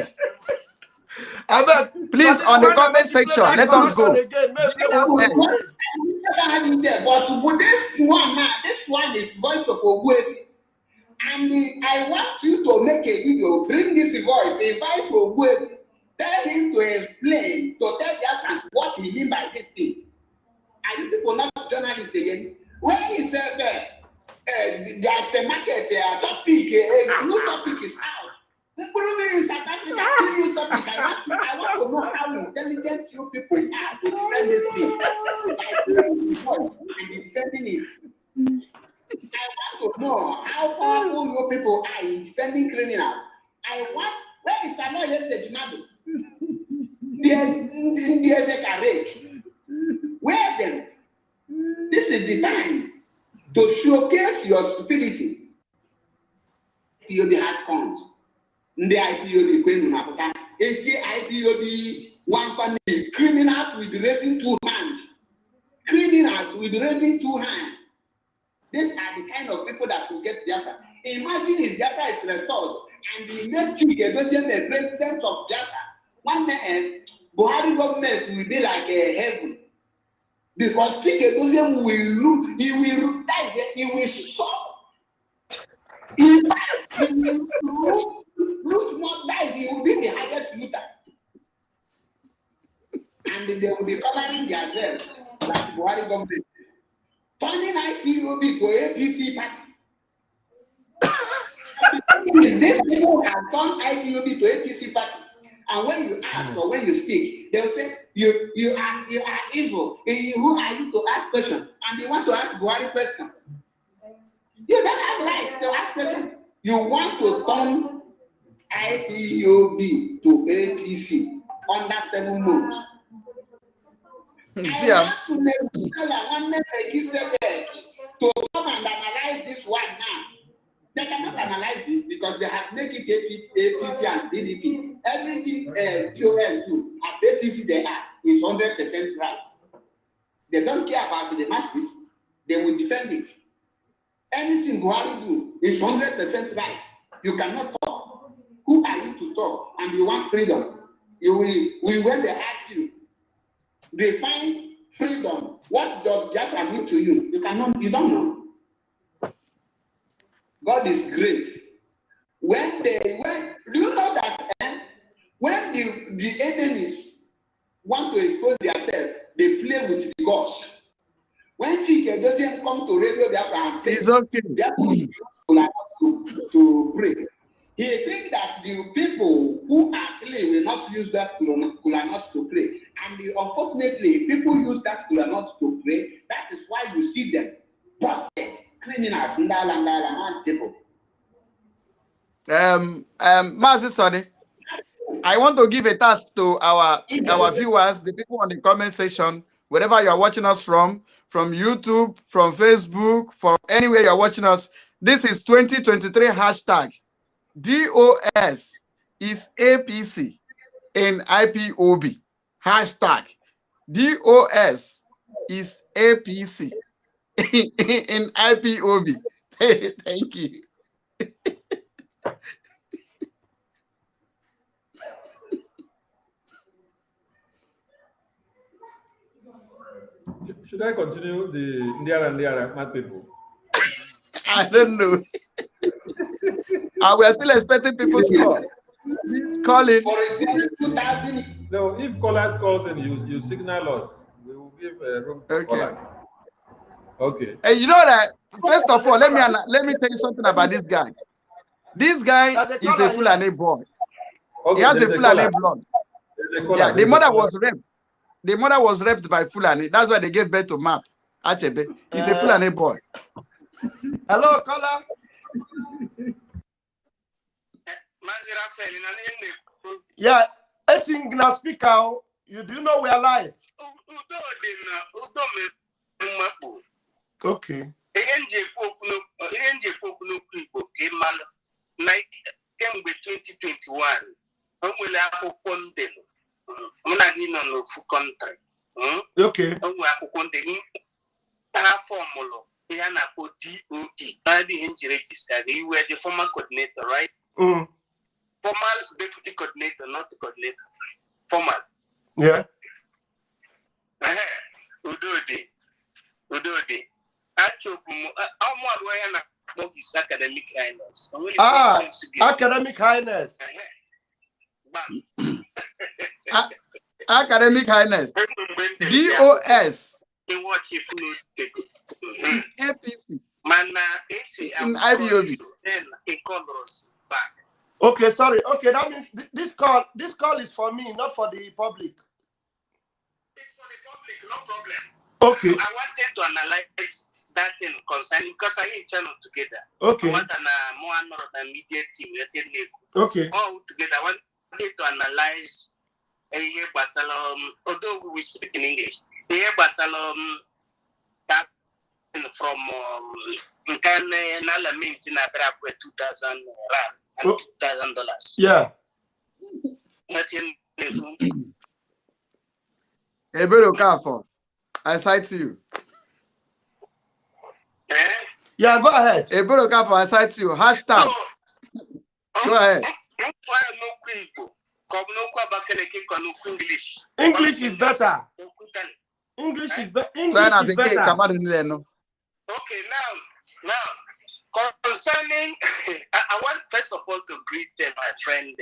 Please, on the comment section, let us go. But this one is voice of Ogbuefi. And I want you to make a video, bring this voice, invite Ogbuefi, tell him to explain, to tell the fans what he means by this thing. Are you people not journalists again? When he says there's a market, topic, no topic is out. In South Africa, new topic. I want to know how intelligent you people are to defend this thing. By playing the voice and defending it. I want to know how powerful you people are in defending criminals. Where is Samuel Sejimado? There's a carnage. Where then? This is the time to showcase your stupidity. You'll be hard cons. The IPOB Queen Maputa. IPOB one family. Criminals will be raising two hands. Criminals will be raising two hands. These are the kind of people that will get Biafra. Imagine if Biafra is restored and the next Chike Doziem the president of Biafra. One day, Buhari government will be like a heaven. Because Chike Doziem will look, he will stop. He will loot more dice, he will be the highest looter. And they will be covering their themselves like Buhari government. Turning IPOB to APC party. These people have turned IPOB to APC party. And when you ask or when you speak, they'll say, you are evil. Who are you to ask questions? And they want to ask Buhari questions. You don't have rights to ask questions. You want to turn IPOB to APC under 7 months. I want to make to come and analyze this one now. They cannot analyze this because they have made it APC and PDP. Everything QS do as APC they are is 100% right. They don't care about the masses. They will defend it. Anything Buhari do is 100% right. You cannot talk. Who are you to talk? And you want freedom. You will when they ask you, define freedom. What does Biafra mean to you? You cannot. You don't know. God is great. Do you know that when the enemies want to expose themselves, they play with the gods. When Chike doesn't come to radio Biafra and say, it's okay. to pray, he thinks that the people who are clean will not use that kulanot to pray. And unfortunately, people use that kulanot to pray. That is why you see them busted criminals, ndala people. Mazi Sonny, I want to give a task to our viewers, the people on the comment section, wherever you are watching us from YouTube, from Facebook, from anywhere you are watching us. This is 2023 hashtag DOS is APC in IPOB. Hashtag DOS is APC in IPOB. Thank you. Should I continue the Ndiara mad people? I don't know. We are still expecting people's call. Please call in. No, if callers calls and you signal us, we will give room for callers. Okay. And you know that, first of all, let me tell you something about this guy. This guy is a Fulani boy. Okay, he has a Fulani blood. Yeah, the mother was raped. The mother was raped by Fulani. That's why they gave birth to Map. Achebe. He's a Fulani boy. Hello, caller. Yeah, I think now speaker, you do know we are live. Okay. Kemgbe 2021 onwere akwụkwọ ndị nọ n'ofu country. Okay. Onwere akwụkwọ ndị ha fọmụlụ ihe na-akpọ DOE. Maybe ihe nji register. You were the former coordinator, right? Former deputy coordinator, not the coordinator. Former. Yeah. Udode. Actually, his academic highness. Academic highness. Academic highness. DOS. APC. In IBOB. Okay, sorry. Okay, that means this call is for me, not for the public. It's for the public, no problem. Okay. I wanted to analyze that thing concerning because I ain't channel together. Okay. I want more media team. Okay. All together. I wanted to analyze although we speak in English. That from $2,000 Yeah. I cite you. Yeah, go ahead. I cite you. Hashtag. Go ahead. English is better. English is better. Okay, now concerning, I want first of all to greet my friend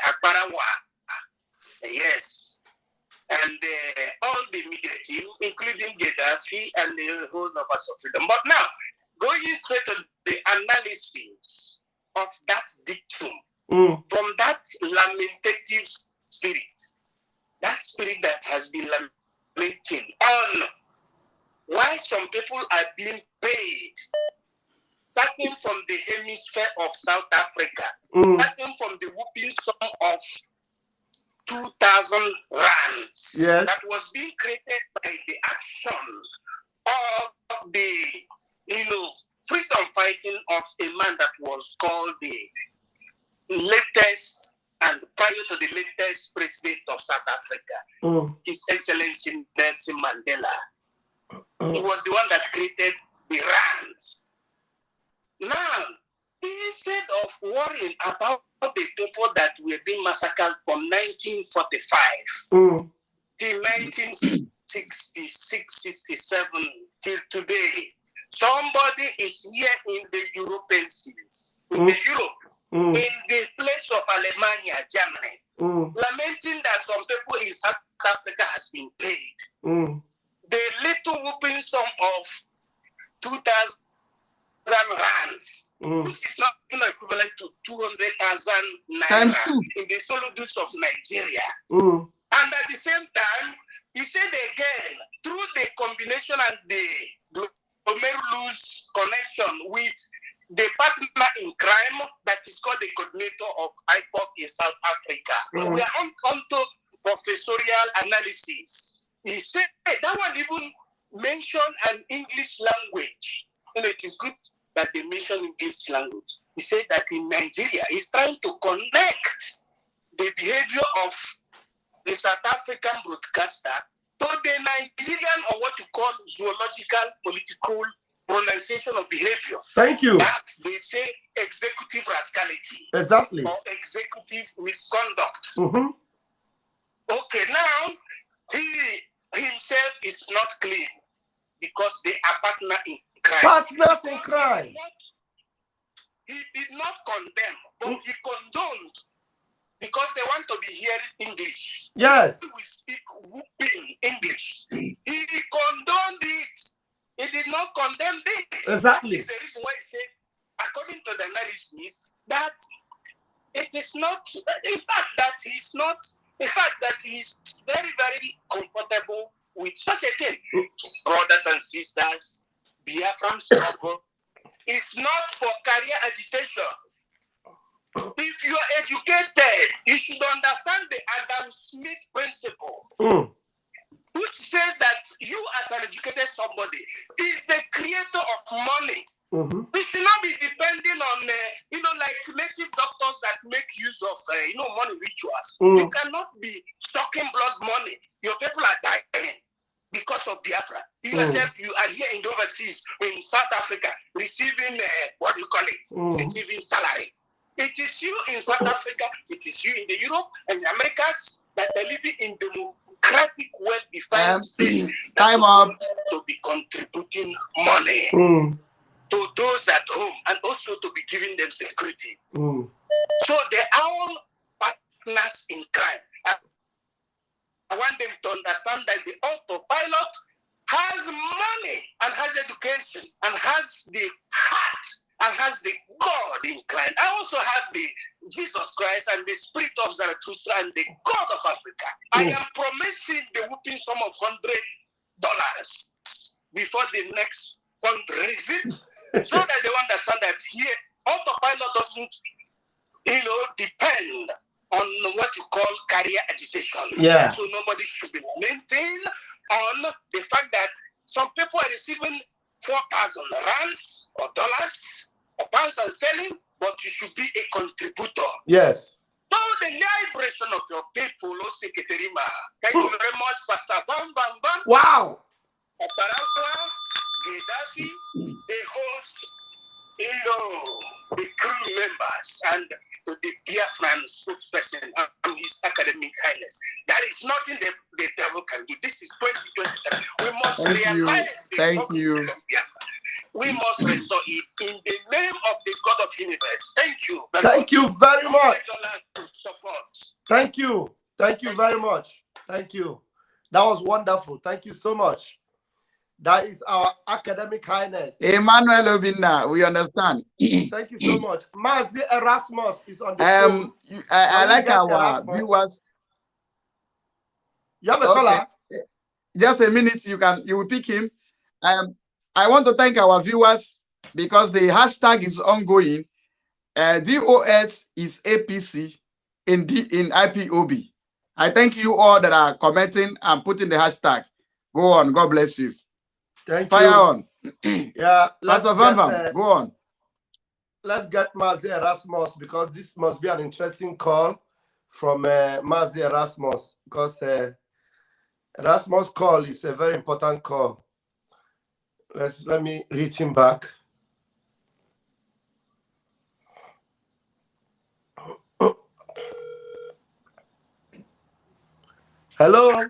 Akbarawa. Yes. And all the media team, including Gaddafi and the whole of us of freedom. But now, going straight to the analysis of that dictum, from that lamentative spirit, that spirit that has been lamenting on why some people are being paid, starting from the hemisphere of South Africa, starting from the whooping sum of 2,000 rands, yes, that was being created by the actions of the, freedom fighting of a man that was called the latest and prior to the latest president of South Africa, His Excellency Nelson Mandela. He was the one that created the rands. Now, instead of worrying about the people that were being massacred from 1945 till 1966, 67 till today, somebody is here in the European seas, in the Europe, in the place of Alemania, Germany, lamenting that some people in South Africa has been paid. The little whooping sum of 2,000 rands, which is not equivalent to 200,000 naira in the solidus of Nigeria. And at the same time, he said again, through the combination and the Omerulu's connection with the partner in crime that is called the coordinator of IPOC in South Africa. We are on to professorial analysis. He said that one even mentioned an English language. It is good that they mention English language. He said that in Nigeria, he's trying to connect the behavior of the South African broadcaster to the Nigerian, or what you call zoological political pronunciation of behavior. Thank you. That they say executive rascality. Exactly. Or executive misconduct. Okay, now he himself is not clean because they are partner in crime. Partners in crime. He did not condemn, but he condoned because they want to be hearing English. Yes. We speak whooping English. He condoned it. He did not condemn it. Exactly. That is the reason why he said, according to the analysis, that it is not, in fact, that he's not, in fact, that he's very, very comfortable with such a thing. Brothers and sisters, Biafra struggle is not for career agitation. If you are educated, you should understand the Adam Smith principle, which says that you as an educated somebody is the creator of money. We should not be depending on, like native doctors that make use of, money rituals. You cannot be sucking blood money. Your people are dying because of Biafra. You yourself, you are here in the overseas, in South Africa, receiving, receiving salary. It is you in South Africa, it is you in the Europe and the Americas that are living in democratic, well-defined state Time up. To be contributing money to those at home and also to be giving them security. So they are all partners in crime. I want them to understand that the autopilot has money and has education and has the heart and has the God inclined. I also have the Jesus Christ and the spirit of Zarathustra and the God of Africa. I am promising the whooping sum of $100 before the next fundraising, so that they understand that here autopilot doesn't, depend on what you call career agitation. Yeah. So nobody should be maintained on the fact that some people are receiving 4,000 rands or dollars or pounds and sterling, but you should be a contributor. Yes. So the liberation of your people, Osiketerima. Thank you very much, Pastor Bam Bam Bam. Wow. Oparata, Gaddafi, the host, the crew members, and the Biafran spokesperson and his academic highness. That is nothing the devil can do. This is 2023. We must realize Thank you. We must restore it in the name of the God of the universe. Thank you. Thank you very much. Support. Thank you. Thank you very much. Thank you. That was wonderful. Thank you so much. That is our academic highness. Emmanuel Obinna, we understand. Thank you so much. Mazi Erasmus is on the phone. I like our viewers. You have a caller? Just a minute, you will pick him. I want to thank our viewers because the hashtag is ongoing. DOS is APC in IPOB. I thank you all that are commenting and putting the hashtag. Go on. God bless you. Thank Fire you. on. Yeah, Pastor Van, go on. Let's get Mazi Erasmus, because this must be an interesting call from Mazi Erasmus, because Erasmus' call is a very important call. Let me read him back. Hello. Hello,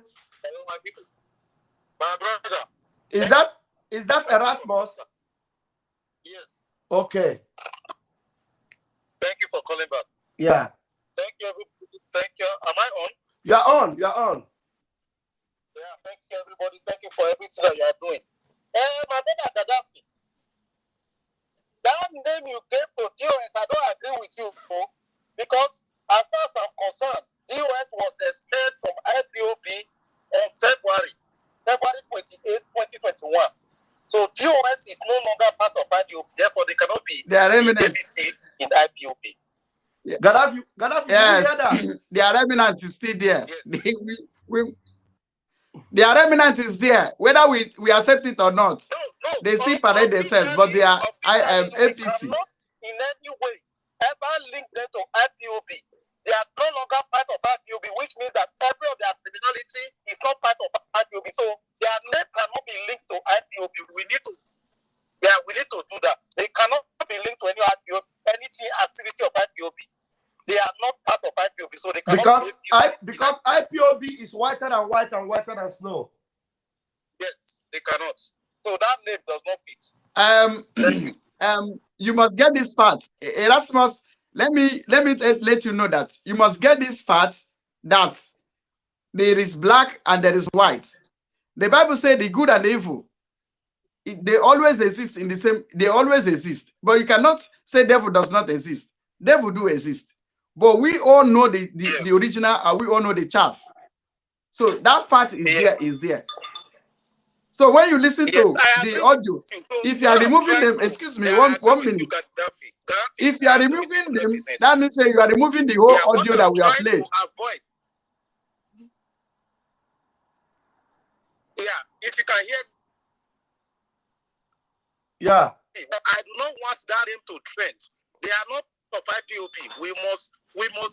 my people. My brother. Is that Erasmus? Yes. Okay. Thank you for calling back. Yeah. Thank you, everybody. Thank you. Am I on? You're on. You're on. Yeah, thank you, everybody. Thank you for everything that you are doing. My brother Gaddafi, that name you gave to DOS, I don't agree with you, because as far as I'm concerned, DOS was expelled from IPOB on February 28, 2021. So DOS is no longer part of IPOB, therefore they cannot be ABC in IPOB. Yeah. Gaddafi, yes, you hear that? their remnant is still there. Yes. Their remnant is there, whether we accept it or not. No, they still parade themselves, but they are APC. We cannot in any way ever link them to IPOB. They are no longer part of IPOB, which means that every of their criminality is not part of IPOB. So their name cannot be linked to IPOB. We need to do that. They cannot be linked to any IPOB, anything activity of IPOB. They are not part of IPOB, so they cannot. Because IPOB is whiter than white and whiter than snow. Yes, they cannot. So that name does not fit. You must get this part, Erasmus. Let me let you know that you must get this part, that there is black and there is white. The Bible says the good and the evil, they always exist in the same. They always exist, but you cannot say devil does not exist. Devil do exist. But we all know the original, and we all know the chaff. So that fact is there. So when you listen to the audio, if you are removing them, excuse me, one minute. If you are removing them, that means you are removing the whole audio that we have played. Yeah, if you can hear. Yeah. I do not want that name to trend. They are not of IPOB. We must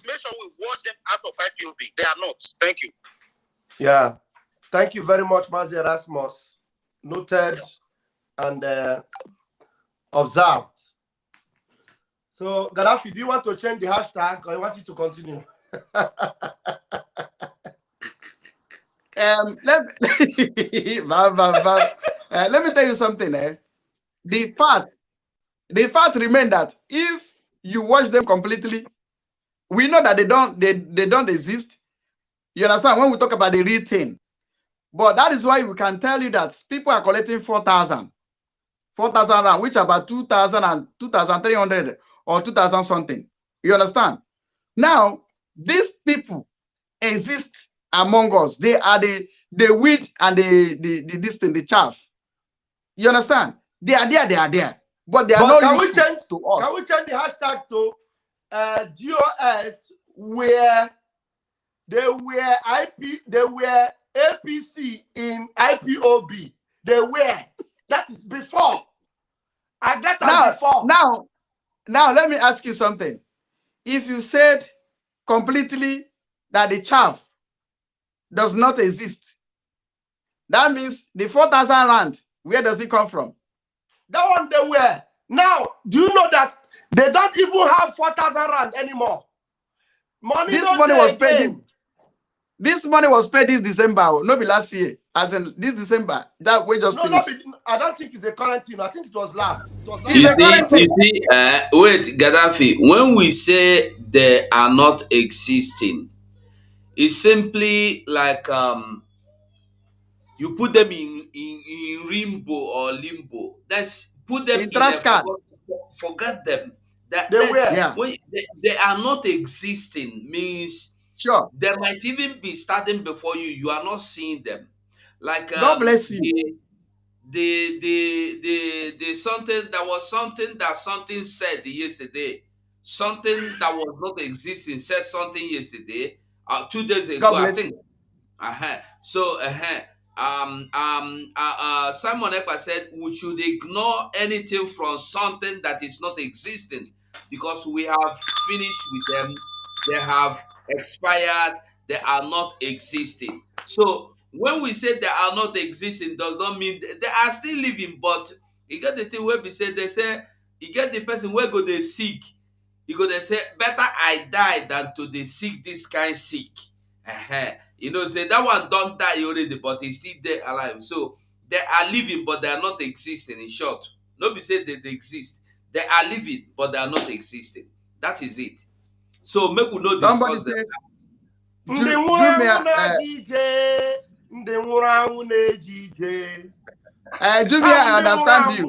make sure we watch them out of IPOB. They are not. Thank you. Yeah. Thank you very much, Mazi Erasmus. Noted and observed. So, Gaddafi, do you want to change the hashtag, or you want it to continue? Let me tell you something. The fact remains that if you watch them completely, we know that they don't exist. You understand when we talk about the real thing. But that is why we can tell you that people are collecting 4,000 rand, which are about 2,000 and 2,300 or 2,000 something. You understand? Now, these people exist among us. They are the wheat and the chaff. You understand? They are there. But they are not useful to us. Can we change the hashtag to DOS, where they were APC in IPOB? They were. That is before. I get that before. Now let me ask you something. If you said completely that the chaff does not exist, that means the 4,000 rand, where does it come from? That one they were. Now, do you know that they don't even have 4,000 rand anymore? This money was paid. This money was paid this December, not be last year. As in this December, that we just finished. I don't think it's a current thing. I think it was last. You see, wait, Gaddafi. When we say they are not existing, it's simply like you put them in limbo or limbo. That's put them in forget them. When they are not existing means sure they might even be starting before you. You are not seeing them. Like God bless you. The something that was something that something said yesterday. Something that was not existing said something yesterday. 2 days ago, I think. So Simon Ekpa said we should ignore anything from something that is not existing because we have finished with them. They have expired. They are not existing. So when we say they are not existing, does not mean they are still living. But you get the thing where we say they say you get the person where go they sick. You go they say better I die than to they sick this kind sick. You know, say that one don't die already, but he's still there alive. So they are living, but they are not existing. In short, nobody say they exist. They are living, but they are not existing. That is it. So make we not Somebody discuss them. say, Ndị nwụrụ anwụ na-aga ije, ndị nwụrụ anwụ na-eje ije. Jumia, I understand you.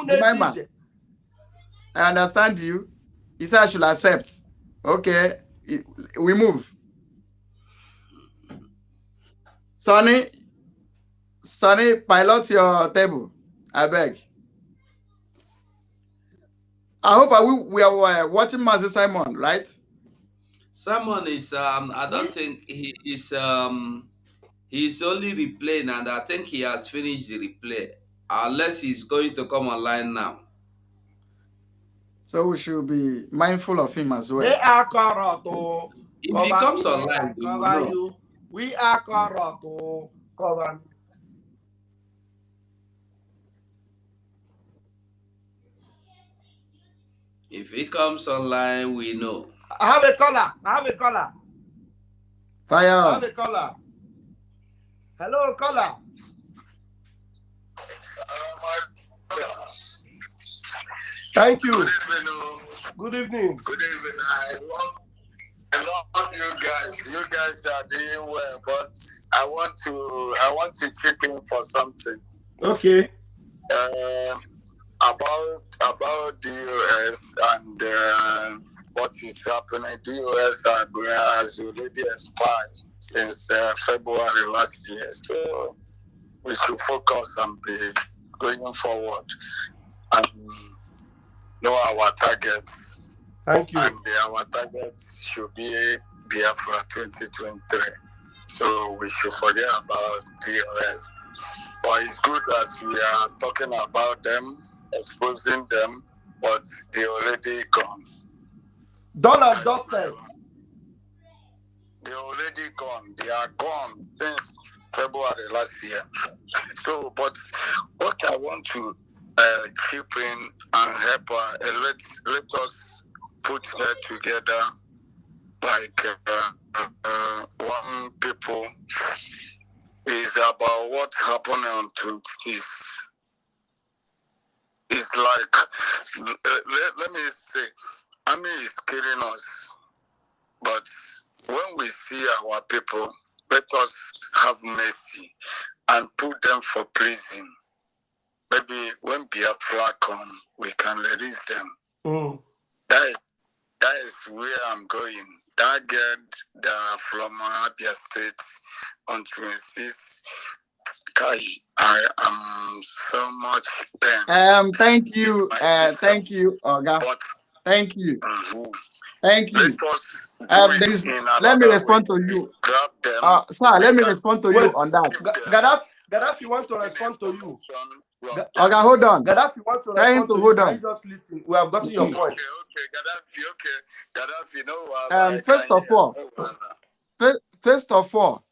Jemima, I understand you. He said I should accept. Okay, we move. Sonny, pilot your table. I beg. I hope we are watching Master Simon, right? Simon is I don't think he is he's only replaying, and I think he has finished the replay. Unless he's going to come online now. So we should be mindful of him as well. They are corrupt. If he comes online, we will know. We are corrupt. Cover. If he comes online, we know. I have a caller. Fire. I have a caller. Hello, caller. Thank you. Good evening. Good evening. I love you guys. You guys are doing well, but I want to chip in for something. Okay. About the US and what is happening. The US has already expired since February last year. So we should focus on be going forward and know our targets. Thank you. And our targets should be Biafra 2023. So we should forget about the US. But it's good as we are talking about them, exposing them, but they already gone. Done and dusted. They're already gone. They are gone since February last year. So, but what I want to chip in and help, let us put that together like one people is about what happened on 20th. It's like, let me say, army is killing us, but when we see our people, let us have mercy and put them for prison. Maybe when Biafra come, we can release them. That is where I'm going. That girl from Abia State on 26, I am so much pain. Thank you, Oga. Thank you. Thank you. Let me respond to you. Sir, let me respond to you on that. Gaddafi wants to respond to you. Okay, hold on. Gaddafi wants to respond to you. Hold on. Just listen. We have gotten your point. Okay, Gaddafi, no. First of all,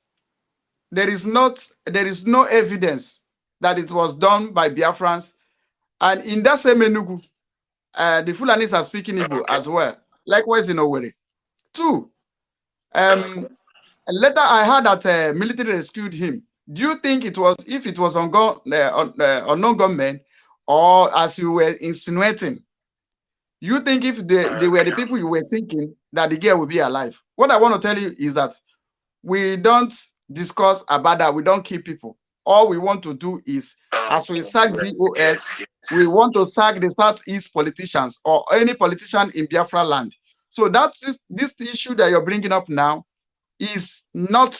there is no evidence that it was done by Biafrans, and in that same Enugu, the Fulanis are speaking Igbo as well. Likewise in Owerri. 2, later I heard that military rescued him. Do you think it was, if it was unknown gunmen, or as you were insinuating, you think if they were the people you were thinking that the girl would be alive? What I want to tell you is that we don't discuss about that. We don't kill people. All we want to do is, as we sack the OS, we want to sack the Southeast politicians or any politician in Biafra land. So that's this issue that you're bringing up now is not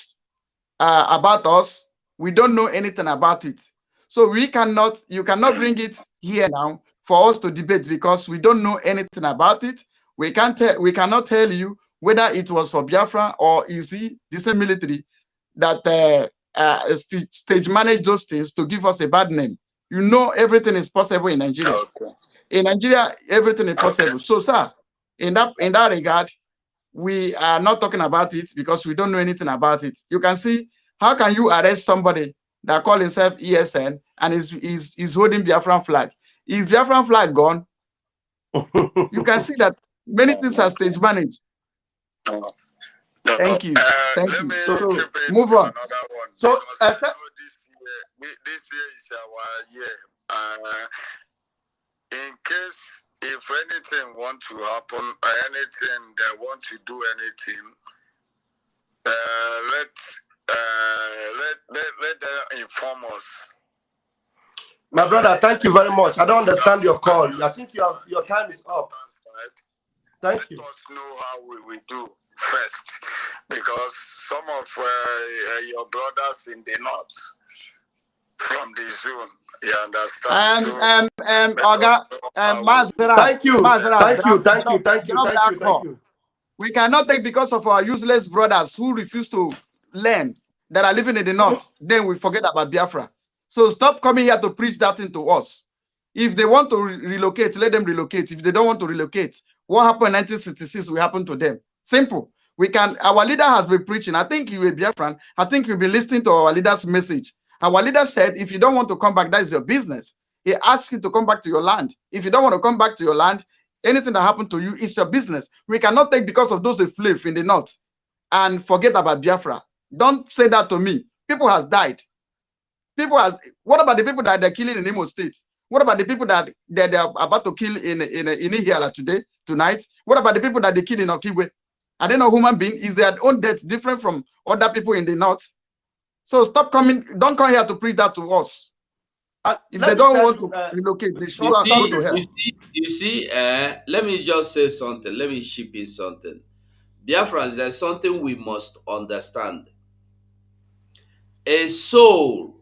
about us. We don't know anything about it. So you cannot bring it here now for us to debate because we don't know anything about it. We cannot tell you whether it was for Biafra or is it the same military that stage manage those things to give us a bad name. You know, everything is possible in Nigeria. Okay. In Nigeria, everything is possible. So, sir, in that regard, we are not talking about it because we don't know anything about it. You can see, how can you arrest somebody that call himself ESN and is holding Biafran flag? Is Biafran flag gone? You can see that many things are stage managed. Thank you. Thank you. So move on. So this year is our year. In case if anything want to happen, anything they want to do anything, let them inform us. My brother, thank you very much. I don't understand your call. I think your time is up. Thank you. Let us know how we will do first, because some of your brothers in the north from the zone, you understand? Thank you. We cannot take because of our useless brothers who refuse to learn that are living in the north. Then we forget about Biafra. So stop coming here to preach that into us. If they want to relocate, let them relocate. If they don't want to relocate, what happened in 1966 will happen to them. Simple. We can. Our leader has been preaching. I think you will be Biafran. I think you'll be listening to our leader's message. Our leader said, if you don't want to come back, that is your business. He asked you to come back to your land. If you don't want to come back to your land, anything that happened to you is your business. We cannot take because of those affiliates in the north and forget about Biafra. Don't say that to me. People has died. What about the people that they're killing in Imo State? What about the people that they're about to kill in Ihiala tonight? What about the people that they kill in Okigwe? Are they not human beings? Is their own death different from other people in the north? So stop coming. Don't come here to preach that to us. If they don't want to relocate, they should go to hell. You see, let me just say something. Let me chip in something. Biafrans, there's something we must understand. A soul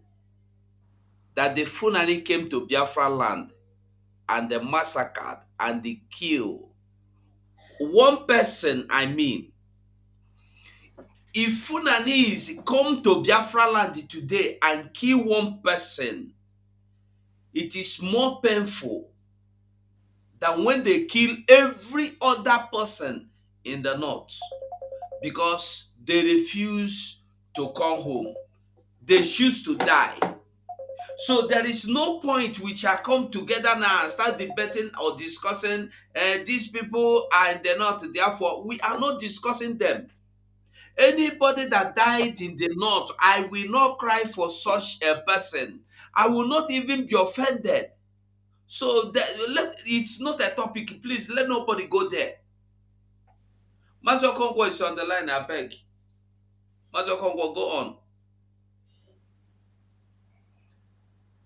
that the Fulani came to Biafra land and they massacred and they killed. One person, I mean, if Fulanese come to Biafra land today and kill one person, it is more painful than when they kill every other person in the north, because they refuse to come home. They choose to die. So there is no point we shall come together now and start debating or discussing these people are in the north, therefore we are not discussing them. Anybody that died in the north, I will not cry for such a person. I will not even be offended. So it's not a topic. Please let nobody go there. Master Congo is on the line, I beg. Master Congo, go on.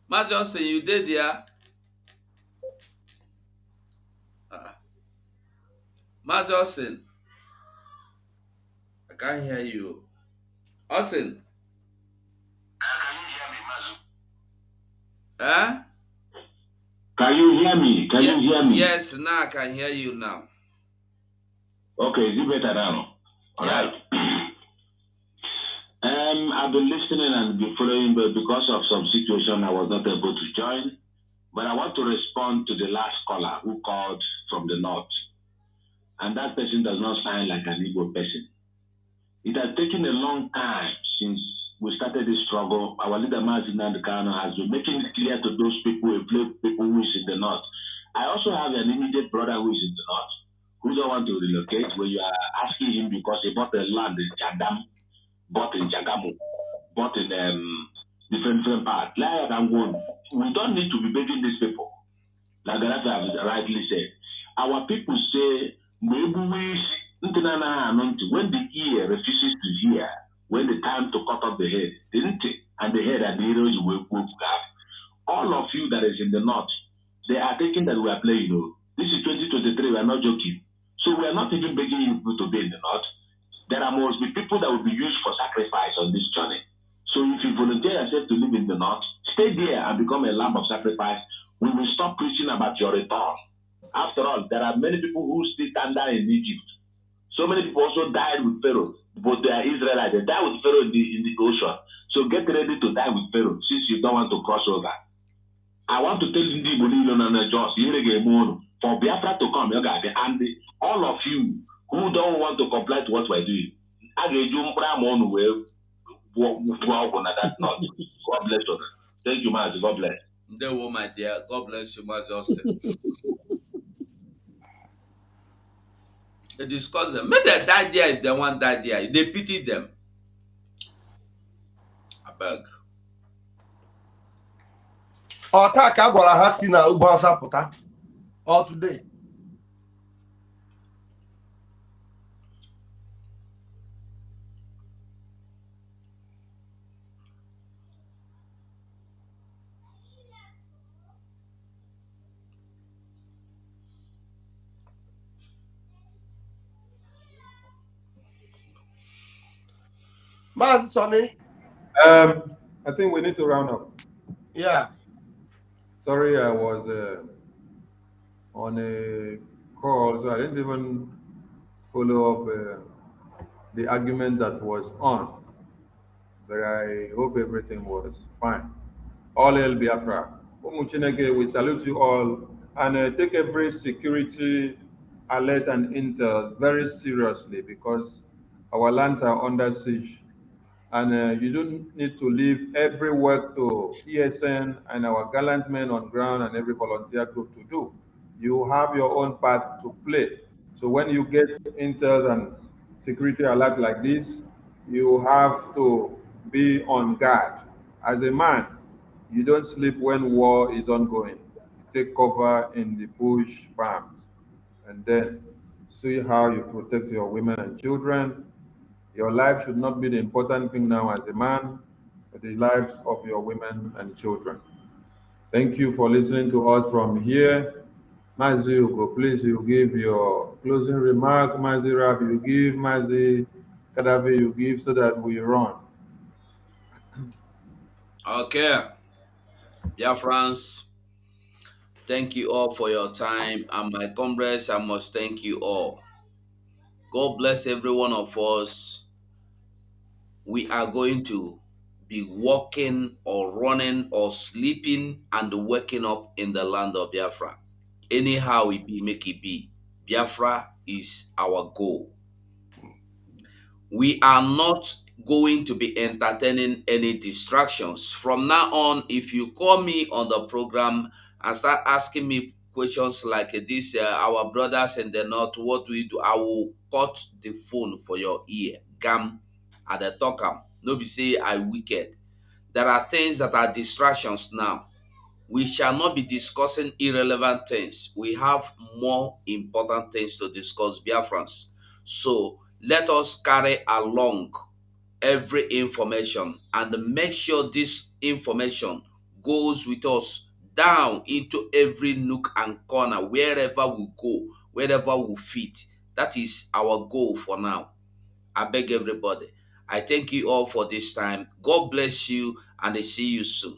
Master Johnson, you did there? Master Johnson, I can't hear you. Austin. Can you hear me, Mazu? Huh? Can you hear me? Can you hear me? Yes, now I can hear you now. Okay, is it better now? All right. I've been listening and been following, but because of some situation, I was not able to join. But I want to respond to the last caller who called from the north. And that person does not sound like an Igbo person. It has taken a long time since we started this struggle. Our leader, Mazin Nandekano, has been making it clear to those people who is in the north. I also have an immediate brother who is in the north, who don't want to relocate. When you are asking him because he bought a land in Chagam, bought in Chagamu, bought in different parts. Like we don't need to be begging these people. Like Gaddafi has rightly said. Our people say, maybe when the ear refuses to hear, when the time to cut off the head, and the head and the heroes will have. All of you that is in the north, they are thinking that we are playing. This is 2023, we are not joking. So we are not even begging you people to be in the north. There must be people that will be used for sacrifice on this journey. So if you volunteer yourself to live in the north, stay there and become a lamb of sacrifice. We will stop preaching about your return. After all, there are many people who still stand there in Egypt. So many people also died with Pharaoh, but they are Israelites. They died with Pharaoh in the ocean. So get ready to die with Pharaoh since you don't want to cross over. I want to tell you for Biafra to come, and all of you who don't want to comply to what we're doing, I get you on where that not. God bless us. Thank you, Master. God bless. My dear. God bless you, Master Austin. They discuss them. Make they die there if they want die there. They pity them. I beg. Otaka gwara ha si na ugbo ọsa pụta. All today. Mazi Sonny. I think we need to round up. Yeah. Sorry, I was on a call, so I didn't even follow up the argument that was on. But I hope everything was fine. All hail Biafra. Umuchineke, we salute you all and take every security alert and intel very seriously because our lands are under siege. And you don't need to leave every work to ESN and our gallant men on ground and every volunteer group to do. You have your own part to play. So when you get intel and security alert like this, you have to be on guard. As a man, you don't sleep when war is ongoing. You take cover in the bush farms and then see how you protect your women and children. Your life should not be the important thing now as a man, but the lives of your women and children. Thank you for listening to us from here. Mazi Ugo, please, you give your closing remark. Mazi Raf, you give. Mazi Kadavi, you give so that we run. Okay. Yeah, friends. Thank you all for your time. And my comrades, I must thank you all. God bless every one of us. We are going to be walking or running or sleeping and waking up in the land of Biafra. Anyhow it be, make it be. Biafra is our goal. We are not going to be entertaining any distractions. From now on, if you call me on the program and start asking me questions like this, our brothers in the north, what do we do? I will cut the phone for your ear. Gam at the talk. No be say I wicked. There are things that are distractions now. We shall not be discussing irrelevant things. We have more important things to discuss, Biafrans. So let us carry along every information and make sure this information goes with us down into every nook and corner, wherever we go, wherever we fit. That is our goal for now. I beg everybody. I thank you all for this time. God bless you, and I see you soon.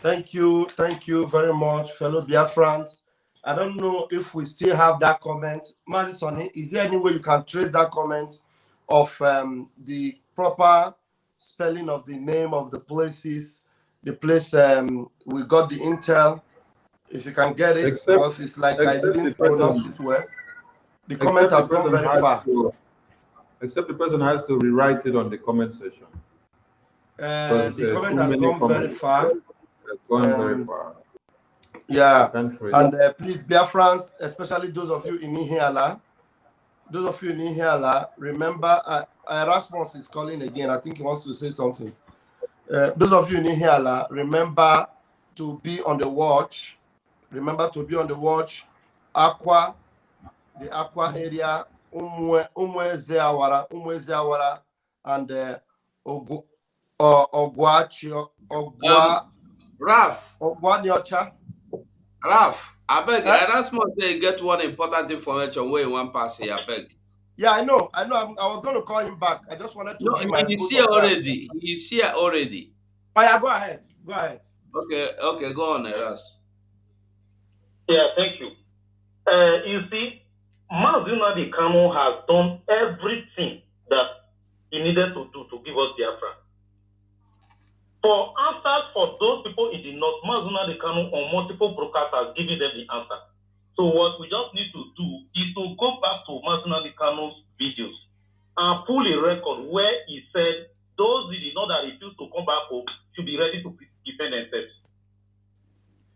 Thank you very much, fellow Biafrans. I don't know if we still have that comment. Madison, is there any way you can trace that comment of the proper spelling of the name of the places, the place we got the intel? If you can get it, because it's like I didn't pronounce it well. The comment has gone very far. Except the person has to rewrite it on the comment section. The comment has gone very far. It's gone very far. Yeah, and please, Biafrans, especially those of you in Ihiala, remember, Erasmus is calling again. I think he wants to say something. Those of you in Ihiala, remember to be on the watch. Remember to be on the watch. Aqua, the Aqua area, Umwe Zeawara, and Raf. Ogwanyocha. Raf, I beg. Erasmus say get one important information where you want pass here. I beg. Yeah, I know. I was going to call him back. I just wanted to. No, he's here already. He's here already. Oh yeah, go ahead. Go ahead. Okay, go on, Eras. Yeah, thank you. You see, Mazi Nnamdi Kanu has done everything that he needed to do to give give us Biafra. For answers for those people in the north, Mazuna the Kanu on multiple broadcasters giving them the answer. So what we just need to do is to go back to Mazuna the Kanu's videos and pull a record where he said those in the north that refuse to come back home should be ready to defend themselves.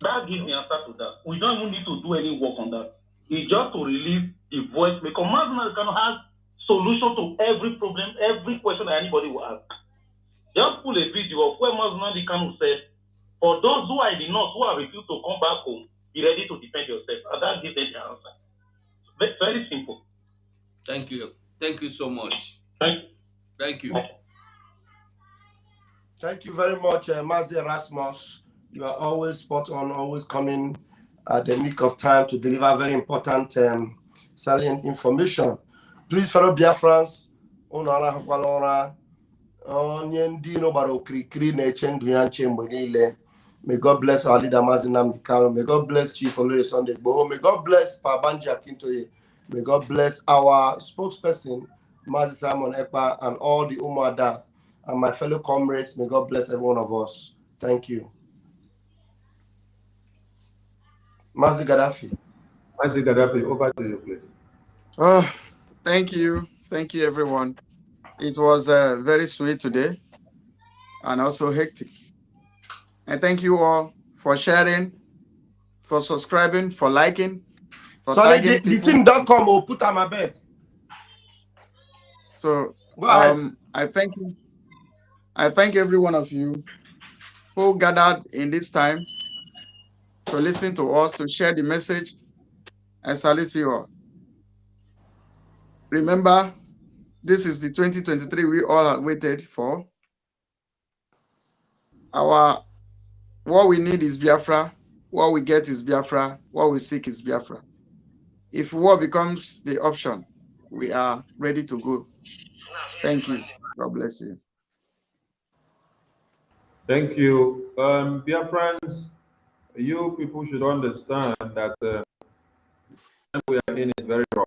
That gives the answer to that. We don't even need to do any work on that. It's just to release the voice, because Mazuna the Kanu has solution to every problem, every question that anybody will ask. Just pull a video of where Mazuna the Kanu said, for those who are in the north who have refused to come back home, be ready to defend yourself. And that gives them the answer. Very, very simple. Thank you. Thank you so much. Thank you. Thank you very much, Mazi Erasmus. You are always spot on, always coming at the nick of time to deliver very important, salient information. Please, fellow Biafrans, may God bless our leader, Mazi Nnamdi Kanu. May God bless Chief Oloye Sunday Igboho. May God bless Pabanji Akintoye. May God bless our spokesperson, Mazi Simon Ekpa, and all the Umuadas. And my fellow comrades, may God bless every one of us. Thank you. Mazi Gaddafi. Mazi Gaddafi, over to you, please. Oh, thank you. Thank you, everyone. It was very sweet today and also hectic. And thank you all for sharing, for subscribing, for liking, for tagging the team.com will put on my bed. So I thank you. I thank every one of you who gathered in this time to listen to us, to share the message. I salute you all. Remember, this is the 2023 we all have waited for. What we need is Biafra. What we get is Biafra. What we seek is Biafra. If war becomes the option, we are ready to go. Thank you. God bless you. Thank you. Biafrans, you people should understand that the time we are in is very rough.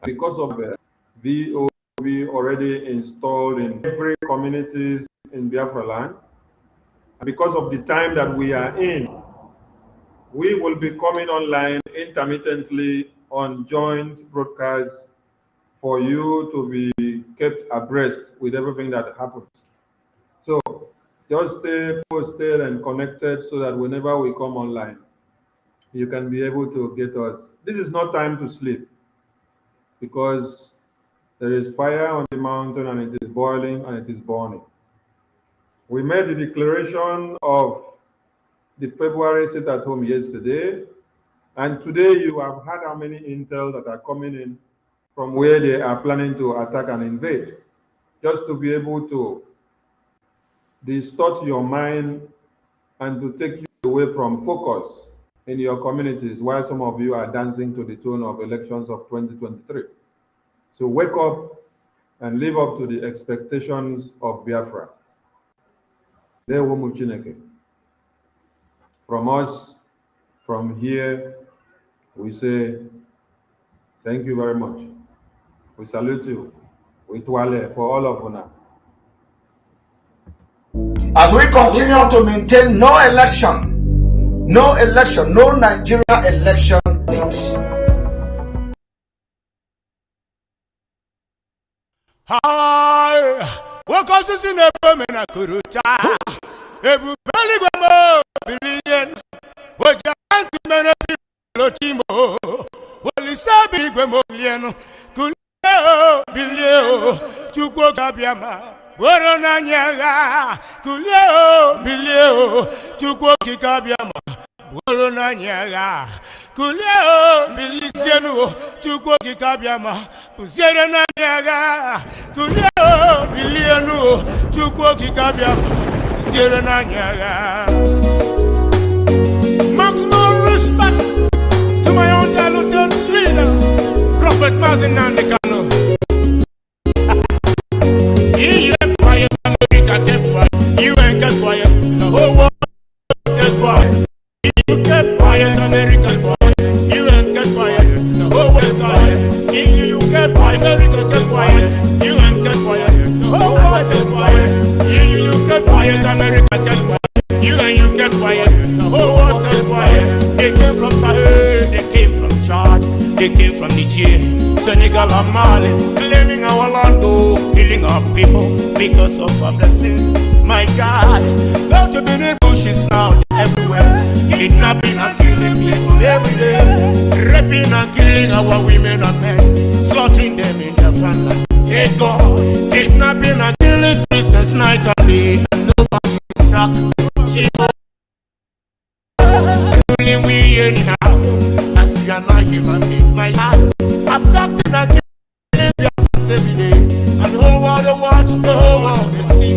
Because of the VOB already installed in every communities in Biafra land, and because of the time that we are in, we will be coming online intermittently on joint broadcasts for you to be kept abreast with everything that happens. So just stay posted and connected so that whenever we come online, you can be able to get us. This is not time to sleep, because there is fire on the mountain and it is boiling and it is burning. We made the declaration of the February sit at home yesterday, and today you have had how many intel that are coming in from where they are planning to attack and invade, just to be able to distort your mind and to take you away from focus in your communities while some of you are dancing to the tune of elections of 2023. So wake up and live up to the expectations of Biafra. From us, from here, we say thank you very much. We salute you. We toile for all of you. As we continue to maintain no Nigeria election things. Hi, what causes in a woman a kuruta? Every belly go billion. What you want to many people, Timo? Well, it's a big million. Kuleo, Bilio, Chuko Gabiama. Woronanya, Kuleo, Bilio, Chuko Gabiama. Woronanya, Kuleo, Bilisiano, Chuko Gabiama. Uzerananya, Kuleo, Biliano, Chuko Gabiama. Maximum respect to my own diluted leader, Prophet Mazi Nnamdi Kanu. He kept quiet, America kept quiet. You ain't kept quiet, the whole world kept quiet. You kept quiet, America kept quiet. You ain't kept quiet, the whole world kept quiet. You kept quiet, America kept quiet. Somali, claiming our land, killing our people because of our blessings. My God, go to the bushes now, everywhere. Kidnapping and killing people every day. Raping and killing our women and men. Slaughtering them in their family. Hey God, kidnapping and killing Christians night and day. And nobody can talk. Only we anyhow. As you are not human being, my heart. Abducting and killing Biafra every day. And the whole world watch, the whole world they see.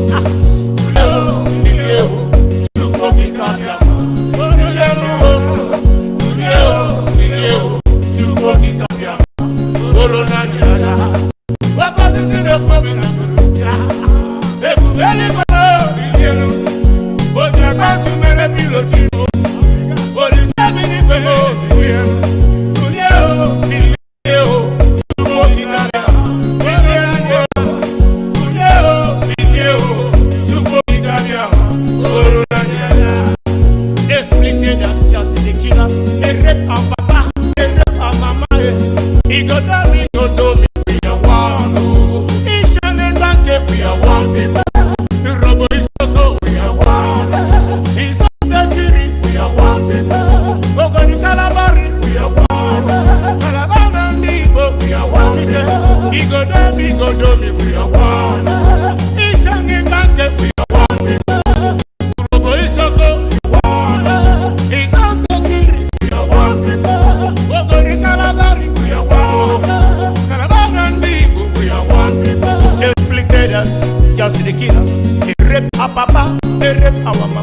Just the killers, they rape our papa, they rape our mama,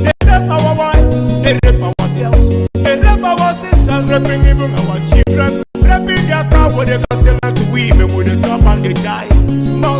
they rape our wives, they rape our girls, they rape our sisters, raping even our children, raping their car with the castle to women with the top and they die. Small.